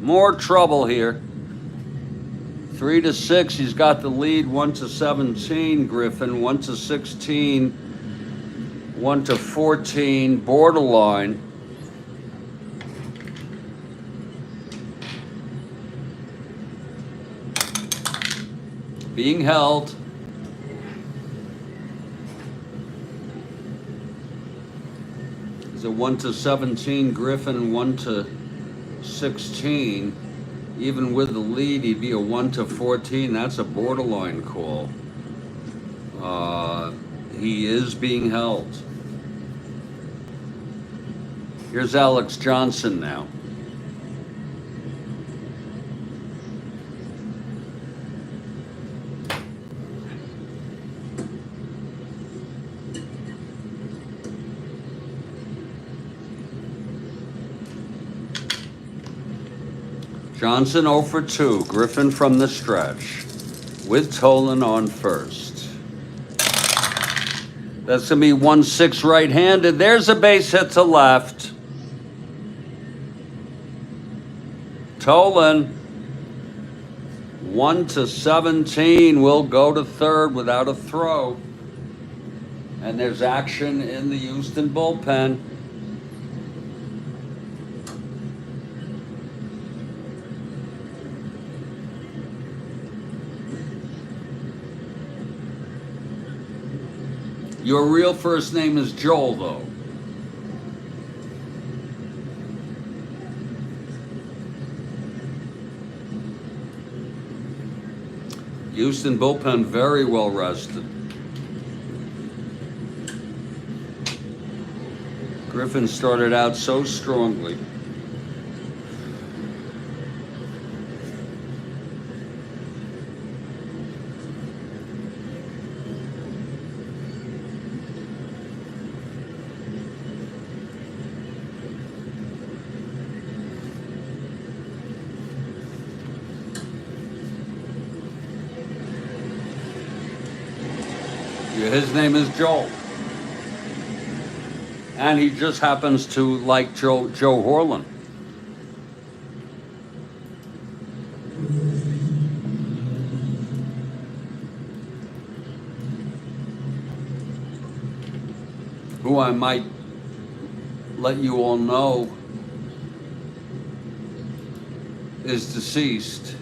More trouble here. 3-6, he's got the lead. 1-17, Griffin. 1-16, 1-14, borderline. Being held. It's a 1-17, Griffin. 1-16. Even with the lead, he'd be a 1-14. That's a borderline call. He is being held. Here's Alex Johnson now. Johnson 0 for 2. Griffin from the stretch with Tolan on first. That's going to be 1-6 right-handed. There's a base hit to left. Tolan 1-17 will go to third without a throw. And there's action in the Houston bullpen. Your real first name is Joel, though. Houston bullpen very well rested. Griffin started out so strongly. His name is Joel. And he just happens to like Joe Horland. Who I might let you all know is deceased.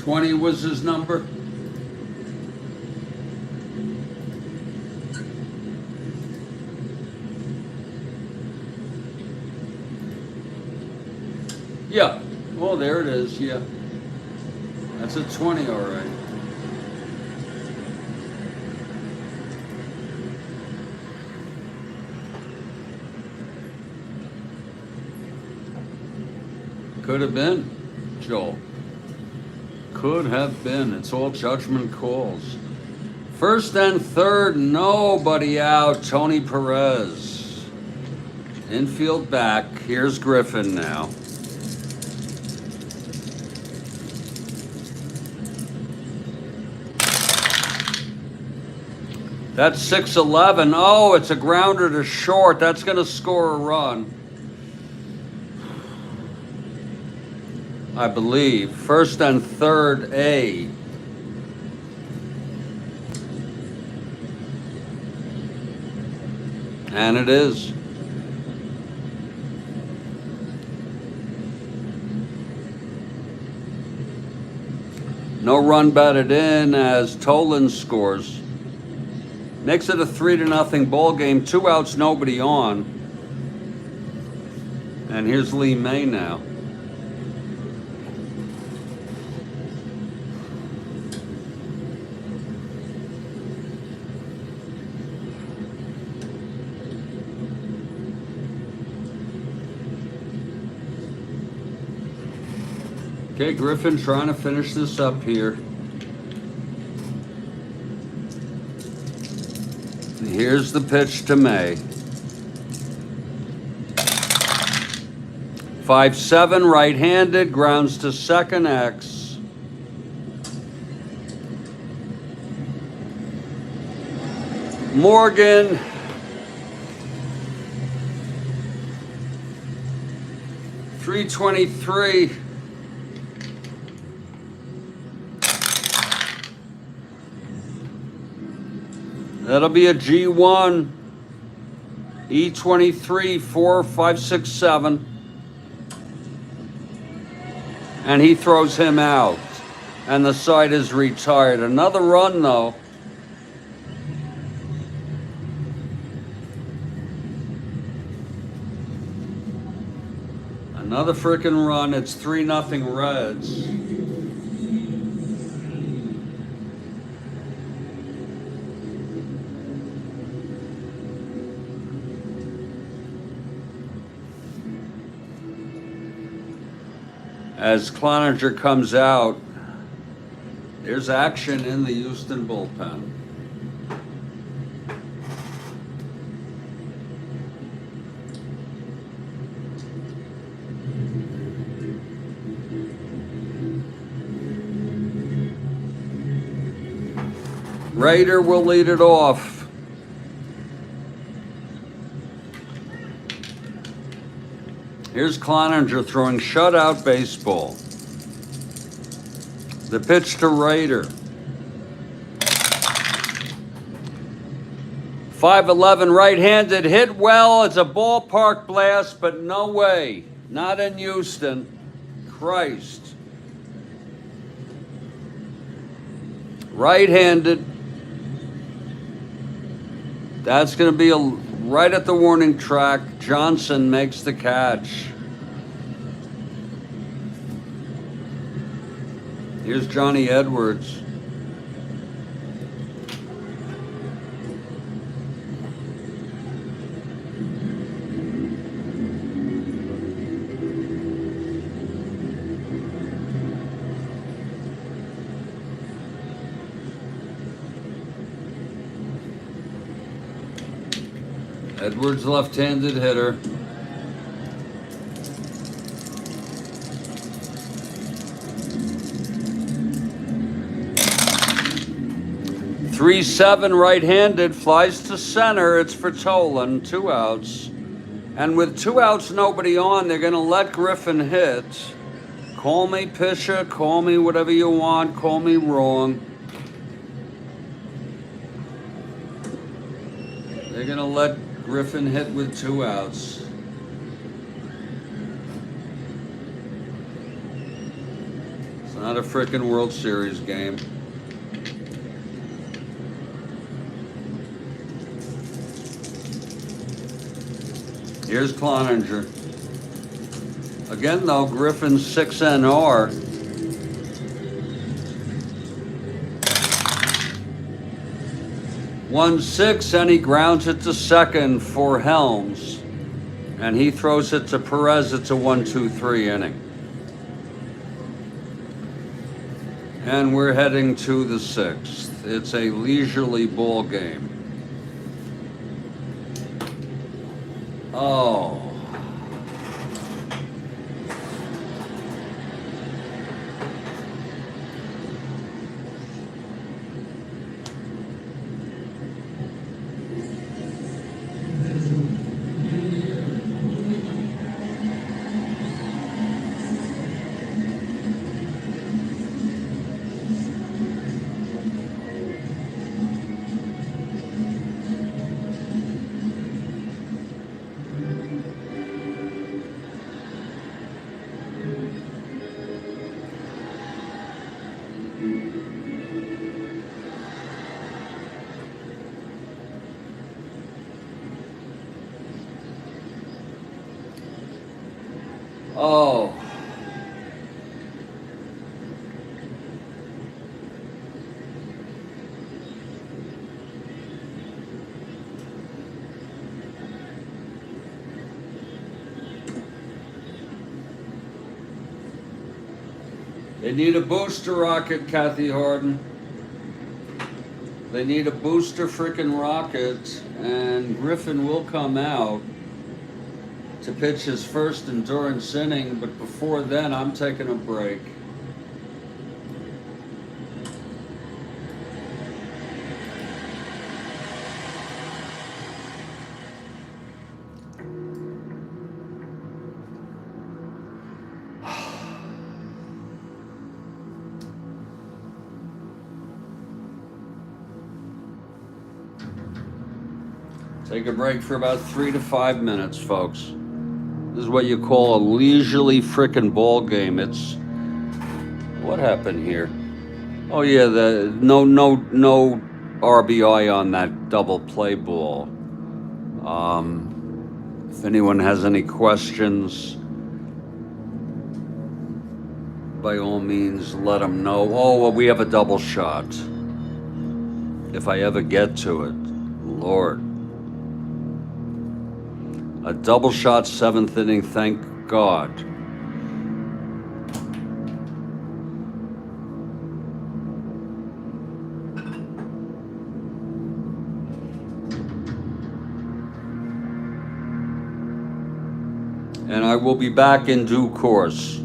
$20 was his number. Yeah. Oh, there it is. Yeah. That's a 20, all right. Could have been, Joel. Could have been. It's all judgment calls. First and third, nobody out. Tony Perez. Infield back. Here's Griffin now. That's 6-11. Oh, it's a grounder to short. That's going to score a run. I believe. First and third, A. And it is. No run batted in as Tolan scores. Makes it a 3-0 ball game. 2 outs, nobody on. And here's Lee May now. Okay, Griffin trying to finish this up here. Here's the pitch to May. 5-7, right-handed, grounds to second, X. Morgan. .323. That'll be a G1. E23, 4, 5, 6, 7. And he throws him out. And the side is retired. Another run, though. Another frickin' run. It's 3-0 Reds. As Cloninger comes out, there's action in the Houston bullpen. Raider will lead it off. Here's Cloninger throwing shutout baseball. The pitch to Raider. 5-11 right-handed, hit well. It's a ballpark blast, but no way. Not in Houston. Christ. Right-handed. That's going to be right at the warning track. Johnson makes the catch. Here's Johnny Edwards. Edwards, left-handed hitter. .37 right-handed, flies to center. It's for Tolan, 2 outs. And with 2 outs, nobody on, they're going to let Griffin hit. Call me Pisha, call me whatever you want, call me wrong. They're going to let Griffin hit with 2 outs. It's not a frickin' World Series game. Here's Cloninger. Again, though, Griffin's 6 NR. One 6, and he grounds it to second for Helms. And he throws it to Perez. It's a 1-2-3 inning. And we're heading to the 6th. It's a leisurely ball game. Oh. Oh. They need a booster rocket, Kathy Harden. They need a booster frickin' rocket, and Griffin will come out to pitch his first endurance inning, but before then, I'm taking a break. Take a break for about 3 to 5 minutes, folks. This is what you call a leisurely frickin' ball game. It's what happened here? Oh yeah, the no RBI on that double play ball. If anyone has any questions, by all means, let them know. Oh, well, we have a double shot. If I ever get to it, Lord. A double shot 7th inning, thank God. And I will be back in due course.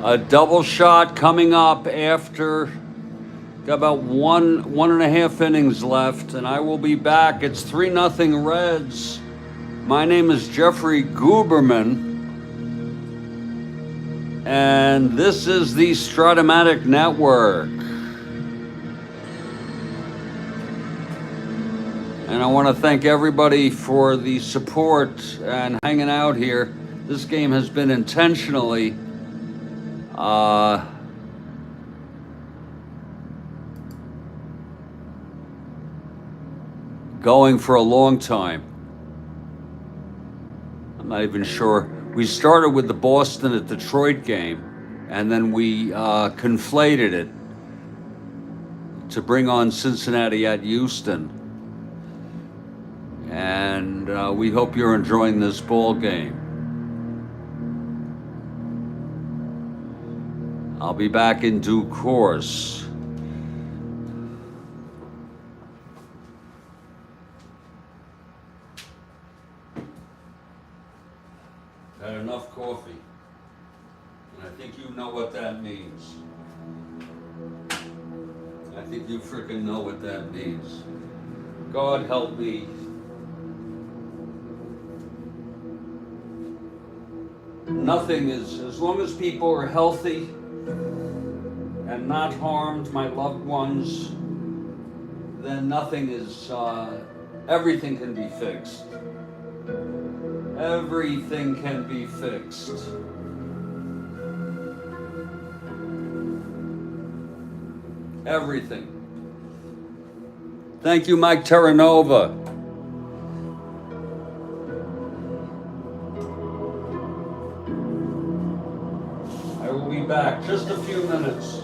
A double shot coming up after, got about one and a half innings left, and I will be back. It's 3-0 Reds. My name is Jeffrey Guberman, and this is the Strat-O-Matic Network. And I want to thank everybody for the support and hanging out here. This game has been intentionally going for a long time. I'm not even sure. We started with the Boston at Detroit game, and then we conflated it to bring on Cincinnati at Houston. And we hope you're enjoying this ball game. I'll be back in due course. Had enough coffee, and I think you know what that means. I think you freaking know what that means. God help me. Nothing is, as long as people are healthy and not harmed, my loved ones, then nothing is, everything can be fixed. Everything can be fixed. everything. Thank you, Mike Terranova. I will be back just a few minutes.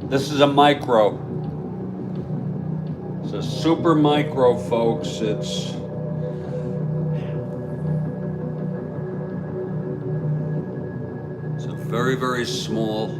This is a micro. It's a super micro, folks. It's a very, very small.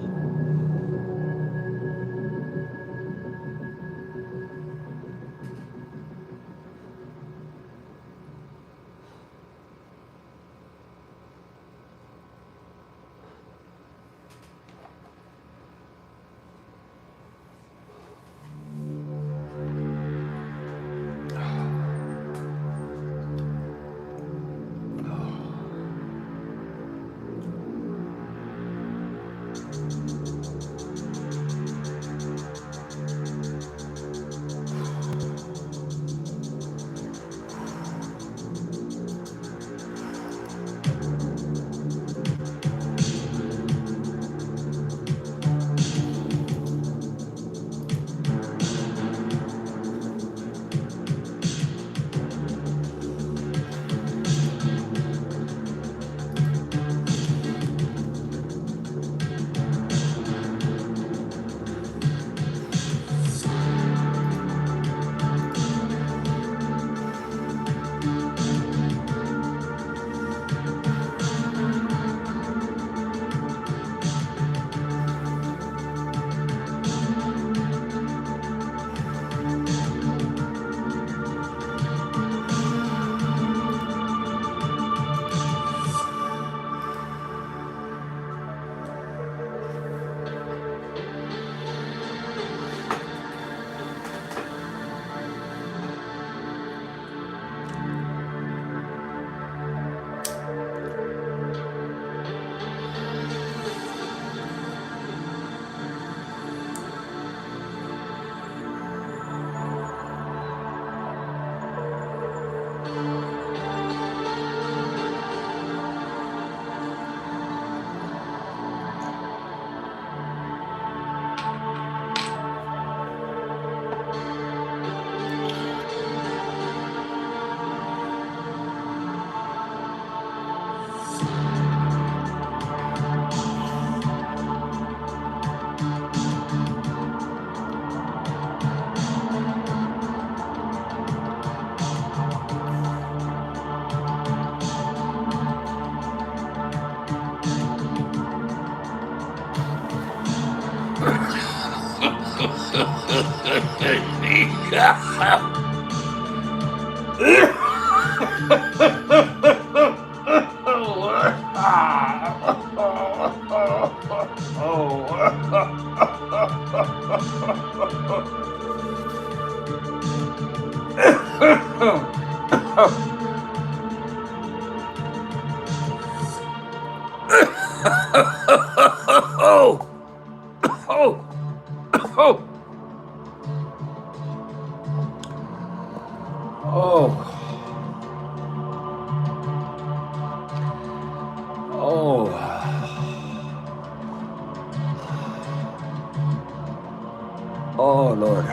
Oh, Lord.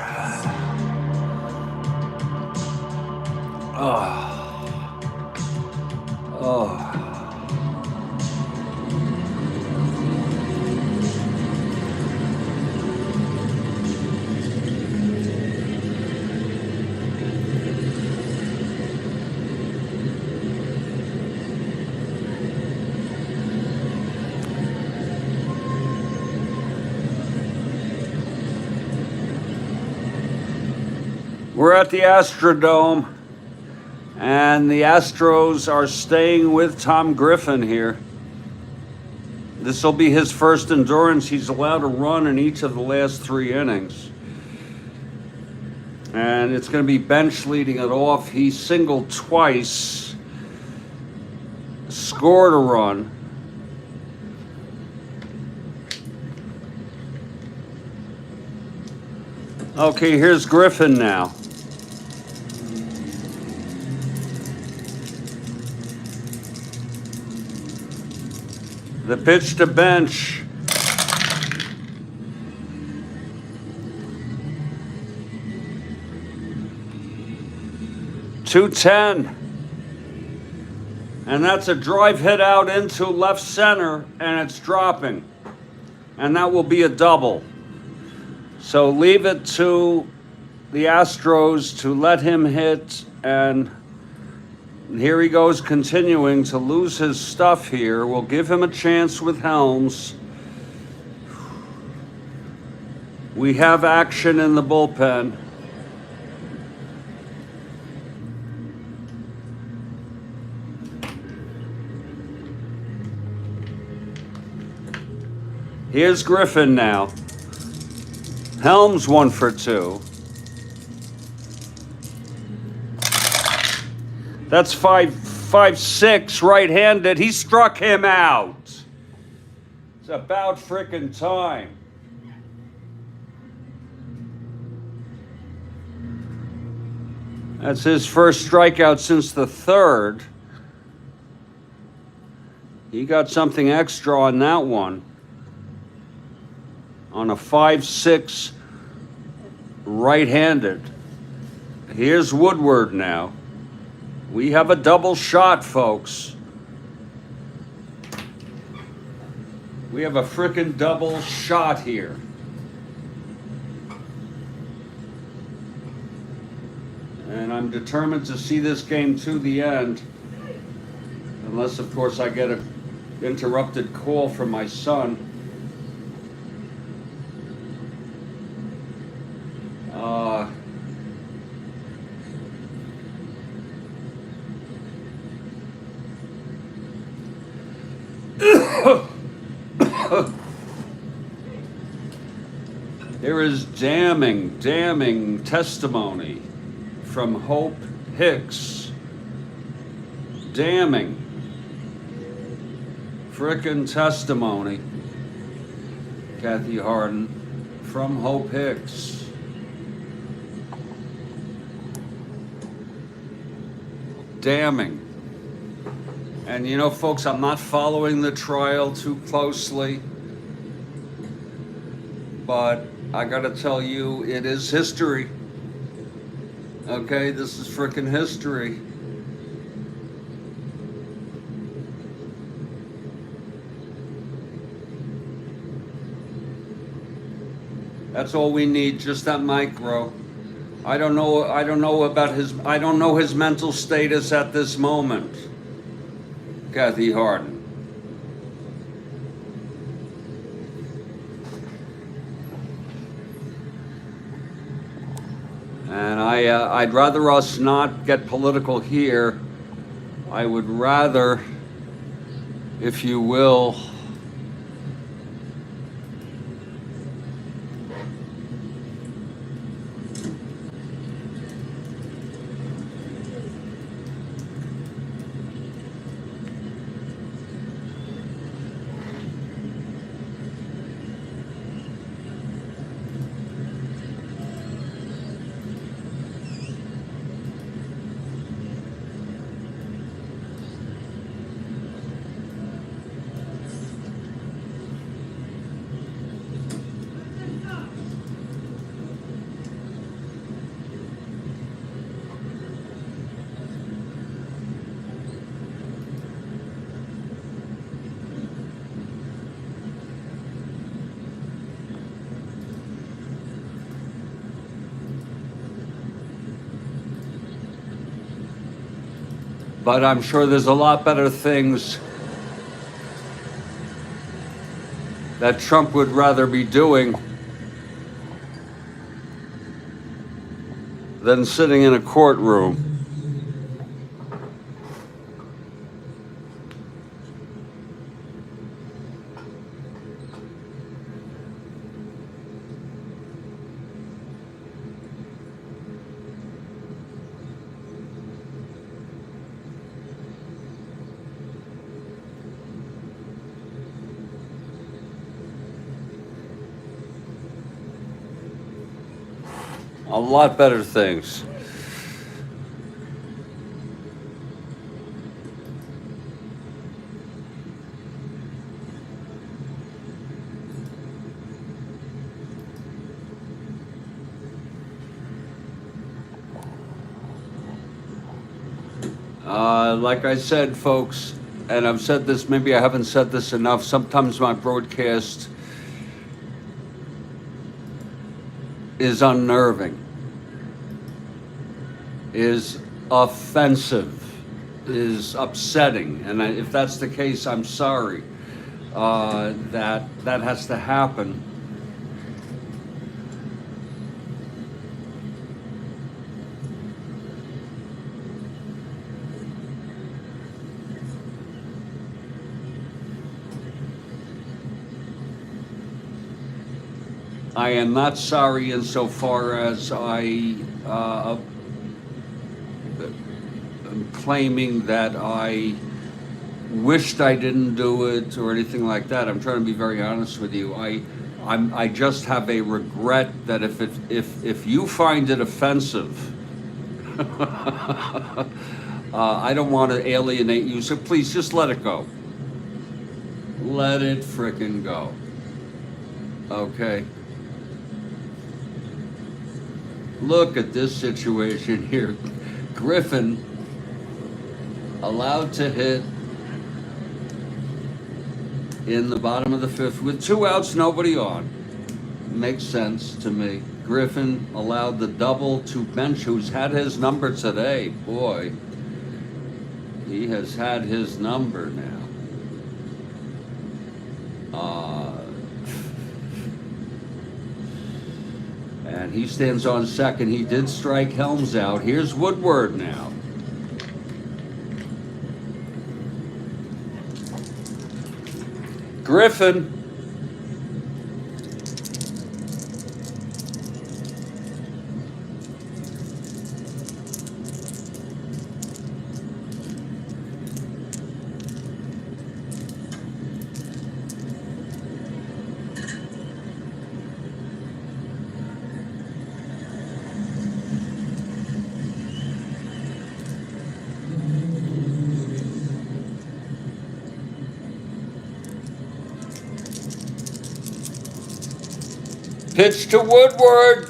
We're at the Astrodome, and the Astros are staying with Tom Griffin here. This will be his first endurance. He's allowed to run in each of the last 3 innings. And it's going to be Bench leading it off. He singled twice, scored a run. Okay, here's Griffin now. The pitch to Bench. .210. And that's a drive hit out into left center, and it's dropping. And that will be a double. So leave it to the Astros to let him hit, and here he goes continuing to lose his stuff here. We'll give him a chance with Helms. We have action in the bullpen. Here's Griffin now. Helms 1 for 2. That's 5-6 right-handed. He struck him out. It's about frickin' time. That's his first strikeout since the 3rd. He got something extra on that one. On a 5-6 right-handed. Here's Woodward now. We have a double shot, folks. We have a frickin' double shot here. And I'm determined to see this game to the end. Unless, of course, I get an interrupted call from my son. There is damning testimony from Hope Hicks. Damning frickin' testimony, Kathy Harden, from Hope Hicks. Damning. And you know, folks, I'm not following the trial too closely, but I gotta tell you, it is history. Okay, this is frickin' history. That's all we need, just that micro. I don't know about I don't know his mental status at this moment, Kathy Harden. And I'd rather us not get political here. I would rather, if you will, but I'm sure there's a lot better things that Trump would rather be doing than sitting in a courtroom. A lot better things. Like I said, folks, and I've said this, maybe I haven't said this enough, sometimes my broadcast is unnerving, is offensive, is upsetting. And if that's the case, I'm sorry that has to happen. I am not sorry insofar as I am claiming that I wished I didn't do it or anything like that. I'm trying to be very honest with you. I just have a regret that if you find it offensive, I don't want to alienate you. So please just let it go. Let it frickin' go. Okay. Look at this situation here. Griffin allowed to hit in the bottom of the fifth with 2 outs, nobody on. Makes sense to me. Griffin allowed the double to Bench, who's had his number today. Boy, he has had his number now. And he stands on second. He did strike Helms out. Here's Woodward now. Griffin. Pitch to Woodward.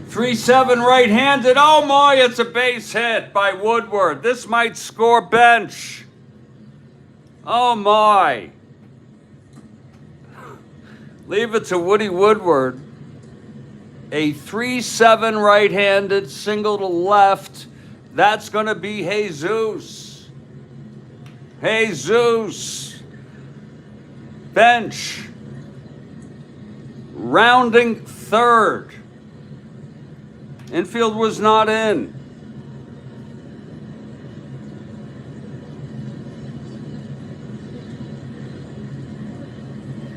Three-seven right-handed. Oh my, it's a base hit by Woodward. This might score Bench. Oh my. Leave it to Woody Woodward. A 3-7 right-handed single to left. That's going to be Jesus. Jesus. Bench. Rounding third. Infield was not in.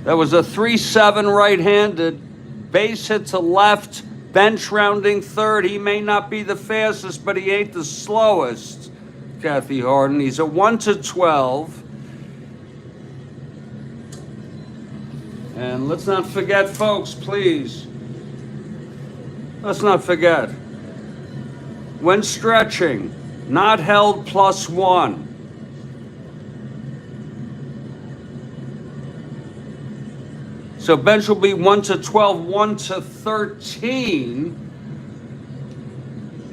That was a 3-7 right-handed. Base hit to left. Bench rounding third. He may not be the fastest, but he ain't the slowest. Kathy Harden. He's a 1-12. And let's not forget, folks, please. Let's not forget. When stretching, not held +1. So Bench will be 1-12, 1-13.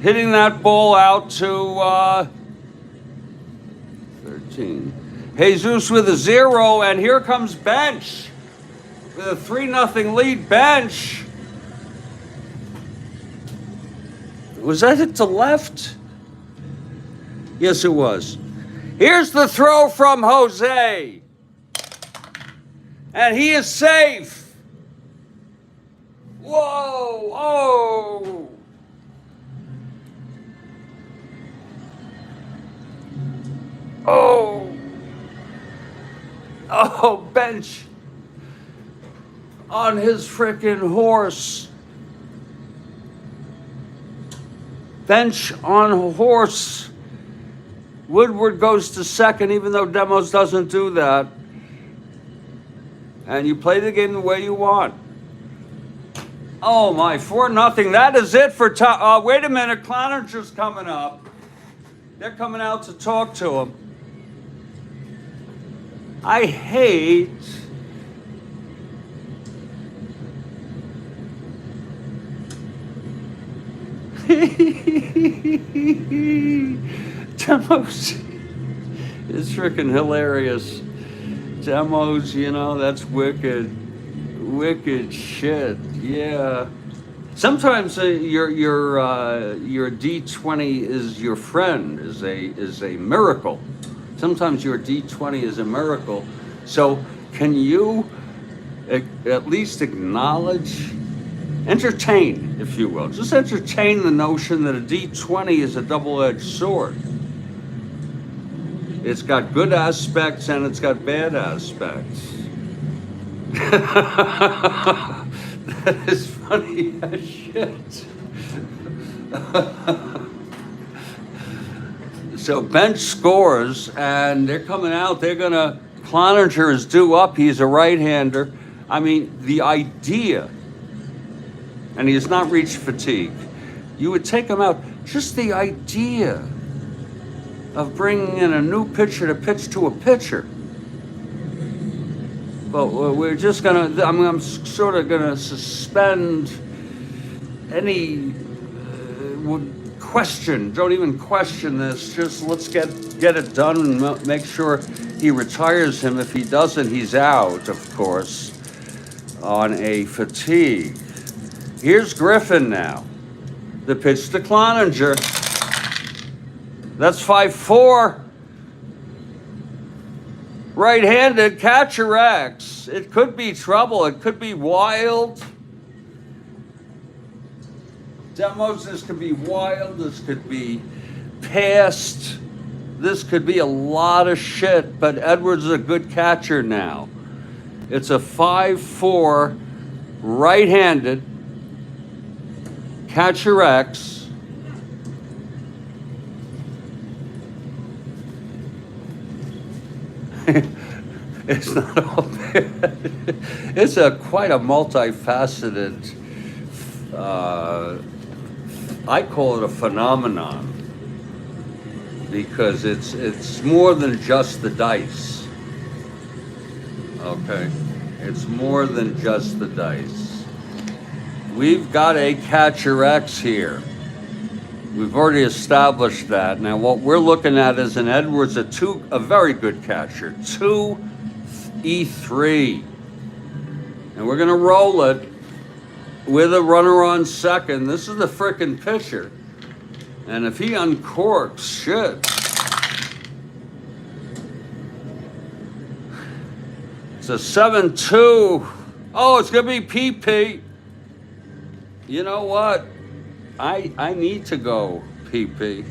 Hitting that ball out to 13. Jesus with a 0, and here comes Bench with a 3-0 lead. Bench. Was that hit to left? Yes, it was. Here's the throw from Jose. And he is safe. Whoa, oh. Oh. Oh, Bench on his frickin' horse. Bench on horse. Woodward goes to second, even though Demos doesn't do that. And you play the game the way you want. Oh my, 4-0. That is it for wait a minute, Cloninger's coming up. They're coming out to talk to him. I hate Demos is freaking hilarious. Demos, you know, that's wicked. Wicked shit. Yeah. Sometimes your D20 is your friend, is a miracle. Sometimes your D20 is a miracle. So can you at least acknowledge, entertain, if you will, just entertain the notion that a D20 is a double-edged sword. It's got good aspects and it's got bad aspects. That is funny as shit. So bench scores, and they're coming out. They're gonna. Cloninger is due up. He's a right-hander. I mean, the idea, and he has not reached fatigue. You would take him out. Just the idea of bringing in a new pitcher to pitch to a pitcher. But we're just gonna. I'm sort of gonna suspend any question. Don't even question this. Just let's get it done and make sure he retires him. If he doesn't, he's out, of course, on a fatigue. Here's Griffin now. The pitch to Cloninger. That's 5-4. Right-handed, catcher X. It could be trouble. It could be wild. Demos, this could be wild. This could be past. This could be a lot of shit, but Edwards is a good catcher now. It's a 5-4 right-handed catcher X. It's not all bad. It's quite a multifaceted, I call it a phenomenon, because it's more than just the dice. Okay, it's more than just the dice. We've got a catcher X here. We've already established that. Now what we're looking at is an Edwards, a very good catcher, 2-E-3. And we're gonna roll it with a runner on second. This is the frickin' pitcher. And if he uncorks, shit. It's a 7-2. Oh, it's gonna be PP. You know what? I need to go PP.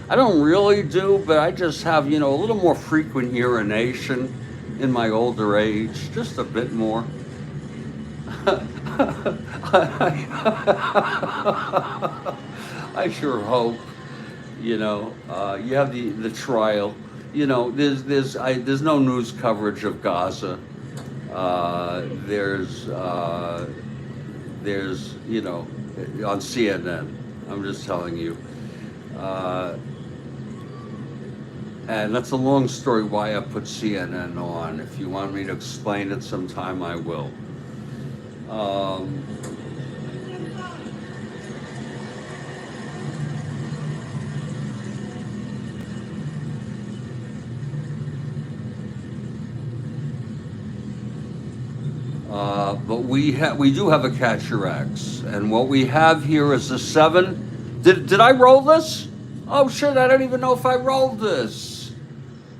I don't really do, but I just have, a little more frequent urination in my older age, just a bit more. I sure hope, you have the trial. There's no news coverage of Gaza. There's on CNN. I'm just telling you. And that's a long story why I put CNN on. If you want me to explain it sometime, I will. But we do have a catcher X, and what we have here is a 7. Did I roll this? Oh shit! I don't even know if I rolled this.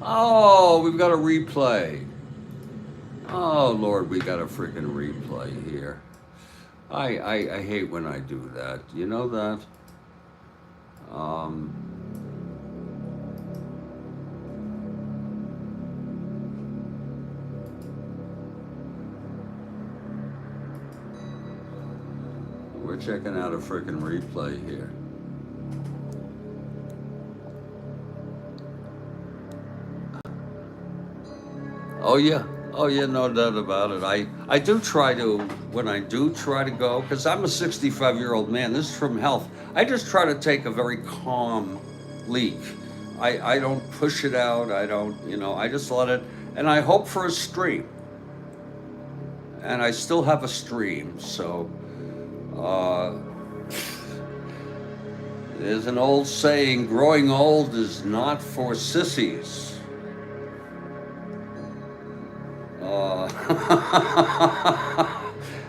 Oh, we've got a replay. Oh Lord, we got a freaking replay here. I hate when I do that. You know that. We're checking out a freaking replay here. Oh yeah, no doubt about it. I do try to, when I do try to go, because I'm a 65-year-old man, this is from health, I just try to take a very calm leak. I don't push it out, I don't, I just let it, and I hope for a stream. And I still have a stream, so, there's an old saying, growing old is not for sissies.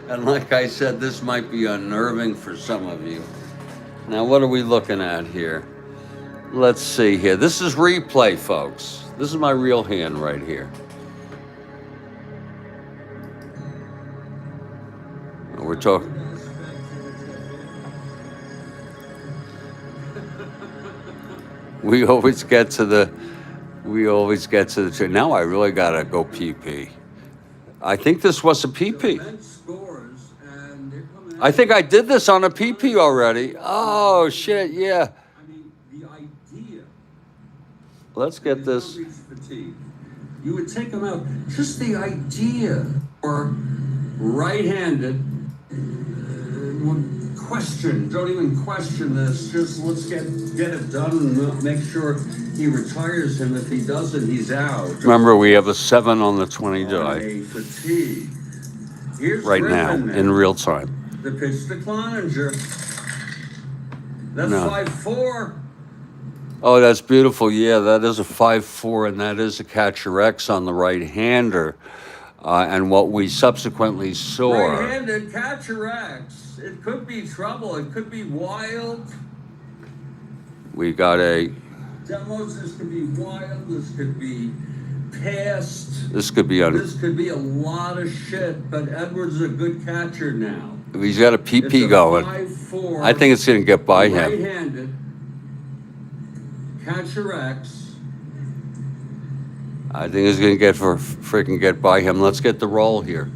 And like I said, this might be unnerving for some of you. Now, what are we looking at here? Let's see here. This is replay, folks. This is my real hand right here. We're talking. We always get to the now I really gotta go PP. I think this was a PP. I think I did this on a PP already. Oh shit, yeah. Let's get this. You would take them out. Just the idea, or right-handed. Question. Don't even question this. Just let's get it done and make sure he retires him. If he doesn't, he's out. Remember, we have a 7 on the 20 die. Fatigue. Here's right now, in real time. The pitch to Cloninger. That's 5-4. Oh, that's beautiful. Yeah, that is a 5-4, and that is a catcher X on the right-hander. And what we subsequently saw. Right-handed catcher X. It could be trouble. It could be wild. We got a. Demos. This could be wild. This could be past. This could be This could be a lot of shit. But Edwards is a good catcher now. He's got a PP going. 5-4. I think it's going to get by him. Right-handed catcher X. I think it's going to freaking get by him. Let's get the roll here.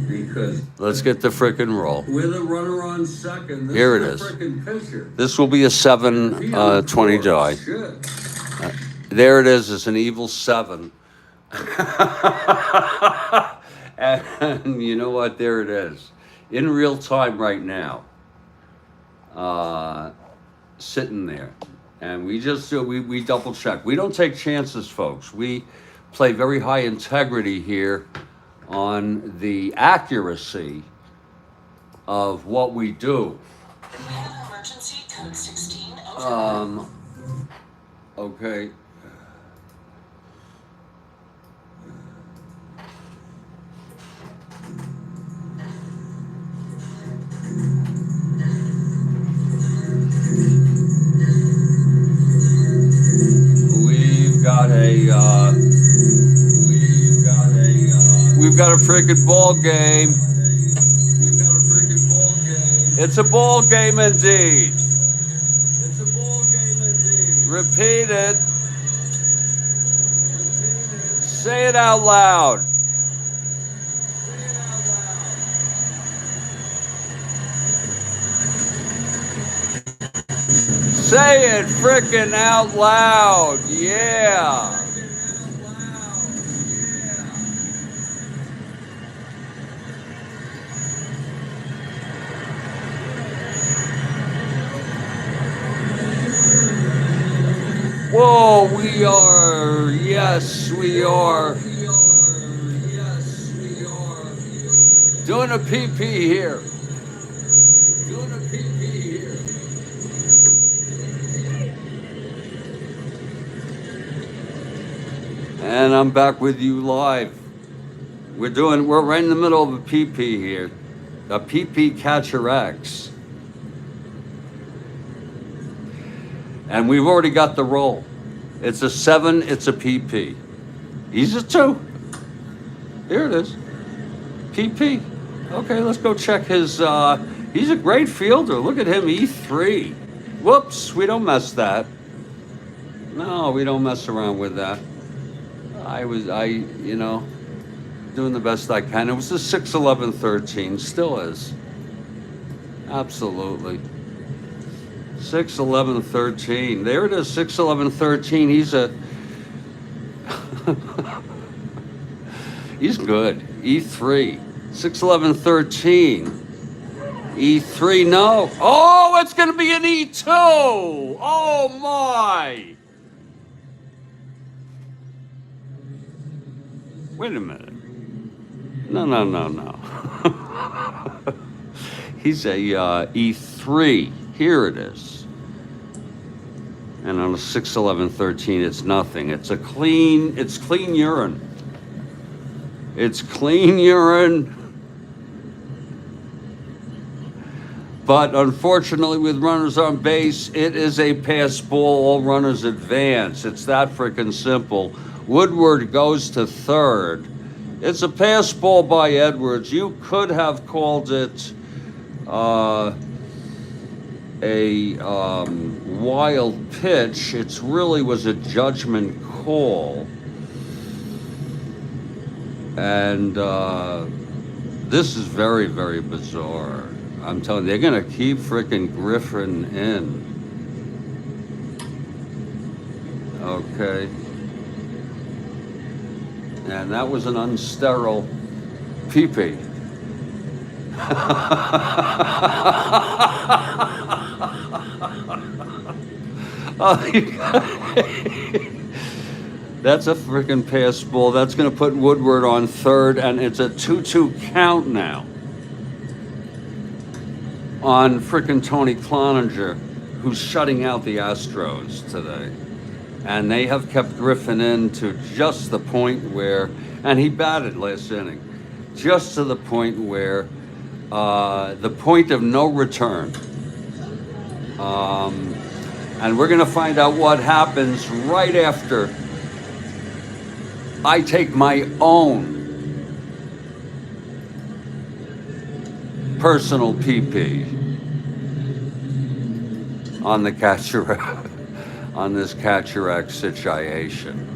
Because let's get the freaking roll. With a runner on second. This Here it is. Is. This will be a 7-20 die. There it is. It's an evil 7. And you know what? There it is. In real time right now. Sitting there. And we just we double check. We don't take chances, folks. We play very high integrity here on the accuracy of what we do. We have an emergency code 16. Okay. We've got a freaking ball game. It's a ball game indeed. Repeat it. Say it out loud. Say it frickin' out loud. Yeah. Whoa, we are. Yes, we are. Doing a PP here. And I'm back with you live. We're right in the middle of a PP here. A PP catcher X. And we've already got the roll. It's a 7, it's a PP. He's a 2. Here it is. PP. Okay, let's go check his, he's a great fielder. Look at him, E3. Whoops, we don't mess that. No, we don't mess around with that. You know, doing the best I can. It was a 6-11-13, still is. Absolutely. 6-11-13. There it is, 6-11-13. He's good. E3. 6-11-13. E3, no. Oh, it's going to be an E2. Oh, my. Wait a minute. No. He's a E3. Here it is. And on a 6, 11, 13, it's nothing. It's clean urine. It's clean urine. But unfortunately, with runners on base, it is a pass ball. All runners advance. It's that freaking simple. Woodward goes to third. It's a pass ball by Edwards. You could have called it a wild pitch. It really was a judgment call. And this is very, very bizarre. I'm telling you, they're going to keep freaking Griffin in. Okay. And that was an unsterile pee-pee. That's a freaking pass ball. That's going to put Woodward on third, and it's a 2-2 count now on frickin' Tony Cloninger, who's shutting out the Astros today. And they have kept Griffin in to just the point where, and he batted last inning, just to the point where, the point of no return. And we're gonna find out what happens right after I take my own personal PP on the catcher, on this catcher X situation.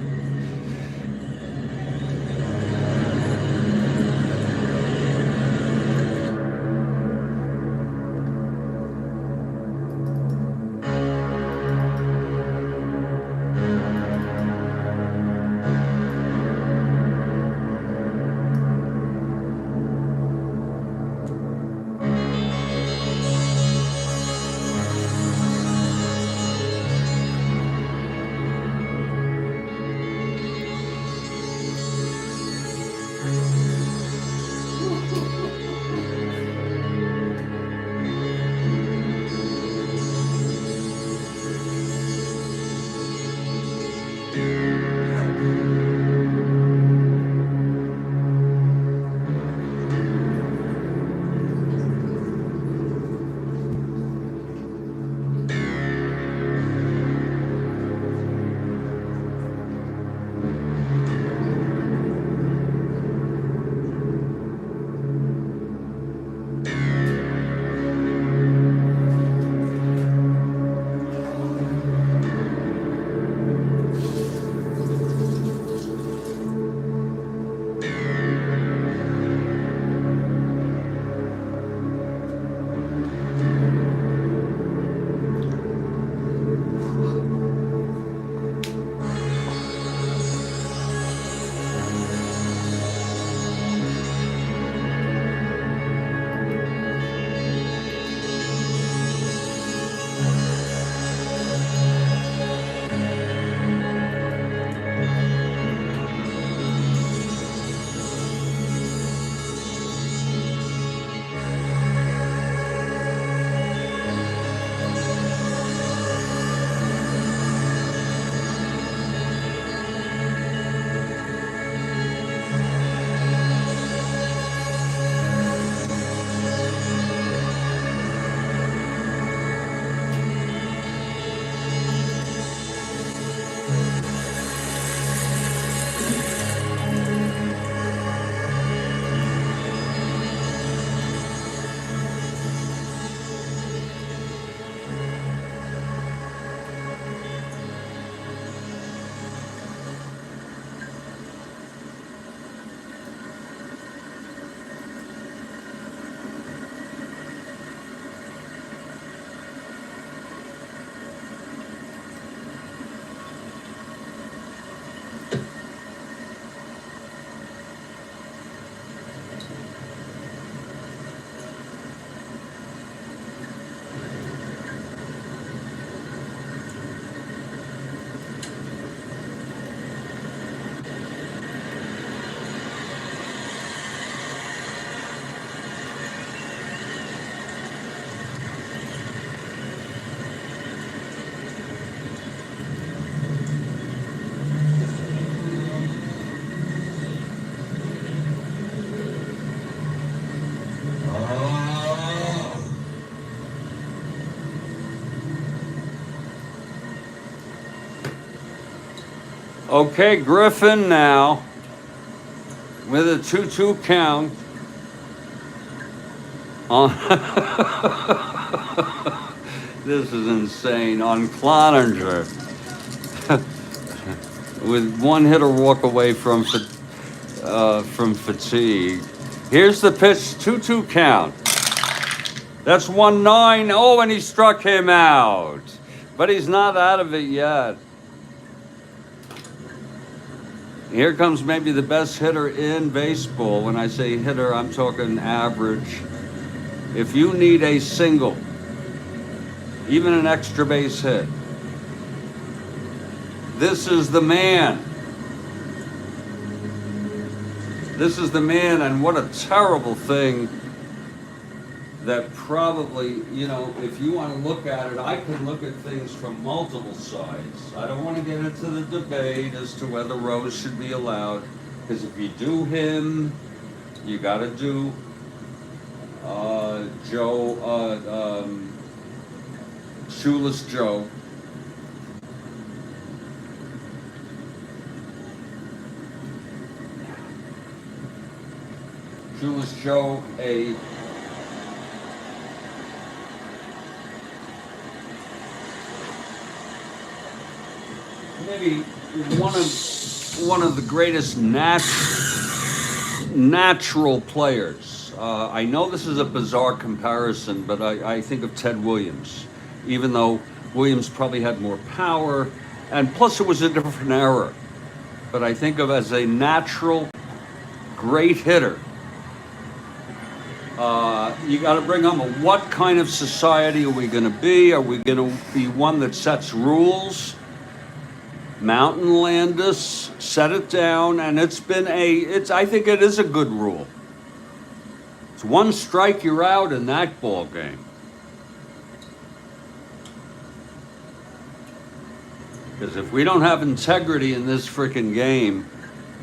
Okay, Griffin now with a 2-2 count on. This is insane on Cloninger with one hitter walk away from fatigue. Here's the pitch, 2-2 count. That's 1-9. Oh, and he struck him out. But he's not out of it yet. Here comes maybe the best hitter in baseball. When I say hitter, I'm talking average. If you need a single, even an extra base hit, this is the man. This is the man, and what a terrible thing that probably, you know, if you want to look at it, I can look at things from multiple sides. I don't want to get into the debate as to whether Rose should be allowed, because if you do him, you got to do Shoeless Joe. Shoeless Joe, maybe one of the greatest natural players. I know this is a bizarre comparison, but I think of Ted Williams, even though Williams probably had more power, and plus it was a different era. But I think of as a natural, great hitter. You got to bring him. What kind of society are we going to be? Are we going to be one that sets rules? Mountain Landis, set it down, and I think it is a good rule. It's one strike, you're out in that ball game. Because if we don't have integrity in this freaking game,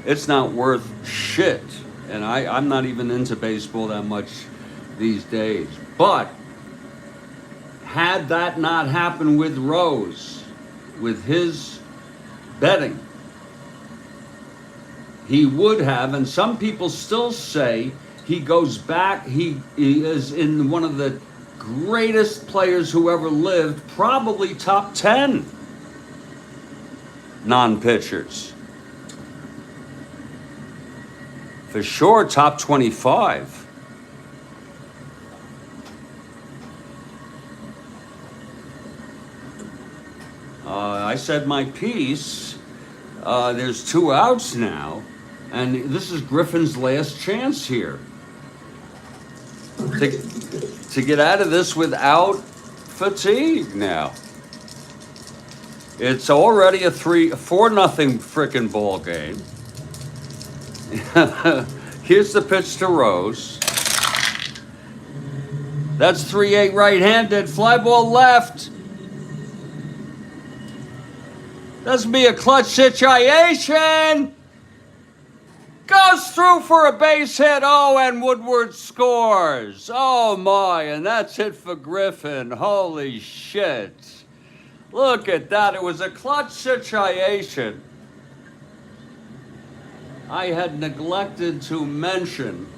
it's not worth shit. And I'm not even into baseball that much these days. But had that not happened with Rose, with his betting, he would have, and some people still say he goes back, he is in one of the greatest players who ever lived, probably top 10 non-pitchers. For sure, top 25. I said my piece. There's 2 outs now, and this is Griffin's last chance here to get out of this without fatigue now. It's already a 4-0 frickin' ball game. Here's the pitch to Rose. That's 3-8 right-handed, fly ball left. That's be a clutch situation. Goes through for a base hit. Oh, and Woodward scores. Oh my, and that's it for Griffin. Holy shit. Look at that. It was a clutch situation. I had neglected to mention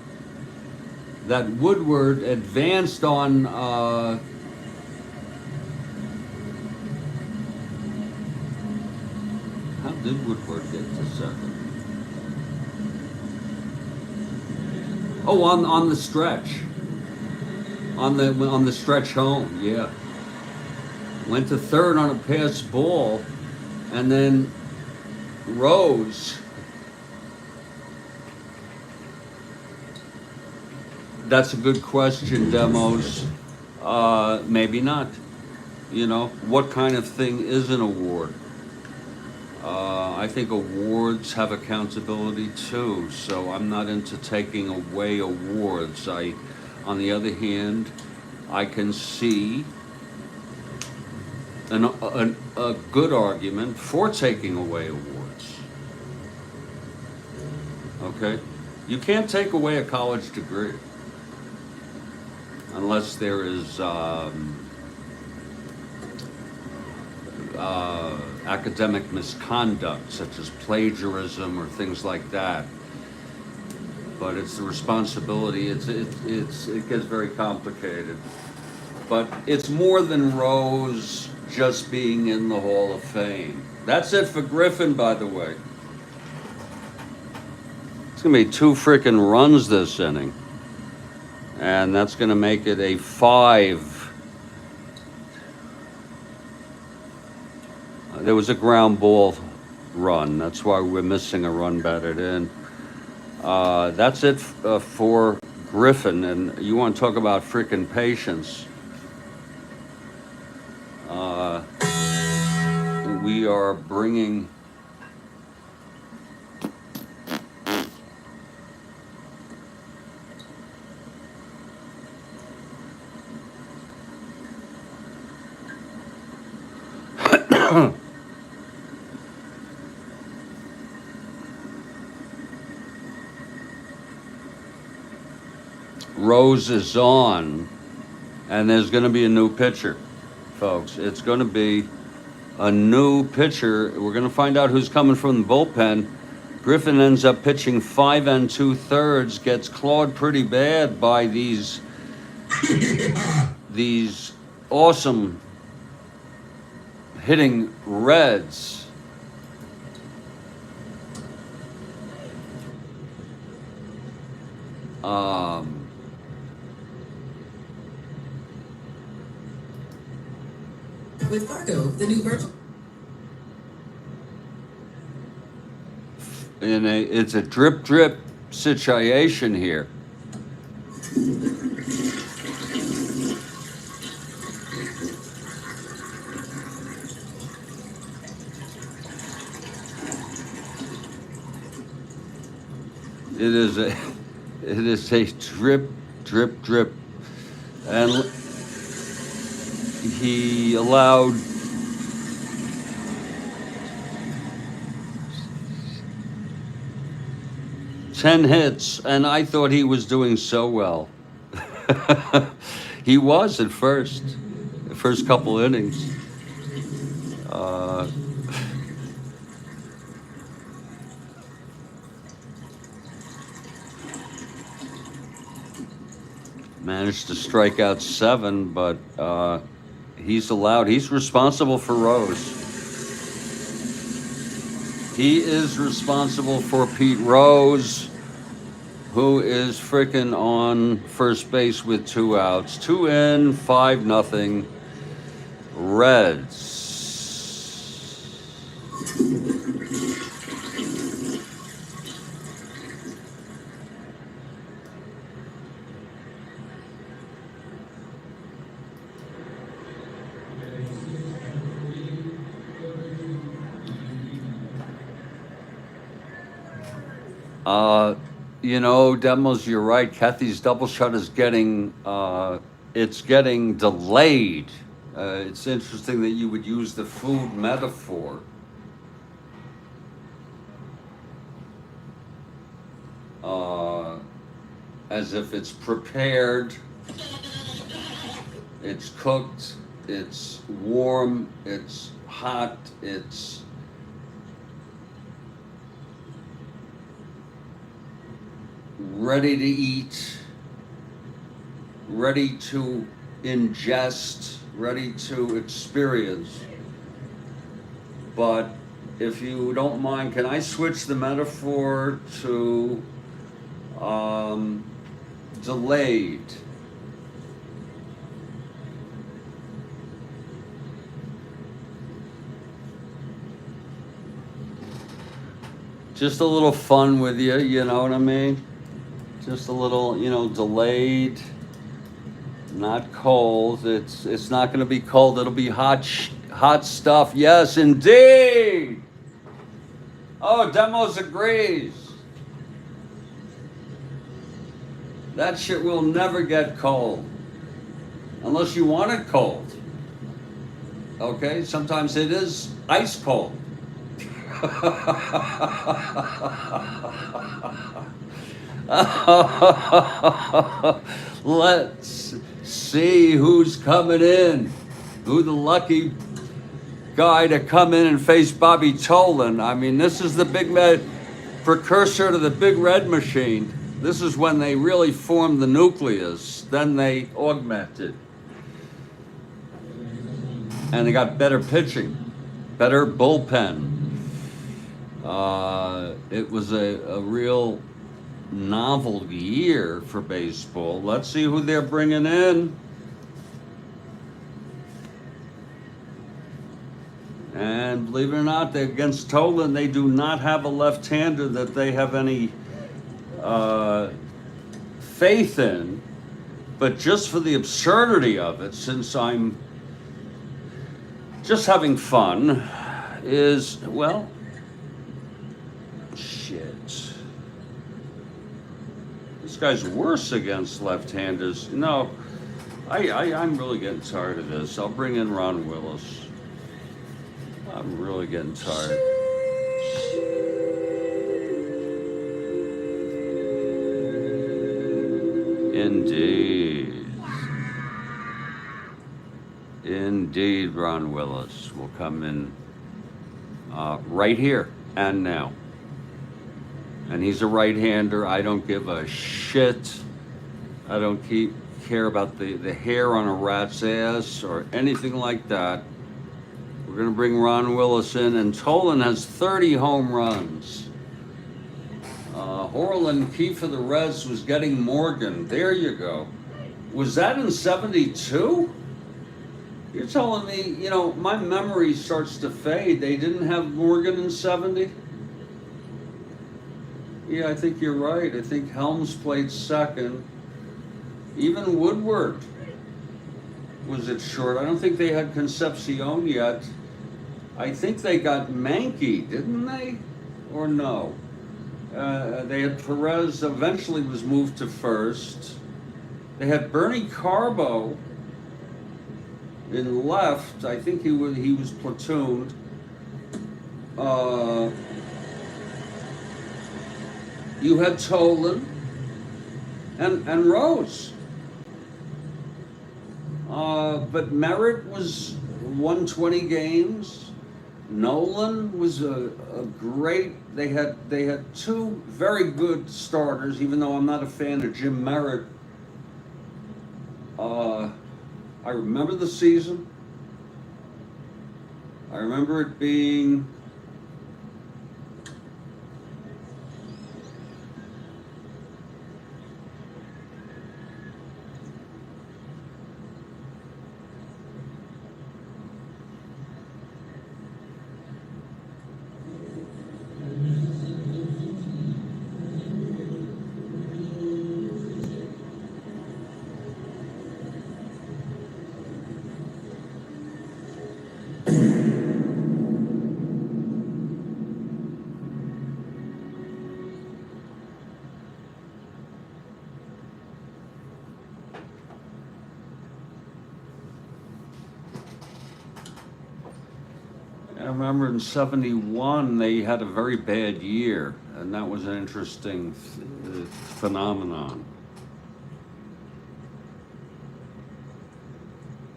that Woodward advanced on how did Woodward get to second? Oh, on the stretch. On the stretch home, yeah. Went to third on a pass ball, and then Rose. That's a good question, Demos. Maybe not. You know, what kind of thing is an award? I think awards have accountability too, so I'm not into taking away awards. On the other hand, I can see a good argument for taking away awards. Okay? You can't take away a college degree unless there is academic misconduct, such as plagiarism or things like that. But it's the responsibility. It gets very complicated. But it's more than Rose just being in the Hall of Fame. That's it for Griffin, by the way. It's gonna be 2 freaking runs this inning, and that's gonna make it a 5. There was a ground ball run. That's why we're missing a run batted in. That's it for Griffin. And you want to talk about freaking patience. We are bringing Rose is on, and there's going to be a new pitcher, folks. It's going to be a new pitcher. We're going to find out who's coming from the bullpen. Griffin ends up pitching 5 2/3, gets clawed pretty bad by these awesome hitting Reds. With Fargo, the new virtual. It's a drip situation here. It is a drip, and he allowed ten hits, and I thought he was doing so well. He was at first, the first couple innings. Managed to strike out 7, but he's responsible for Rose. He is responsible for Pete Rose, who is freaking on first base with 2 outs. 2 in, 5-0, Reds. Demos, you're right. Kathy's double shot is getting delayed. It's interesting that you would use the food metaphor. As if it's prepared, it's cooked, it's warm, it's hot, it's ready to eat, ready to ingest, ready to experience. But if you don't mind, can I switch the metaphor to delayed? Just a little fun with you, you know what I mean? Just a little, delayed, not cold. It's not going to be cold. It'll be hot stuff. Yes, indeed. Oh, Demos agrees. That shit will never get cold unless you want it cold. Okay, sometimes it is ice cold. Let's see who's coming in. Who the lucky guy to come in and face Bobby Tolan. I mean, this is the precursor to the Big Red Machine. This is when they really formed the nucleus. Then they augmented. And they got better pitching, better bullpen. It was a real novel year for baseball. Let's see who they're bringing in. And believe it or not, against Tolan, they do not have a left-hander that they have any faith in. But just for the absurdity of it, since I'm just having fun, is, well, shit. This guy's worse against left-handers. No, I'm really getting tired of this. I'll bring in Ron Willis. I'm really getting tired. Indeed. Indeed, Ron Willis will come in right here and now. And he's a right-hander. I don't give a shit. I don't care about the hair on a rat's ass or anything like that. We're going to bring Ron Willis in, and Tolan has 30 home runs. Horland key for the Reds was getting Morgan. There you go. Was that in 72? You're telling me, you know, my memory starts to fade. They didn't have Morgan in 70? Yeah, I think you're right. I think Helms played second. Even Woodward was it short. I don't think they had Concepcion yet. I think they got Mankey, didn't they? Or no? They had Perez, eventually was moved to first. They had Bernie Carbo in left. I think he was platooned. You had Tolan and Rose. But Merritt was 120 games. Nolan was a great. They had two very good starters. Even though I'm not a fan of Jim Merritt, I remember the season. I remember it being. I remember in 71 they had a very bad year, and that was an interesting phenomenon.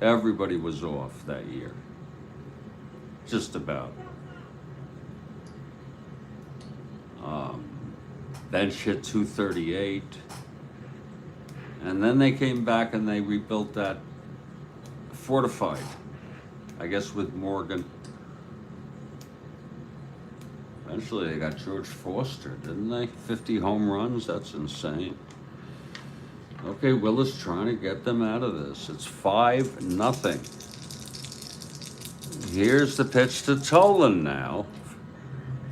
Everybody was off that year, just about. Bench hit 238, and then they came back and they rebuilt that, fortified, I guess, with Morgan. Eventually they got George Foster, didn't they? 50 home runs, that's insane. Okay, Willis trying to get them out of this. It's 5-0. Here's the pitch to Tolan now.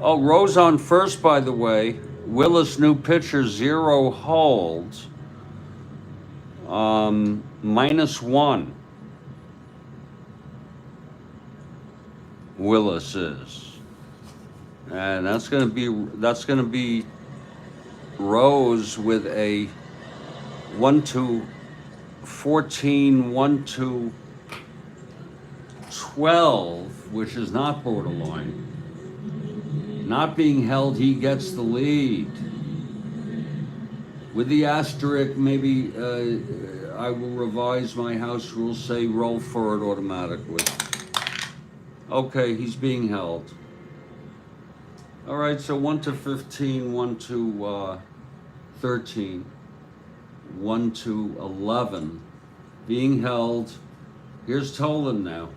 Oh, Rose on first, by the way. Willis, new pitcher, 0 holds. -1. Willis is. And that's gonna be Rose with a 1-2-14, 1-2-12, which is not borderline. Not being held, he gets the lead. With the asterisk, maybe I will revise my house rules, say roll forward automatically. Okay, he's being held. All right, so 1 to 15, 1 to 13, 1 to 11. Being held. Here's Tolan now.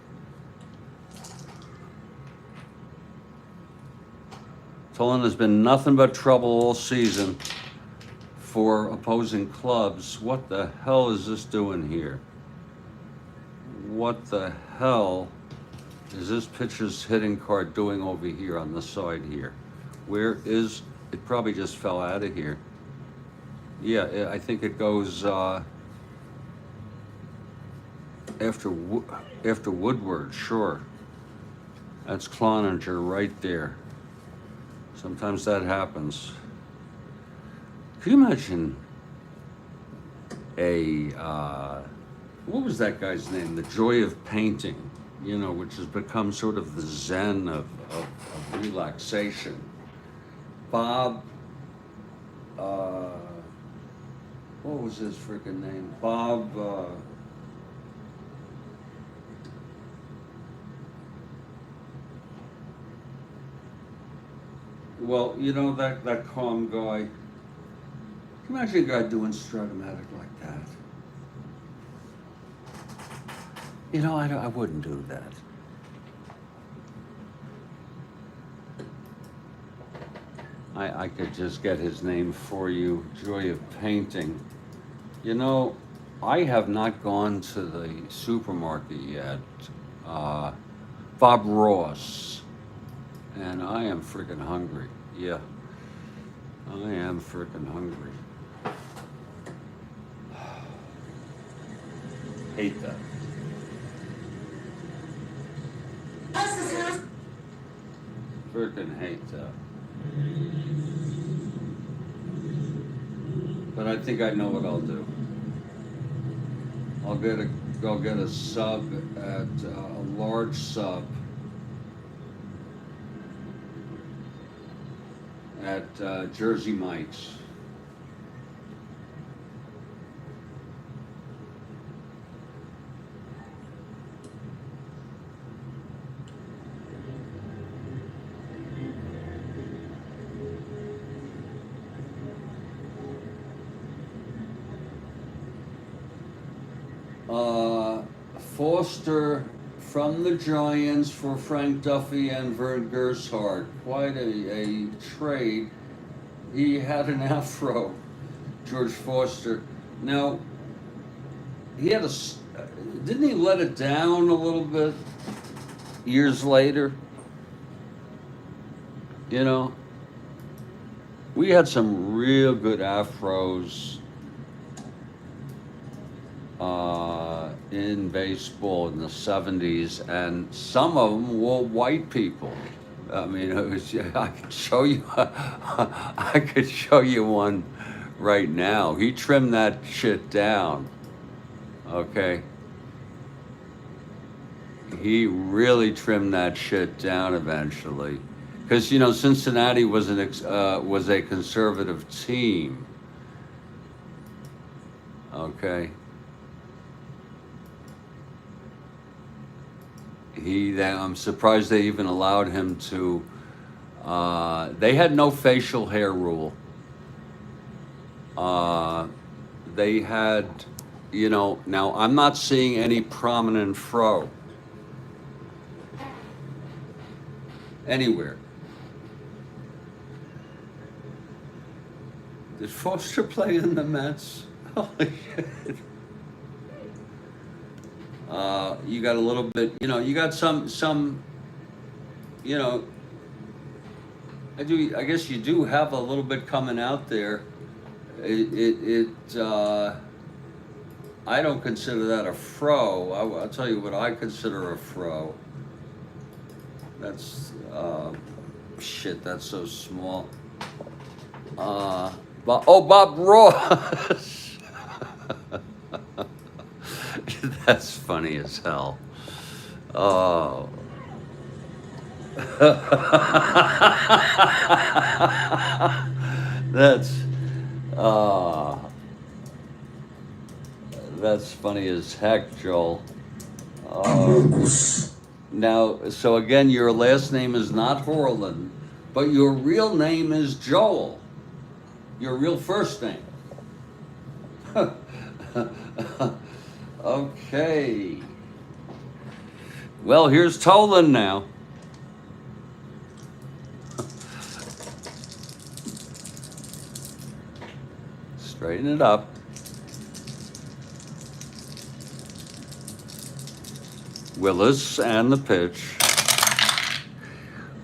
Tolan has been nothing but trouble all season for opposing clubs. What the hell is this doing here? What the hell is this pitcher's hitting card doing over here on the side here? Where is it? Probably just fell out of here. Yeah, I think it goes after Woodward. Sure, that's Cloninger right there. Sometimes that happens. Can you imagine what was that guy's name? The Joy of Painting, which has become sort of the zen of relaxation. Bob, what was his freaking name? Bob, well, that calm guy. Can you imagine a guy doing Strat-O-Matic like that? I wouldn't do that. I could just get his name for you, Joy of Painting. I have not gone to the supermarket yet. Bob Ross. And I am freaking hungry. Yeah. I am freaking hungry. Hate that. Freaking hate that. But I think I know what I'll do. I'll get a sub at a large sub at Jersey Mike's. Foster from the Giants for Frank Duffy and Vern Gershart. Quite a trade. He had an afro, George Foster. Now, didn't he let it down a little bit years later? We had some real good afros in baseball in the 70s, and some of them were white people. I mean, I could show you one right now. He trimmed that shit down. Okay. He really trimmed that shit down eventually. Because, Cincinnati was a conservative team. Okay. I'm surprised they even allowed him to. They had no facial hair rule. They had, now I'm not seeing any prominent fro anywhere. Did Foster play in the Mets? Holy shit. You got a little bit, you got some, I guess you do have a little bit coming out there. I don't consider that a fro. I'll tell you what I consider a fro. That's, shit, that's so small. Bob Ross. That's funny as hell. Oh. That's funny as heck, Joel. Now, so again, your last name is not Horland, but your real name is Joel. Your real first name. Okay. Well, here's Tolan now. Straighten it up. Willis and the pitch.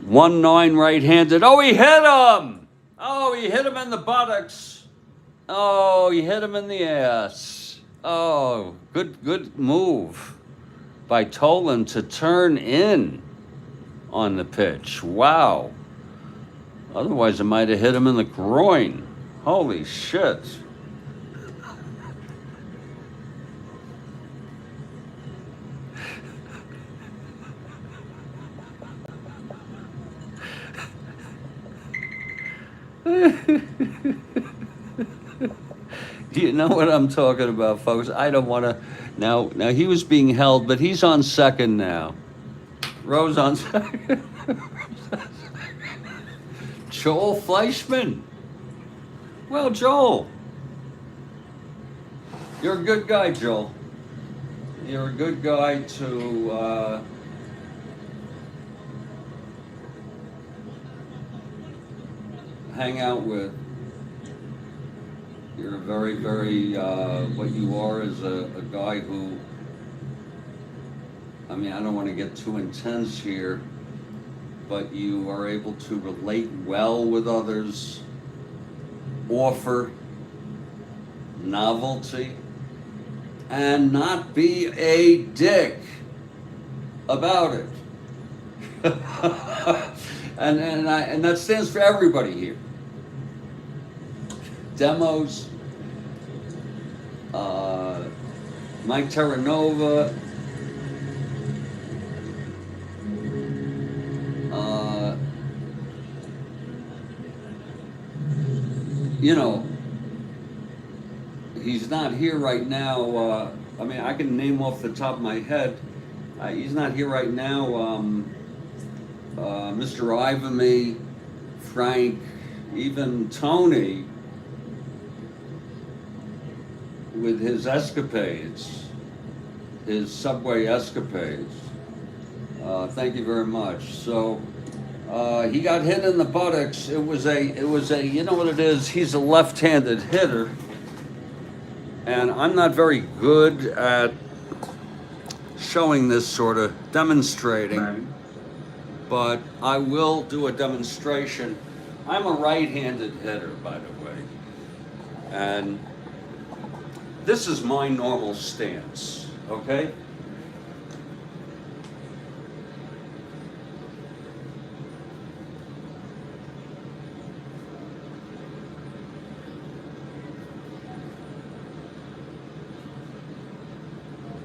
1-9 right-handed. Oh, he hit him! Oh, he hit him in the buttocks. Oh, he hit him in the ass. Oh, good move by Tolan to turn in on the pitch. Wow. Otherwise, it might have hit him in the groin. Holy shit. You know what I'm talking about, folks. I don't want to. Now he was being held, but he's on second now. Rose on second. Joel Fleischman. Well, Joel, you're a good guy, Joel. You're a good guy to hang out with. You're a very, very, what you are is a guy who, I mean, I don't want to get too intense here, but you are able to relate well with others, offer novelty, and not be a dick about it. and that stands for everybody here. Demos, Mike Terranova, you know, he's not here right now. I mean, I can name off the top of my head. He's not here right now. Mr. Ivamy, Frank, even Tony, with his escapades, his subway escapades. Thank you very much. So he got hit in the buttocks. It was a, you know what it is? He's a left-handed hitter, and I'm not very good at showing this sort of demonstrating, right, but I will do a demonstration. I'm a right-handed hitter, by the way, and this is my normal stance, okay?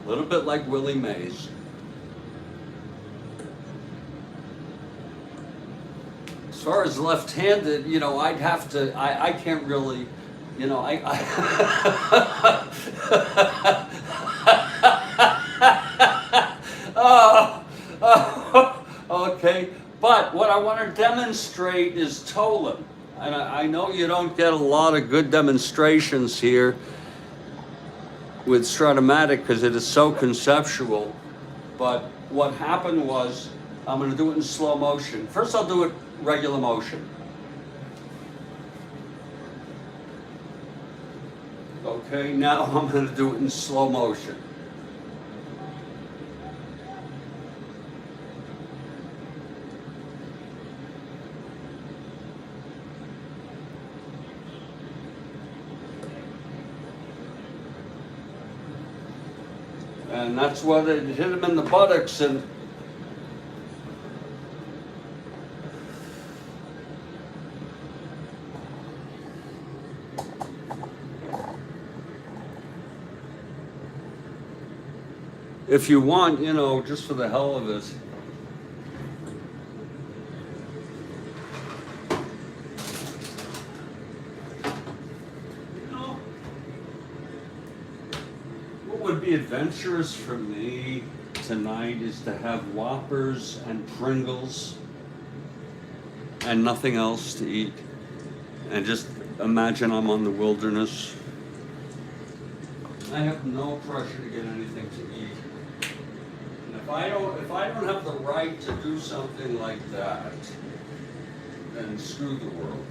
A little bit like Willie Mays. As far as left-handed, you know, I'd have to, I can't really, you know, okay. But what I want to demonstrate is Tolan. And I know you don't get a lot of good demonstrations here with Strat-O-Matic because it is so conceptual. But what happened was, I'm going to do it in slow motion. First I'll do it regular motion. Okay, now I'm going to do it in slow motion. And that's what it hit him in the buttocks. And if you want, you know, just for the hell of it, you know, what would be adventurous for me tonight is to have Whoppers and Pringles and nothing else to eat. And just imagine I'm on the wilderness. I have no pressure to get anything to eat. And if I don't have the right to do something like that, then screw the world.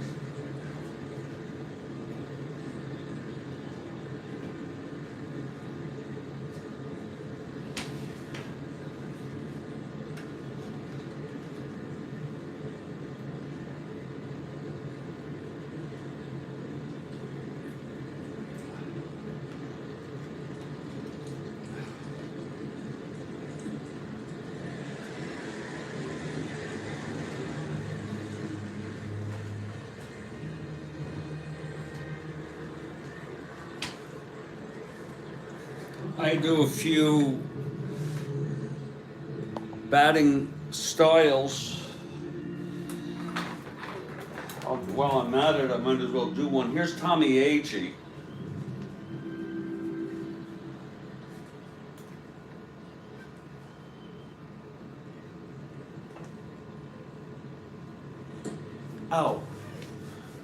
I do a few batting styles. While I'm at it, I might as well do one. Here's Tommy Agee. Ow.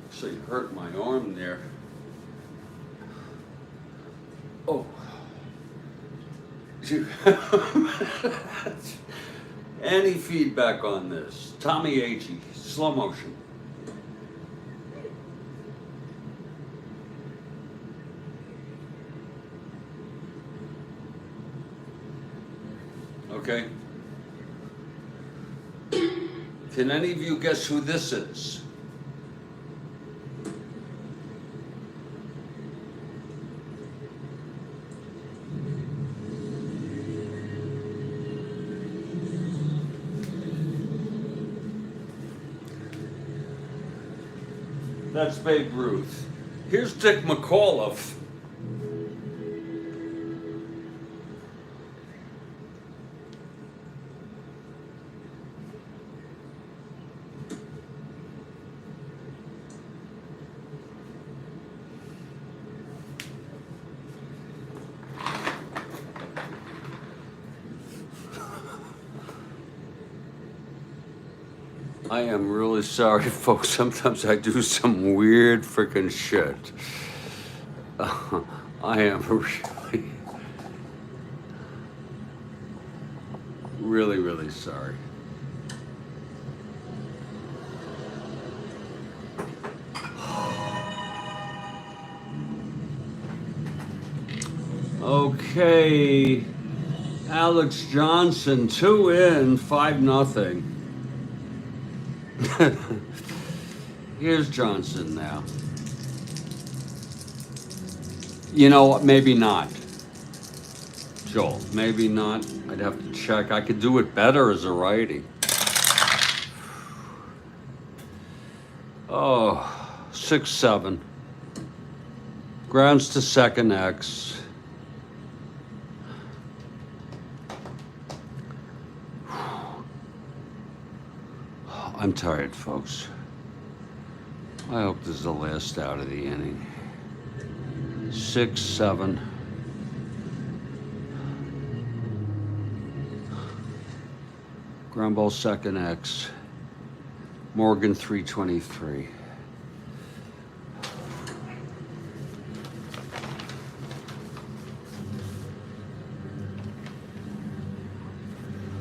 So you hurt my arm there. Oh. Any feedback on this? Tommy Agee, slow motion. Okay. Can any of you guess who this is? That's Babe Ruth. Here's Dick McAuliffe. I am really sorry, folks. Sometimes I do some weird freaking shit. I am really sorry. Okay, Alex Johnson, 2 in, 5-0. Here's Johnson now. You know what? Maybe not. Joel, maybe not. I'd have to check. I could do it better as a righty. Oh, 6-7. Grounds to second X. I'm tired, folks. I hope this is the last out of the inning. 6-7. Ground ball second X. Morgan 323.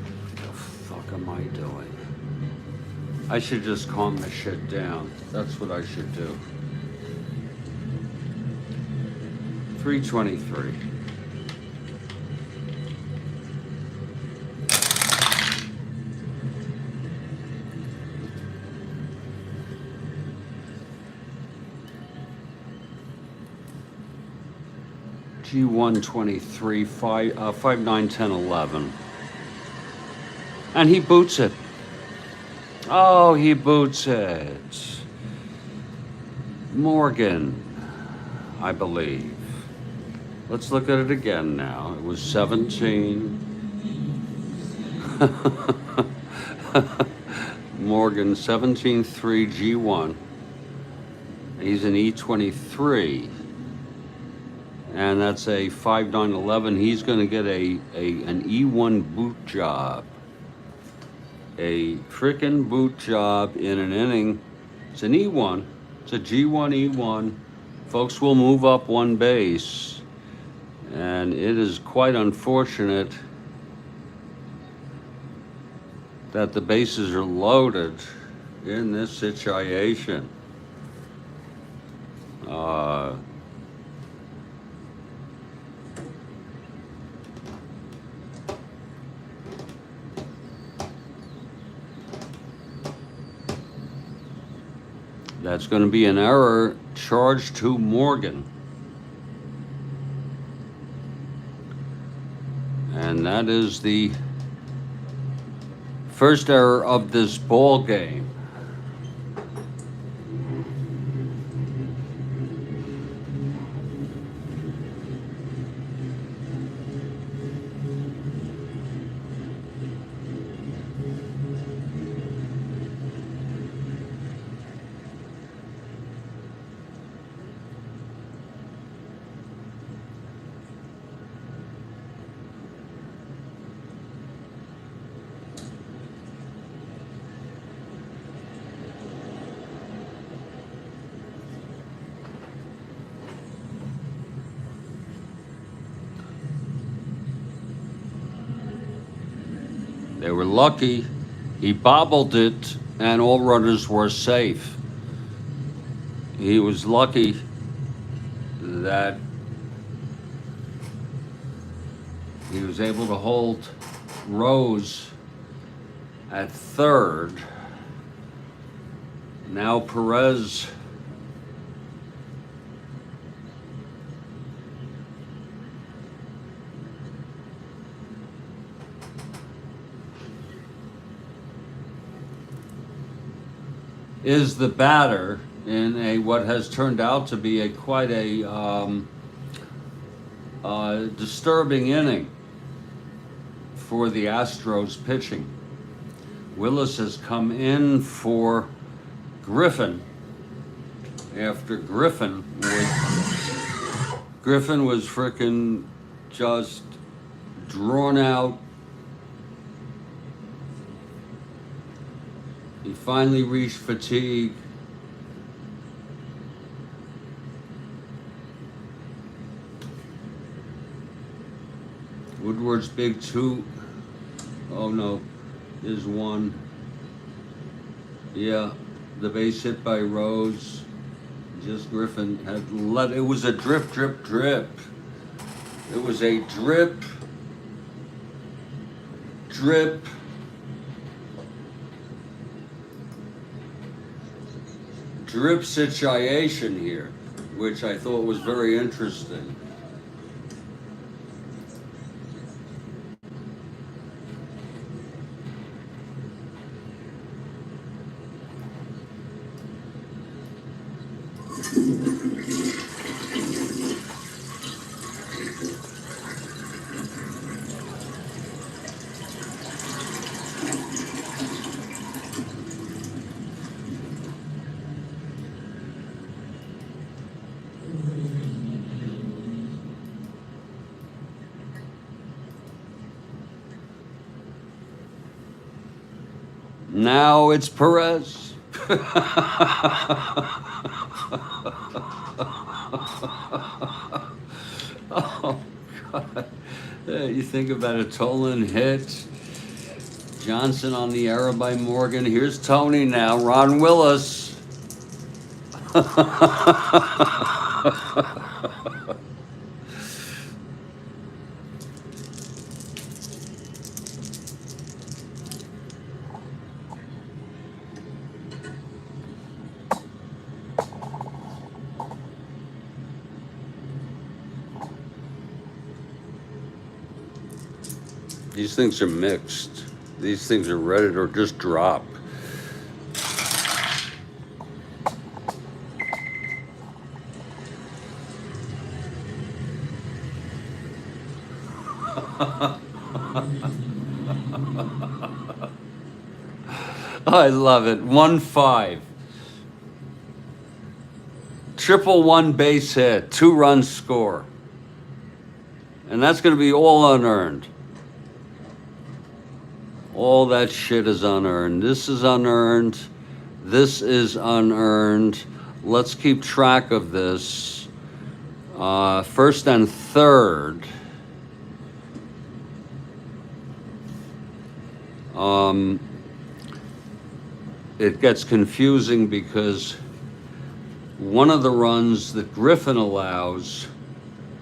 What the fuck am I doing? I should just calm this shit down. That's what I should do. 323. G123, 5, 9, 10, 11. And he boots it. Oh, he boots it. Morgan, I believe. Let's look at it again now. It was 17. Morgan, 17-3 G1. He's an E23. and that's a 5-9-11. He's going to get an E1 boot job. A frickin' boot job in an inning. It's an E1. It's a G1 E1. Folks will move up one base, and it is quite unfortunate that the bases are loaded in this situation. That's going to be an error charged to Morgan. And that is the first error of this ball game. They were lucky. He bobbled it, and all runners were safe. He was lucky that he was able to hold Rose at third. Now Perez is the batter in a what has turned out to be quite a disturbing inning for the Astros pitching. Willis has come in for Griffin after Griffin was frickin' just drawn out. He finally reached fatigue. Woodward's big 2. Oh no, is 1. Yeah, the base hit by Rose. Just Griffin had it was a drip, drip, drip. It was a drip, drip, drip situation here, which I thought was very interesting. Now it's Perez. Oh, God. You think about a Tolan hit. Johnson on the error by Morgan. Here's Tony now. Ron Willis. These things are mixed. These things are ready to just drop. I love it. 1-5. Triple 1 base hit. 2 runs score. And that's going to be all unearned. All that shit is unearned. This is unearned. This is unearned. Let's keep track of this. First and third. It gets confusing because one of the runs that Griffin allows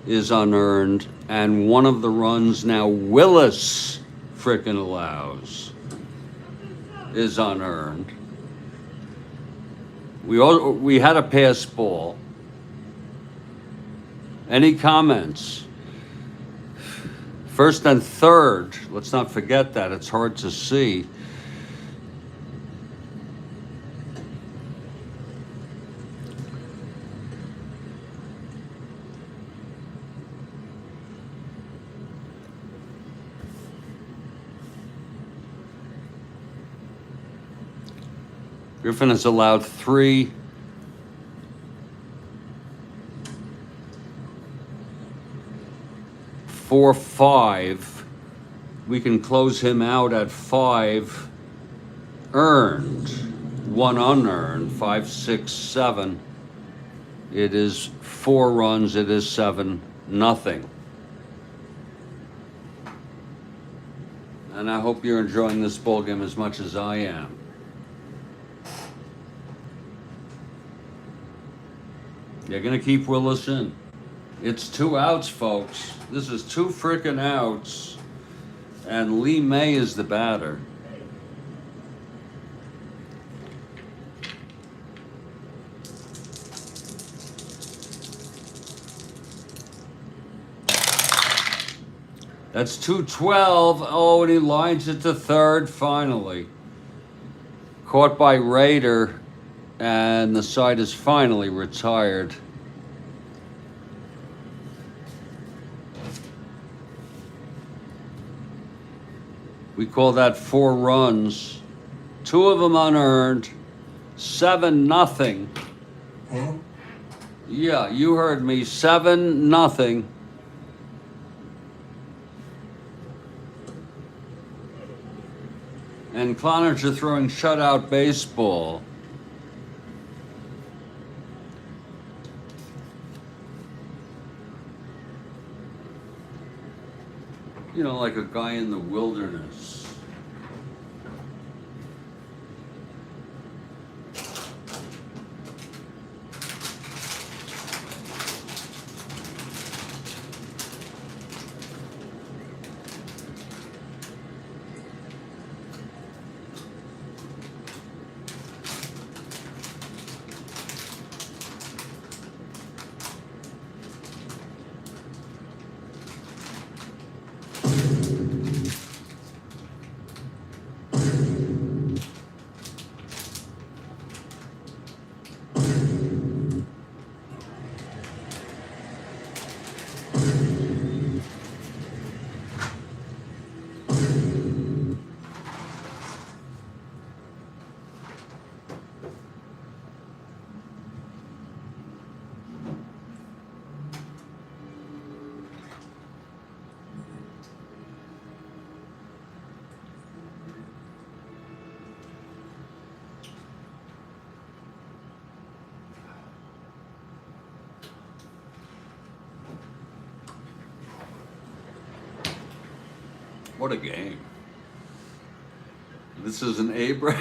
is unearned, and one of the runs now Willis frickin' allows is unearned. We had a pass ball. Any comments? First and third, let's not forget that, it's hard to see. Griffin has allowed 3. Four, 5. We can close him out at 5 earned, 1 unearned, 5, 6, 7. It is 4 runs, it is 7, nothing. And I hope you're enjoying this ball game as much as I am. You're gonna keep Willis in. It's 2 outs, folks. This is 2 frickin' outs. And Lee May is the batter. That's 2-12. Oh, and he lines it to third finally. Caught by Raider, and the side is finally retired. We call that 4 runs. 2 of them unearned. 7-0. Huh? Yeah, you heard me. 7-0. And Clonage are throwing shutout baseball. You know, like a guy in the wilderness. What a game. This is an Abraham.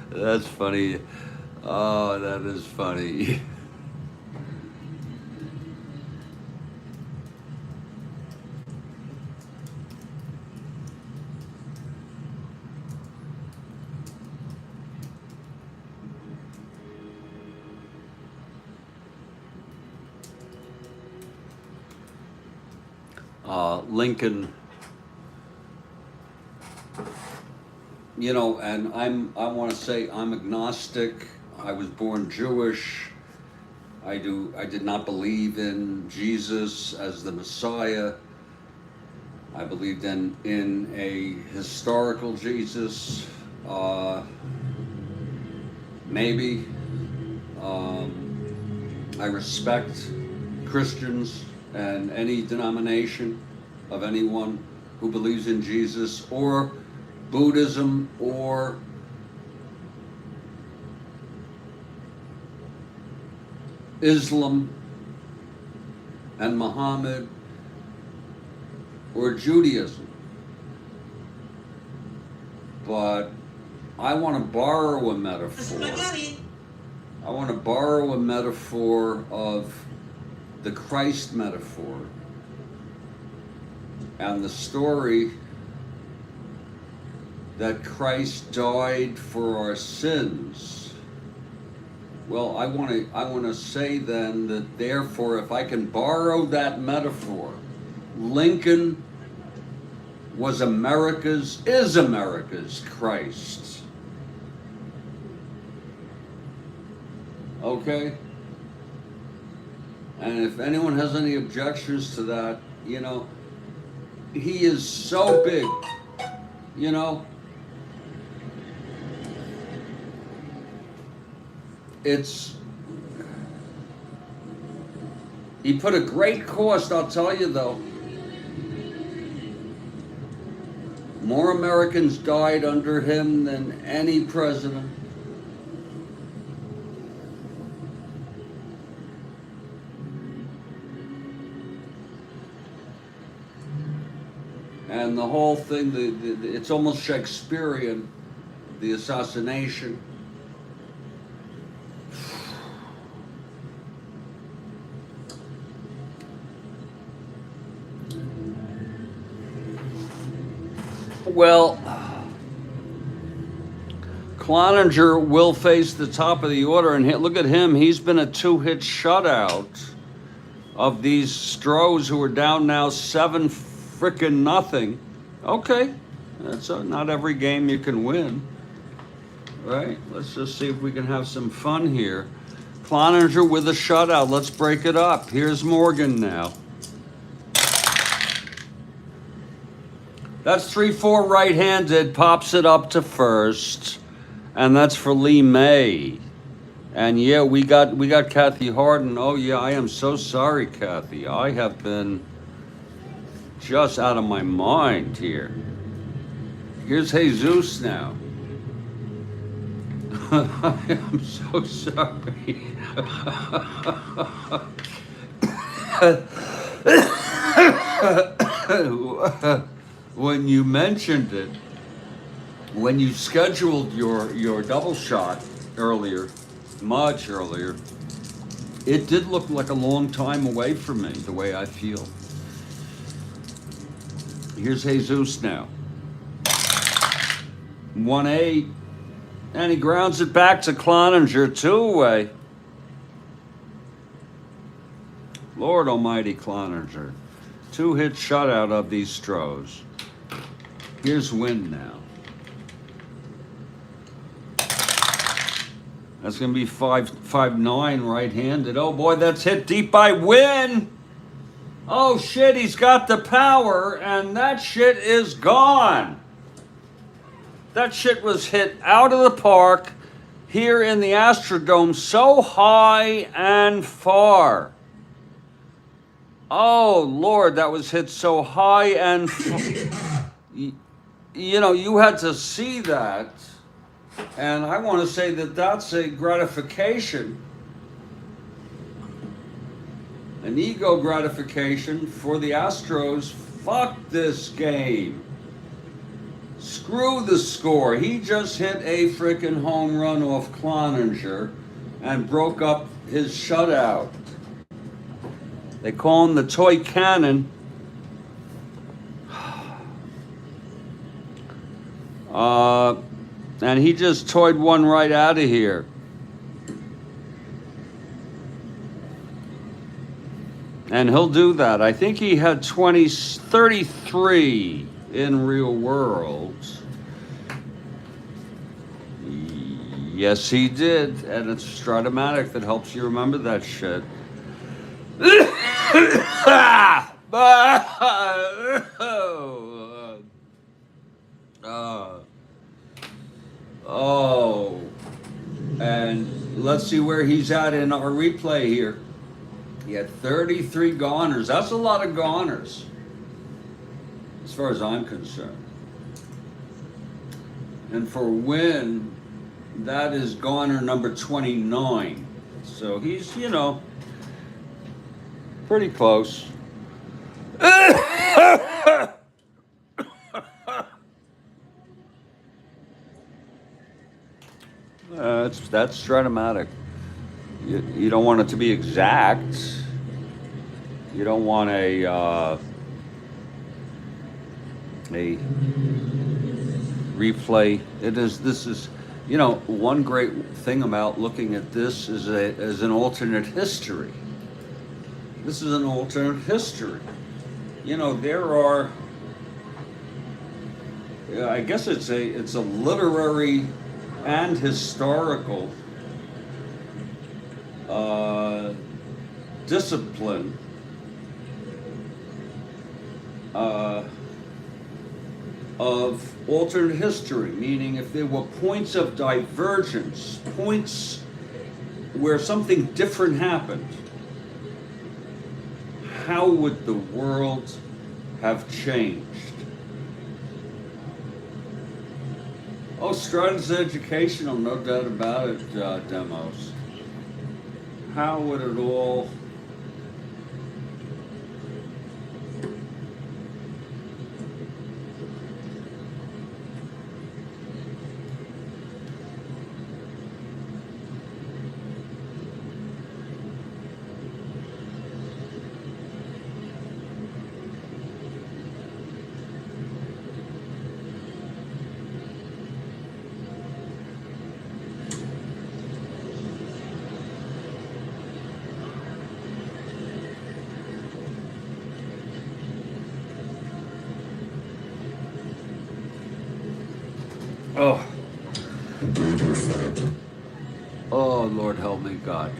That's funny. Oh, that is funny. Lincoln, you know, and I want to say I'm agnostic. I was born Jewish. I did not believe in Jesus as the Messiah. I believed in a historical Jesus, maybe. I respect Christians and any denomination of anyone who believes in Jesus, or Buddhism, or Islam and Muhammad, or Judaism. But I want to borrow a metaphor. I want to borrow a metaphor of the Christ metaphor and the story that Christ died for our sins. Well, I want to say then that therefore, if I can borrow that metaphor, Lincoln is America's Christ. Okay? And if anyone has any objections to that, you know, he is so big, you know. He put a great cost, I'll tell you though. More Americans died under him than any president. And the whole thing, it's almost Shakespearean, the assassination. Well, Cloninger will face the top of the order, and look at him. He's been a 2-hit shutout of these Stros, who are down now 7-0. Okay, that's not every game you can win, right? Let's just see if we can have some fun here. Cloninger with a shutout. Let's break it up. Here's Morgan now. That's 3-4 right-handed, pops it up to first, and that's for Lee May. And yeah, we got Kathy Harden. Oh yeah, I am so sorry, Kathy. I have been just out of my mind here. Here's Jesus now. I am so sorry. When you mentioned it, when you scheduled your double shot earlier, much earlier, it did look like a long time away from me, the way I feel. Here's Jesus now. 1-8, and he grounds it back to Cloninger, 2-away. Lord Almighty, Cloninger. 2-hit shutout of these Stros. Here's Win now. That's going to be 5-9 right-handed. Oh boy, that's hit deep by Win. Oh shit, he's got the power, and that shit is gone. That shit was hit out of the park here in the Astrodome, so high and far. Oh Lord, that was hit so high and you know, you had to see that. And I want to say that that's a gratification, an ego gratification for the Astros. Fuck this game. Screw the score. He just hit a freaking home run off Cloninger and broke up his shutout. They call him the toy cannon. And he just toyed one right out of here. And he'll do that. I think he had 33 in real world. Yes, he did. And it's Strat-O-Matic that helps you remember that shit. Oh, and let's see where he's at in our replay here. He had 33 goners. That's a lot of goners, as far as I'm concerned. And for win, that is goner number 29. So he's, you know, pretty close. That's Strat-O-Matic. You don't want it to be exact. You don't want a replay. This is, you know, one great thing about looking at this is as an alternate history. This is an alternate history. You know, there are, I guess it's a literary and historical discipline of alternate history, meaning if there were points of divergence, points where something different happened, how would the world have changed? Oh, Strat is educational, no doubt about it, demos. How would it all... Oh. Oh, Lord help me, God.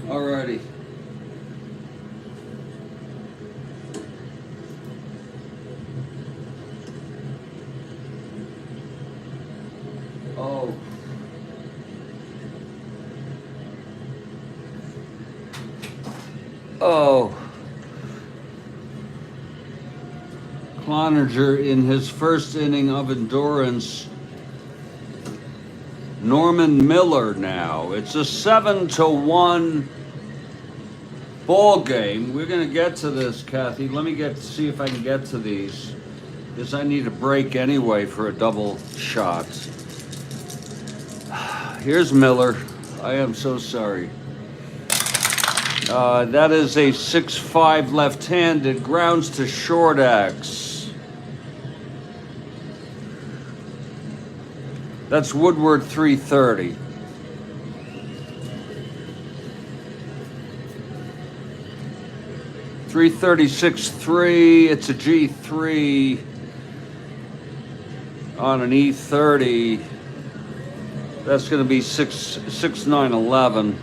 Alrighty. Oh. Oh. Cloninger in his first inning of endurance. Norman Miller now. It's a 7-1 ball game. We're going to get to this, Kathy. Let me see if I can get to these, because I need a break anyway for a double shot. Here's Miller. I am so sorry. That is a 6-5 left-handed, grounds to short X. That's Woodward 330. 336.3. It's a G3 on an E30. That's going to be 6.911.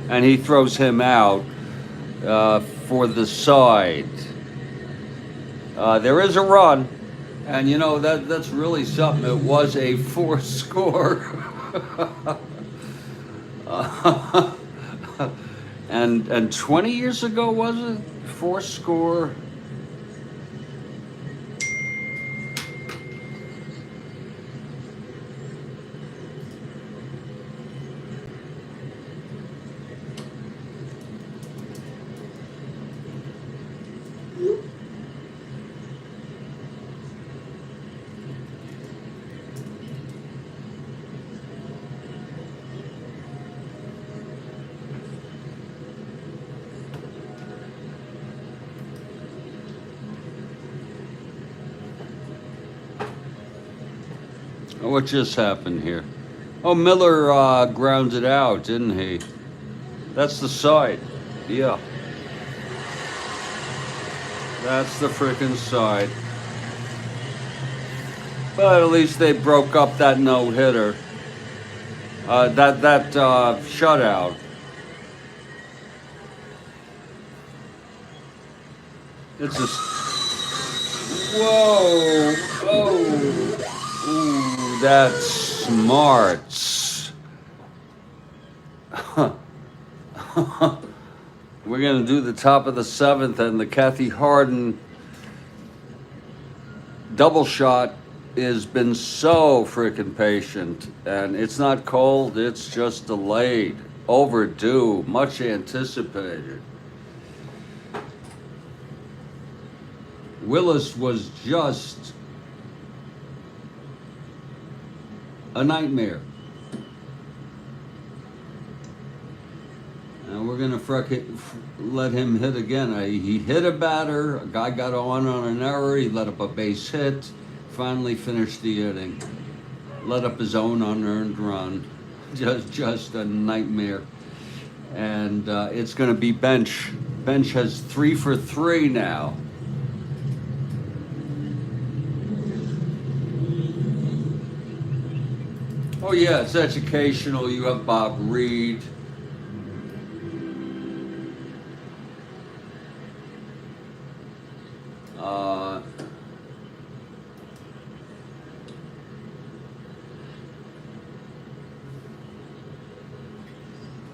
And he throws him out for the side. There is a run, and you know that's really something. It was a 4-score, and 20 years ago was it 4-score? What just happened here? Oh, Miller grounded out, didn't he? That's the side. Yeah. That's the frickin' side. But at least they broke up that no-hitter. That shutout. It's a... Whoa! Oh! Ooh, that's smarts. We're going to do the top of the 7th, and the Kathy Harden double shot has been so freaking patient. And it's not cold, it's just delayed, overdue, much anticipated. Willis was just a nightmare. And we're gonna let him hit again. He hit a batter, a guy got on an error, he let up a base hit, finally finished the inning. Let up his own unearned run. Just a nightmare. And it's gonna be Bench. Bench has 3 for 3 now. Oh yeah, it's educational. You have Bob Reed.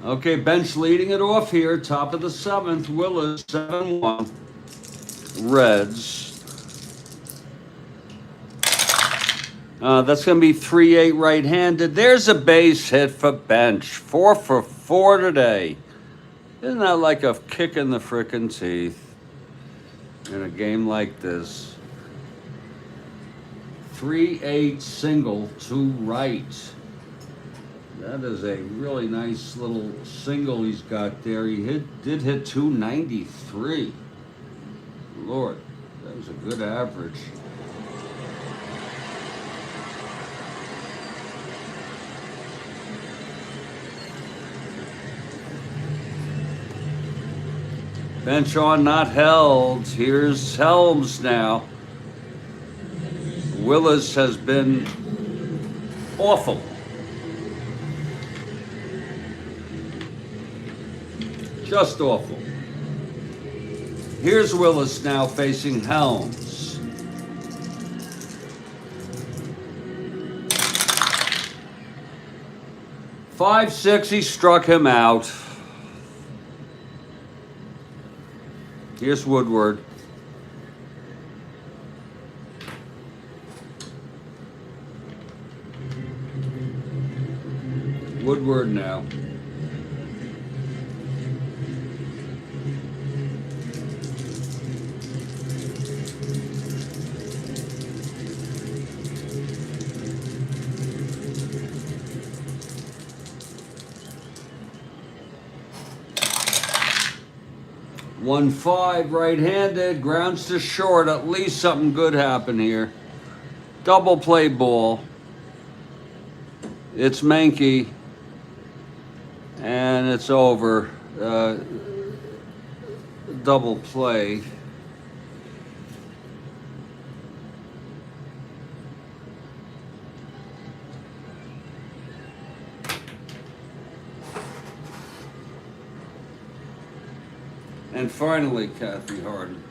Okay, Bench leading it off here. Top of the 7th. Willis 7-1. Reds. That's going to be 3-8 right-handed. There's a base hit for Bench. 4 for 4 today. Isn't that like a kick in the frickin' teeth in a game like this? 3-8 single to right. That is a really nice little single he's got there. He did hit 293. Lord, that was a good average. Bench on, not held. Here's Helms now. Willis has been awful. Just awful. Here's Willis now facing Helms. .56, he struck him out. Here's Woodward. Woodward now. One 5 right-handed, grounds to short. At least something good happened here. Double play ball. It's Mankey. And it's over. uh, double play. And finally, Kathy Harden.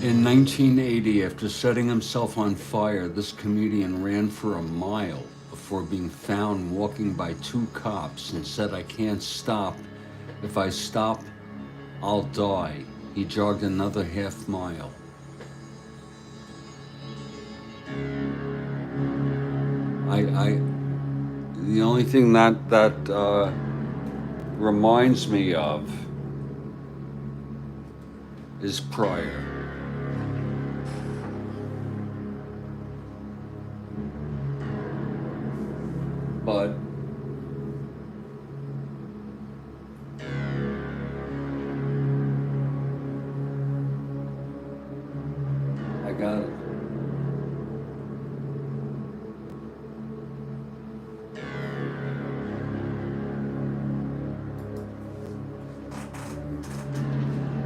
In 1980, after setting himself on fire, this comedian ran for a mile before being found walking by two cops and said, "I can't stop. If I stop, I'll die." He jogged another half mile. The only thing that reminds me of is Pryor. But I got it.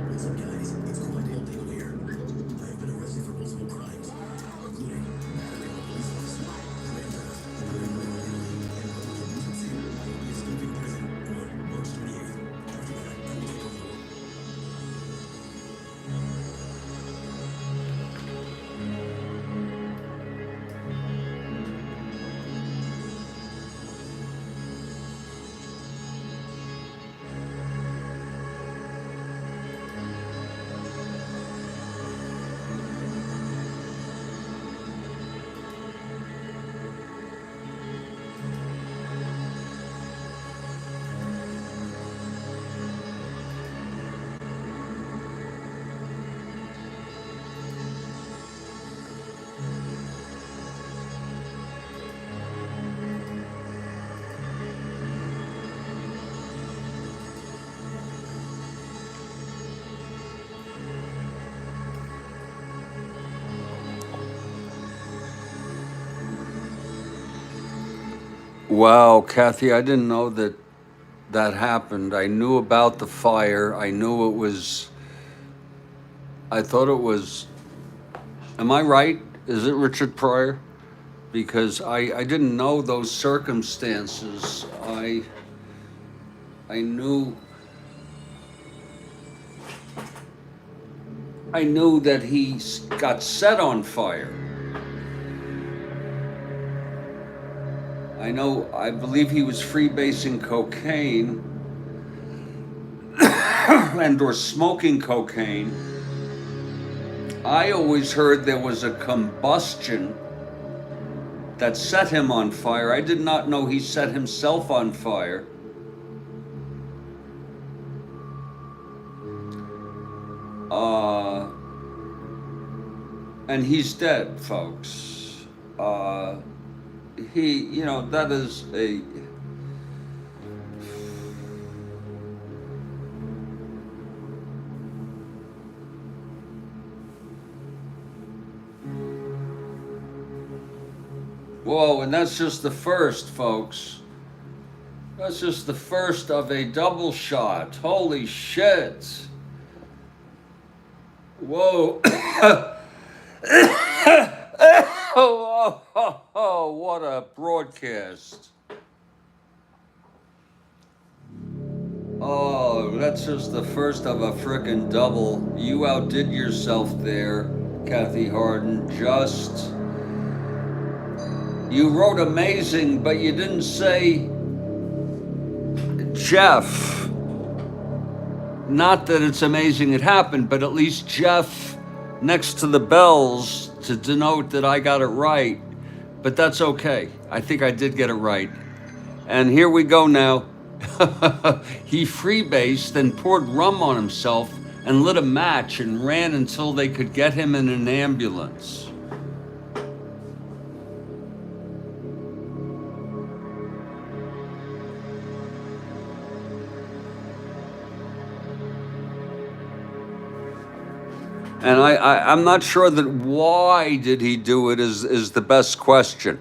What's up, guys? It's Karl here. I have been arrested for multiple crimes, including battery on a police officer, grand theft, including murder illegally, and public nuisance. I will be escaping prison on March 28th. After that, I will take over the world. Wow, Kathy, I didn't know that happened. I knew about the fire. I knew it was, I thought it was, am I right? Is it Richard Pryor? Because I didn't know those circumstances. I knew that he got set on fire. I believe he was freebasing cocaine and or smoking cocaine. I always heard there was a combustion that set him on fire. I did not know he set himself on fire. And he's dead, folks. That is a... Whoa, and that's just the first, folks. That's just the first of a double shot. Holy shit. Whoa. Oh, what a broadcast. Oh, that's just the first of a frickin' double. You outdid yourself there, Kathy Harden. You wrote amazing, but you didn't say Jeff. Not that it's amazing it happened, but at least Jeff next to the bells to denote that I got it right. But that's okay. I think I did get it right. And here we go now. He freebased and poured rum on himself and lit a match and ran until they could get him in an ambulance. And I'm not sure that why did he do it is the best question.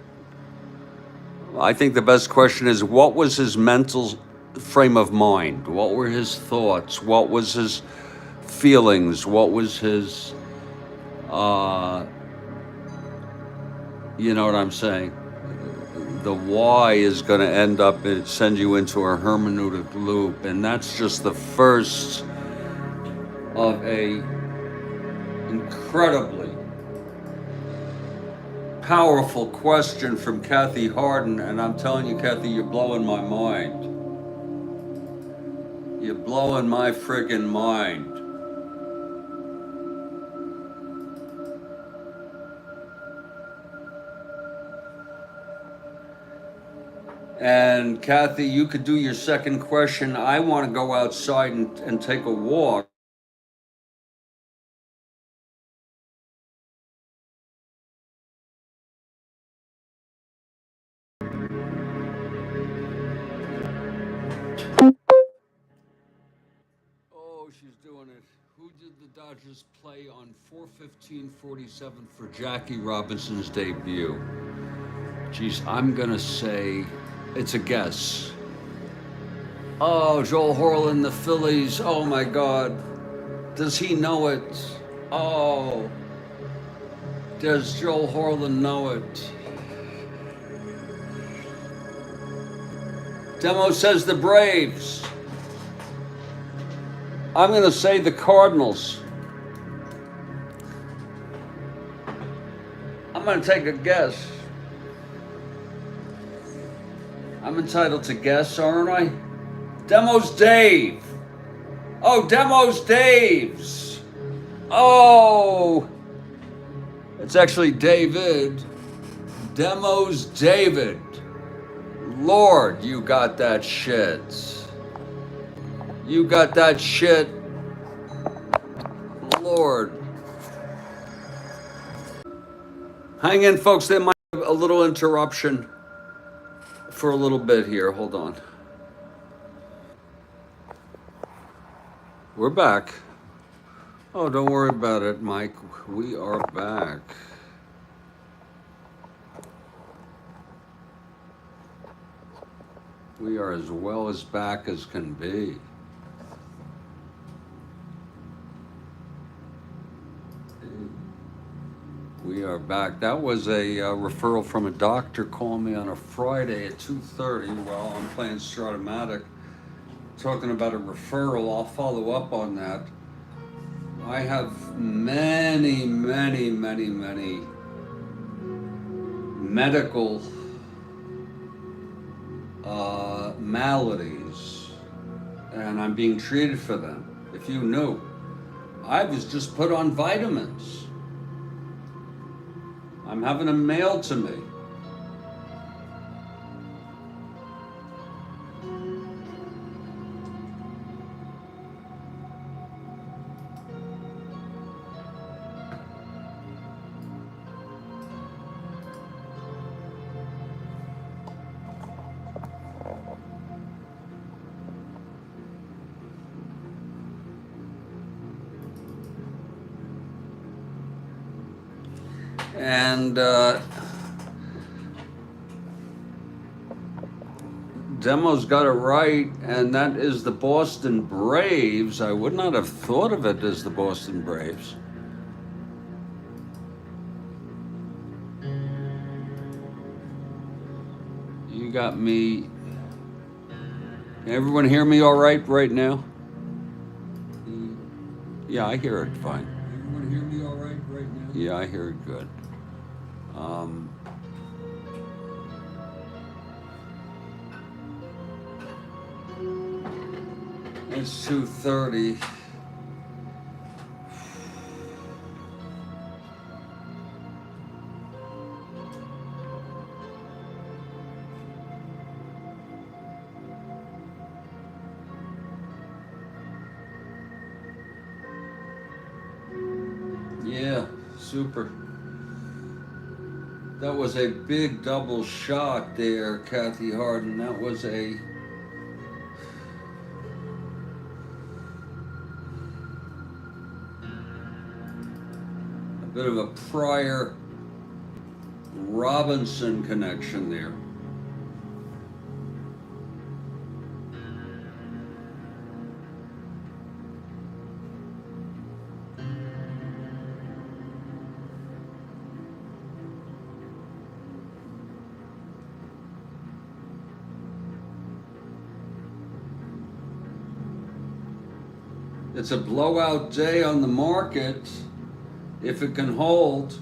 I think the best question is, what was his mental frame of mind? What were his thoughts? What was his feelings? What was his, you know what I'm saying? The why is going to end up, send you into a hermeneutic loop. And that's just the first of a incredibly powerful question from Kathy Harden, and I'm telling you, Kathy, you're blowing my mind. You're blowing my friggin' mind. And Kathy, you could do your second question. I want to go outside and take a walk. Oh, she's doing it. Who did the Dodgers play on 4/15/47 for Jackie Robinson's debut? Geez, I'm gonna say it's a guess. Oh, Joel Horland, the Phillies. Oh my God. Does he know it? Oh. Does Joel Horland know it? Demo says the Braves. I'm going to say the Cardinals. I'm going to take a guess. I'm entitled to guess, aren't I? Demo's Dave. Oh, Demo's Dave's. Oh. It's actually David. Demo's David. Lord, you got that shit. You got that shit. Lord. Hang in, folks. There might be a little interruption for a little bit here. Hold on. We're back. Oh, don't worry about it, Mike. We are back. We are as well as back as can be. We are back. That was a referral from a doctor calling me on a Friday at 2:30 while I'm playing Strat-O-Matic, talking about a referral. I'll follow up on that. I have many medical maladies, and I'm being treated for them. If you knew, I was just put on vitamins. I'm having them mailed to me. And Demo's got it right, and that is the Boston Braves. I would not have thought of it as the Boston Braves. You got me. Can everyone hear me all right now? Yeah, I hear it fine. Everyone hear me all right now? Yeah, I hear it good. It's 2:30. Yeah, super. That was a big double shot there, Kathy Harden. That was a bit of a Pryor Robinson connection there. It's a blowout day on the market if it can hold.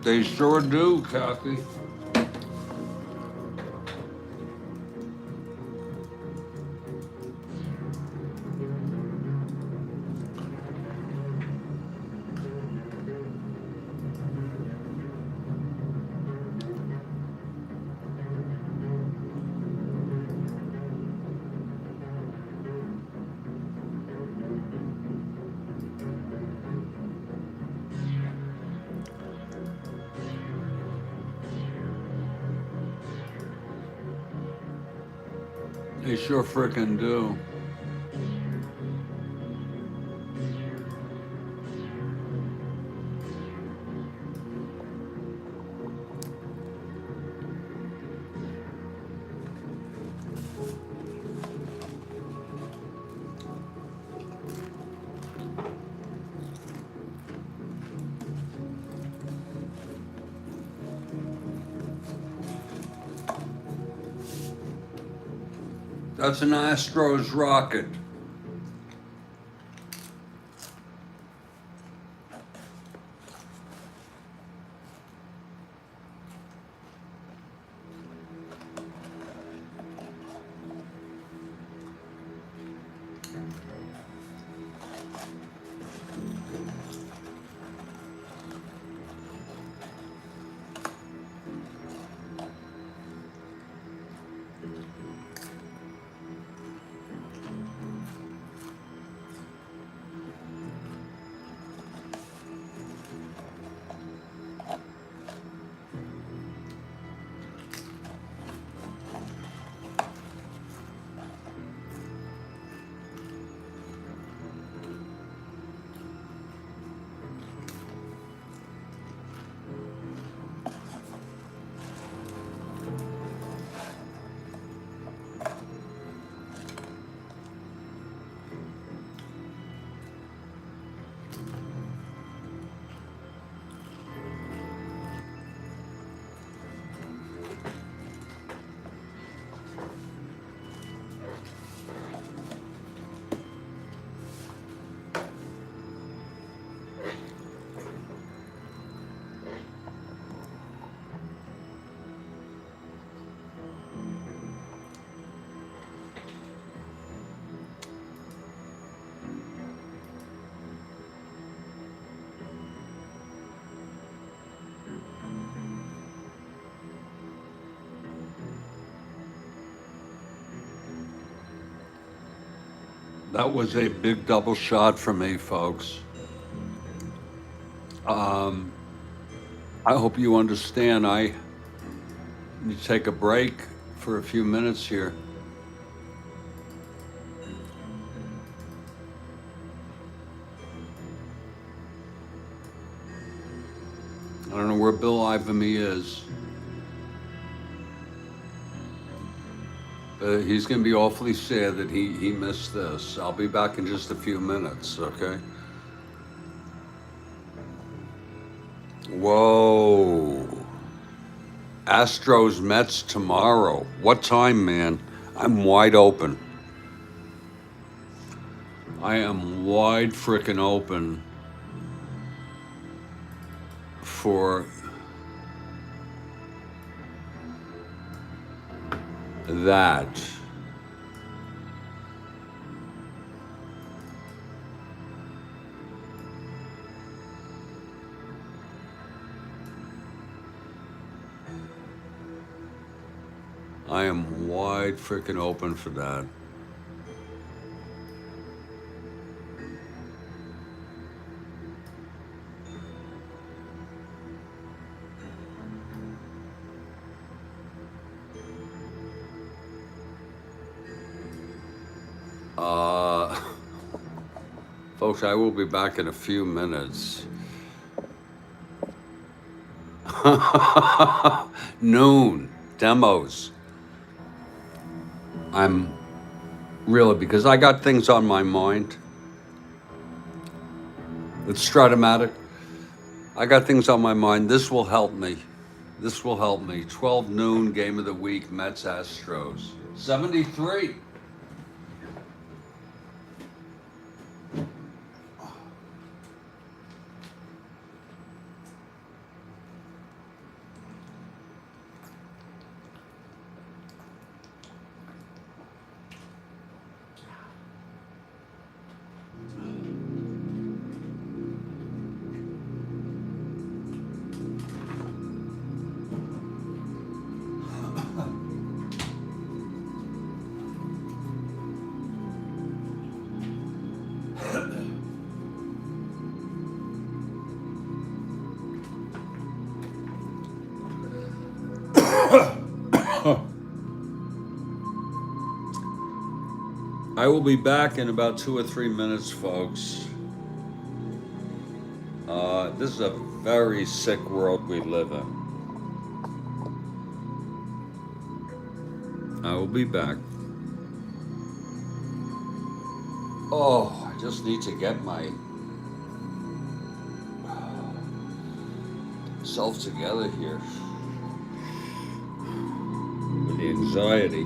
They sure do, Kathy. They sure frickin' do. That's an Astros rocket. That was a big double shot for me, folks. I hope you understand. I need to take a break for a few minutes here. I don't know where Bill Ivamy is, but he's going to be awfully sad that he missed this. I'll be back in just a few minutes, okay? Whoa. Astros Mets tomorrow. What time, man? I'm wide open. I am wide frickin' open for that. I am wide frickin' open for that. Folks, I will be back in a few minutes. Noon, demos. I'm really, because I got things on my mind. It's Strat-O-Matic. I got things on my mind. This will help me. This will help me. 12 noon, game of the week, Mets Astros. 73. I will be back in about 2 or 3 minutes, folks. This is a very sick world we live in. I will be back. Oh, I just need to get my self together here with the anxiety.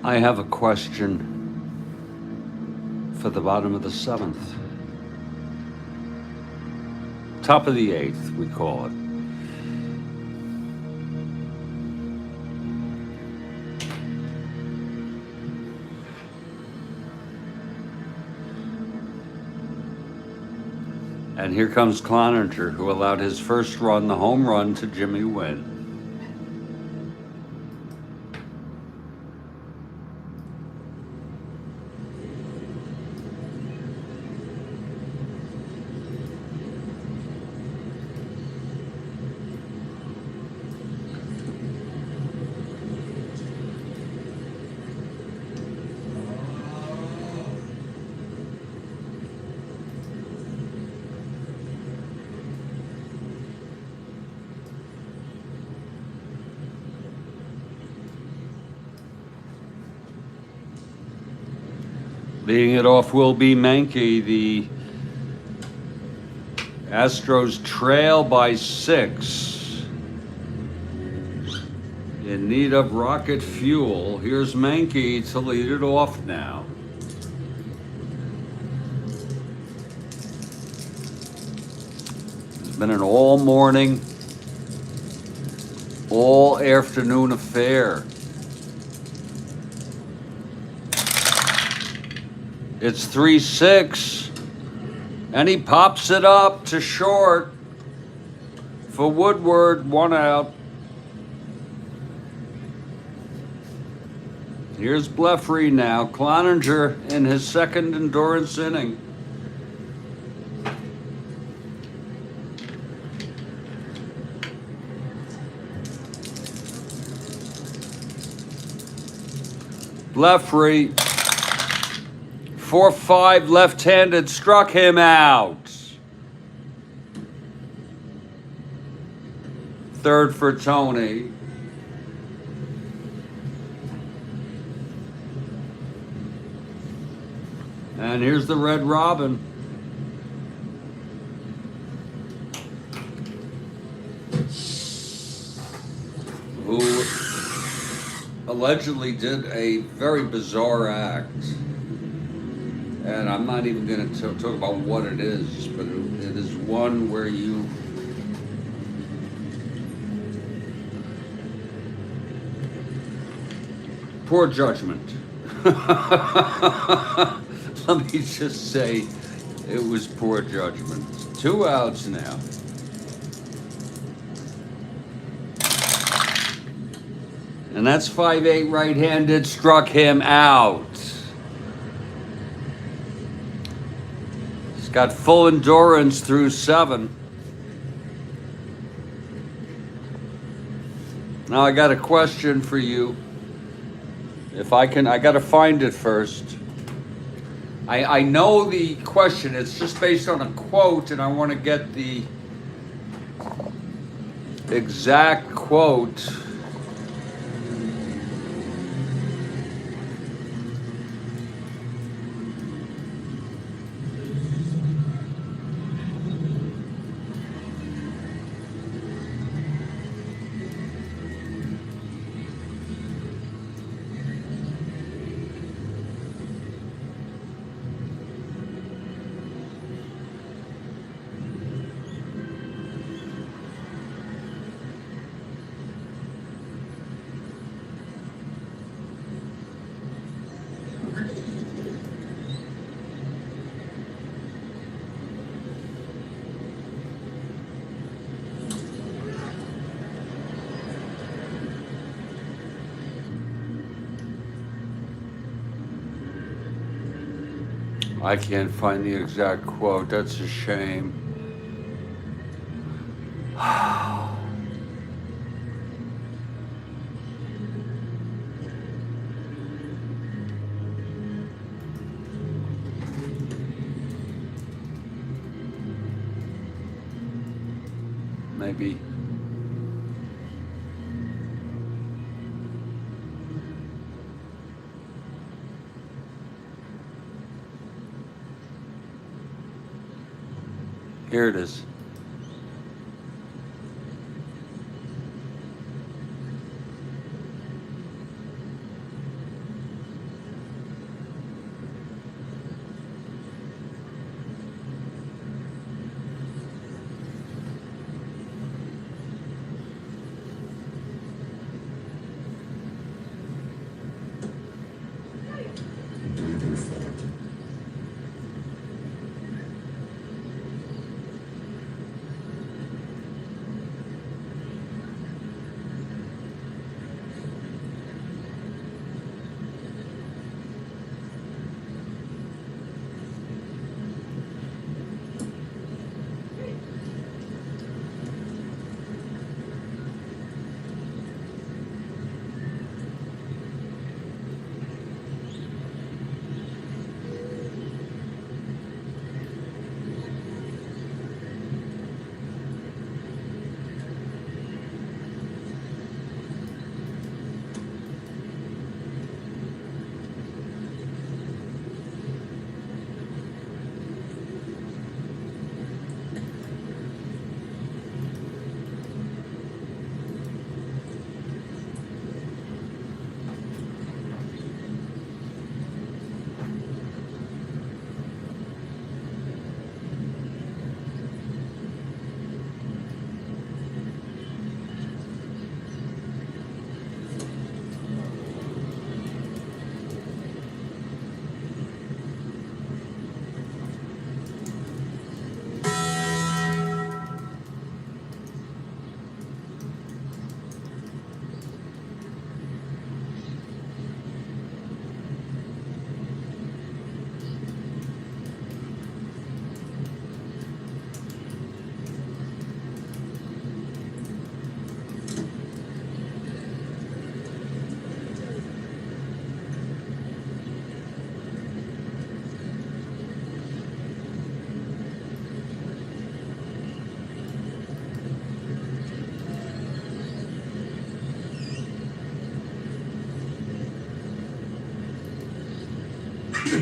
I have a question for the bottom of the 7th. Top of the 8th, we call it. And here comes Cloninger, who allowed his first run, the home run, to Jimmy Wynn. Leading it off will be Mankey. The Astros trail by 6. In need of rocket fuel. Here's Mankey to lead it off now. It's been an all morning, all afternoon affair. It's 3-6, and he pops it up to short for Woodward, 1 out. Here's Blefary now, Cloninger in his second endurance inning. Blefary, 4-5 left-handed, struck him out. Third for Tony. And here's the Red Robin. Who allegedly did a very bizarre act. And I'm not even going to talk about what it is, but it is one where you poor judgment. Let me just say it was poor judgment. 2 outs now. And that's 5-8 right-handed, struck him out. He's got full endurance through 7. Now I got a question for you. If I can, I got to find it first. I know the question. It's just based on a quote, and I want to get the exact quote. I can't find the exact quote. That's a shame. Maybe. Here it is. your fault.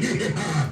Yeah.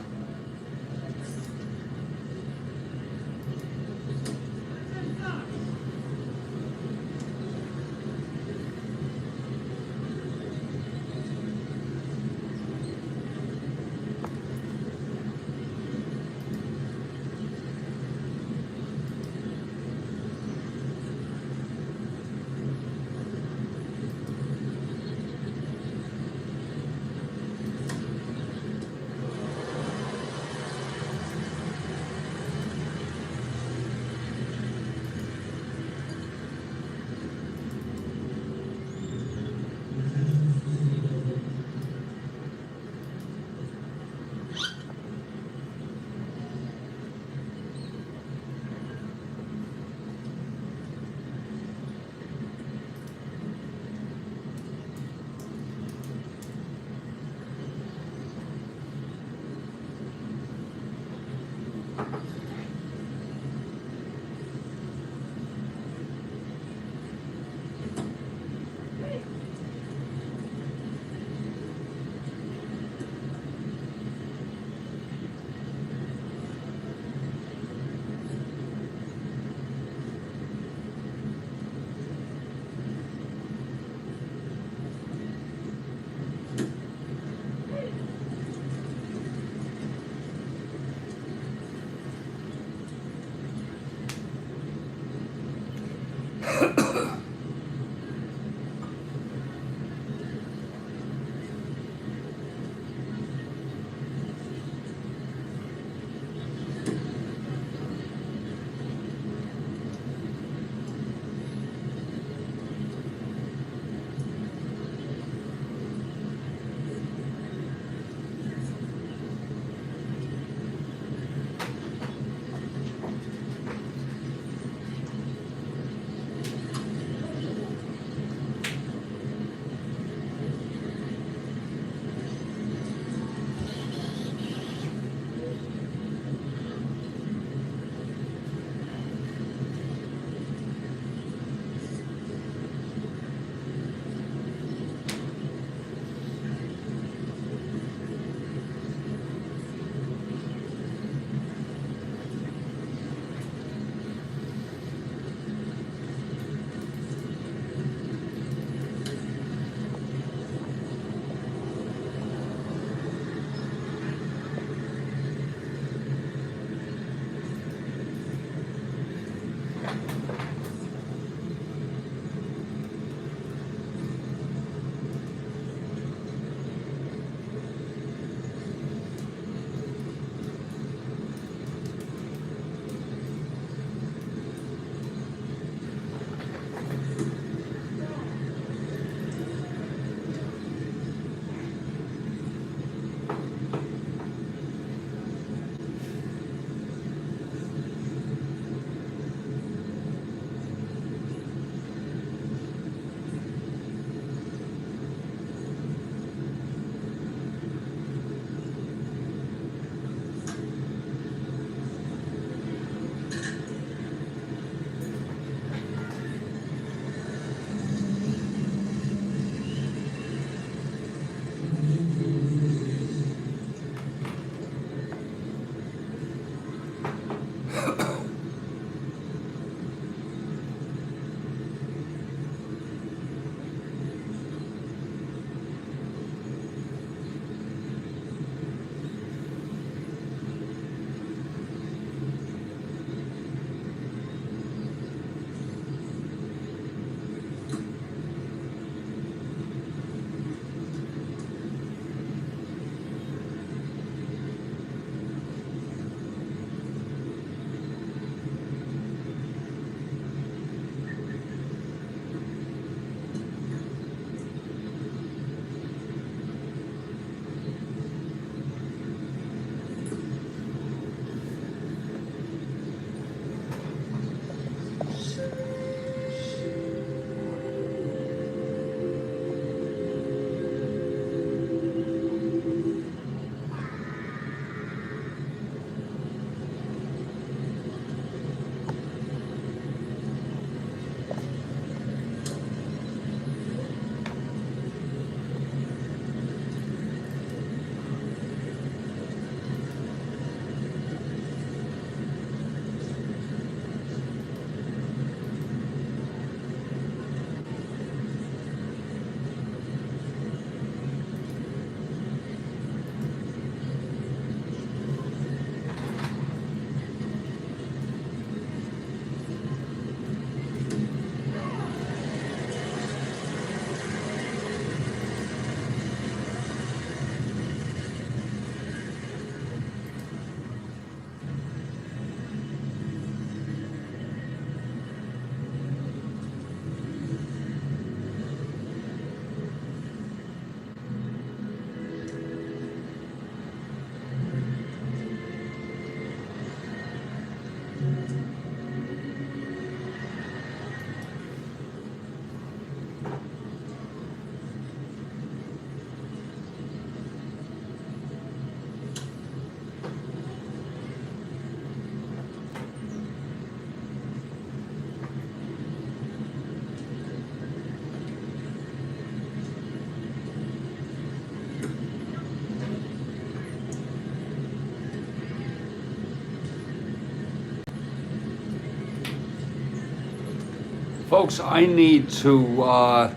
Folks, I need to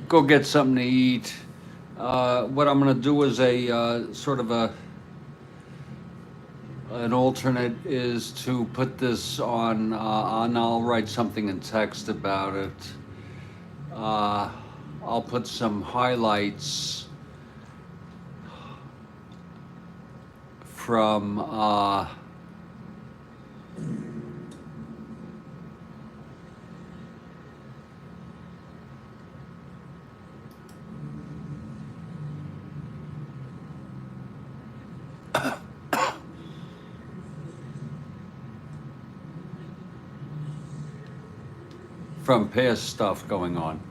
go get something to eat. What I'm going to do is a sort of an alternate is to put this on, and I'll write something in text about it. I'll put some highlights from from past stuff going on.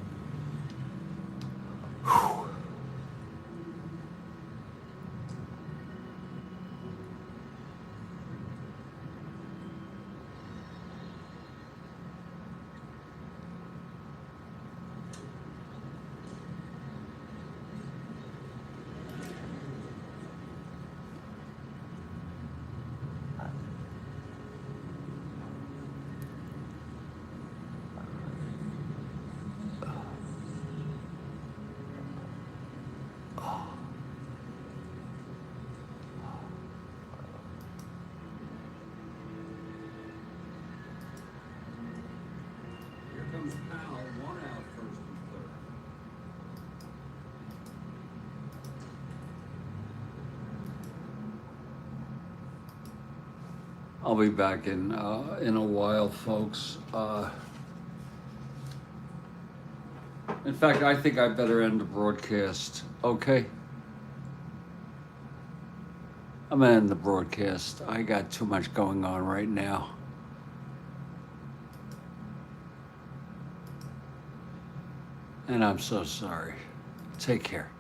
Here comes Karl, one out, first and third. I'll be back in a while, folks. In fact, I think I better end the broadcast. Okay. I'm gonna end the broadcast. I got too much going on right now. And I'm so sorry. Take care.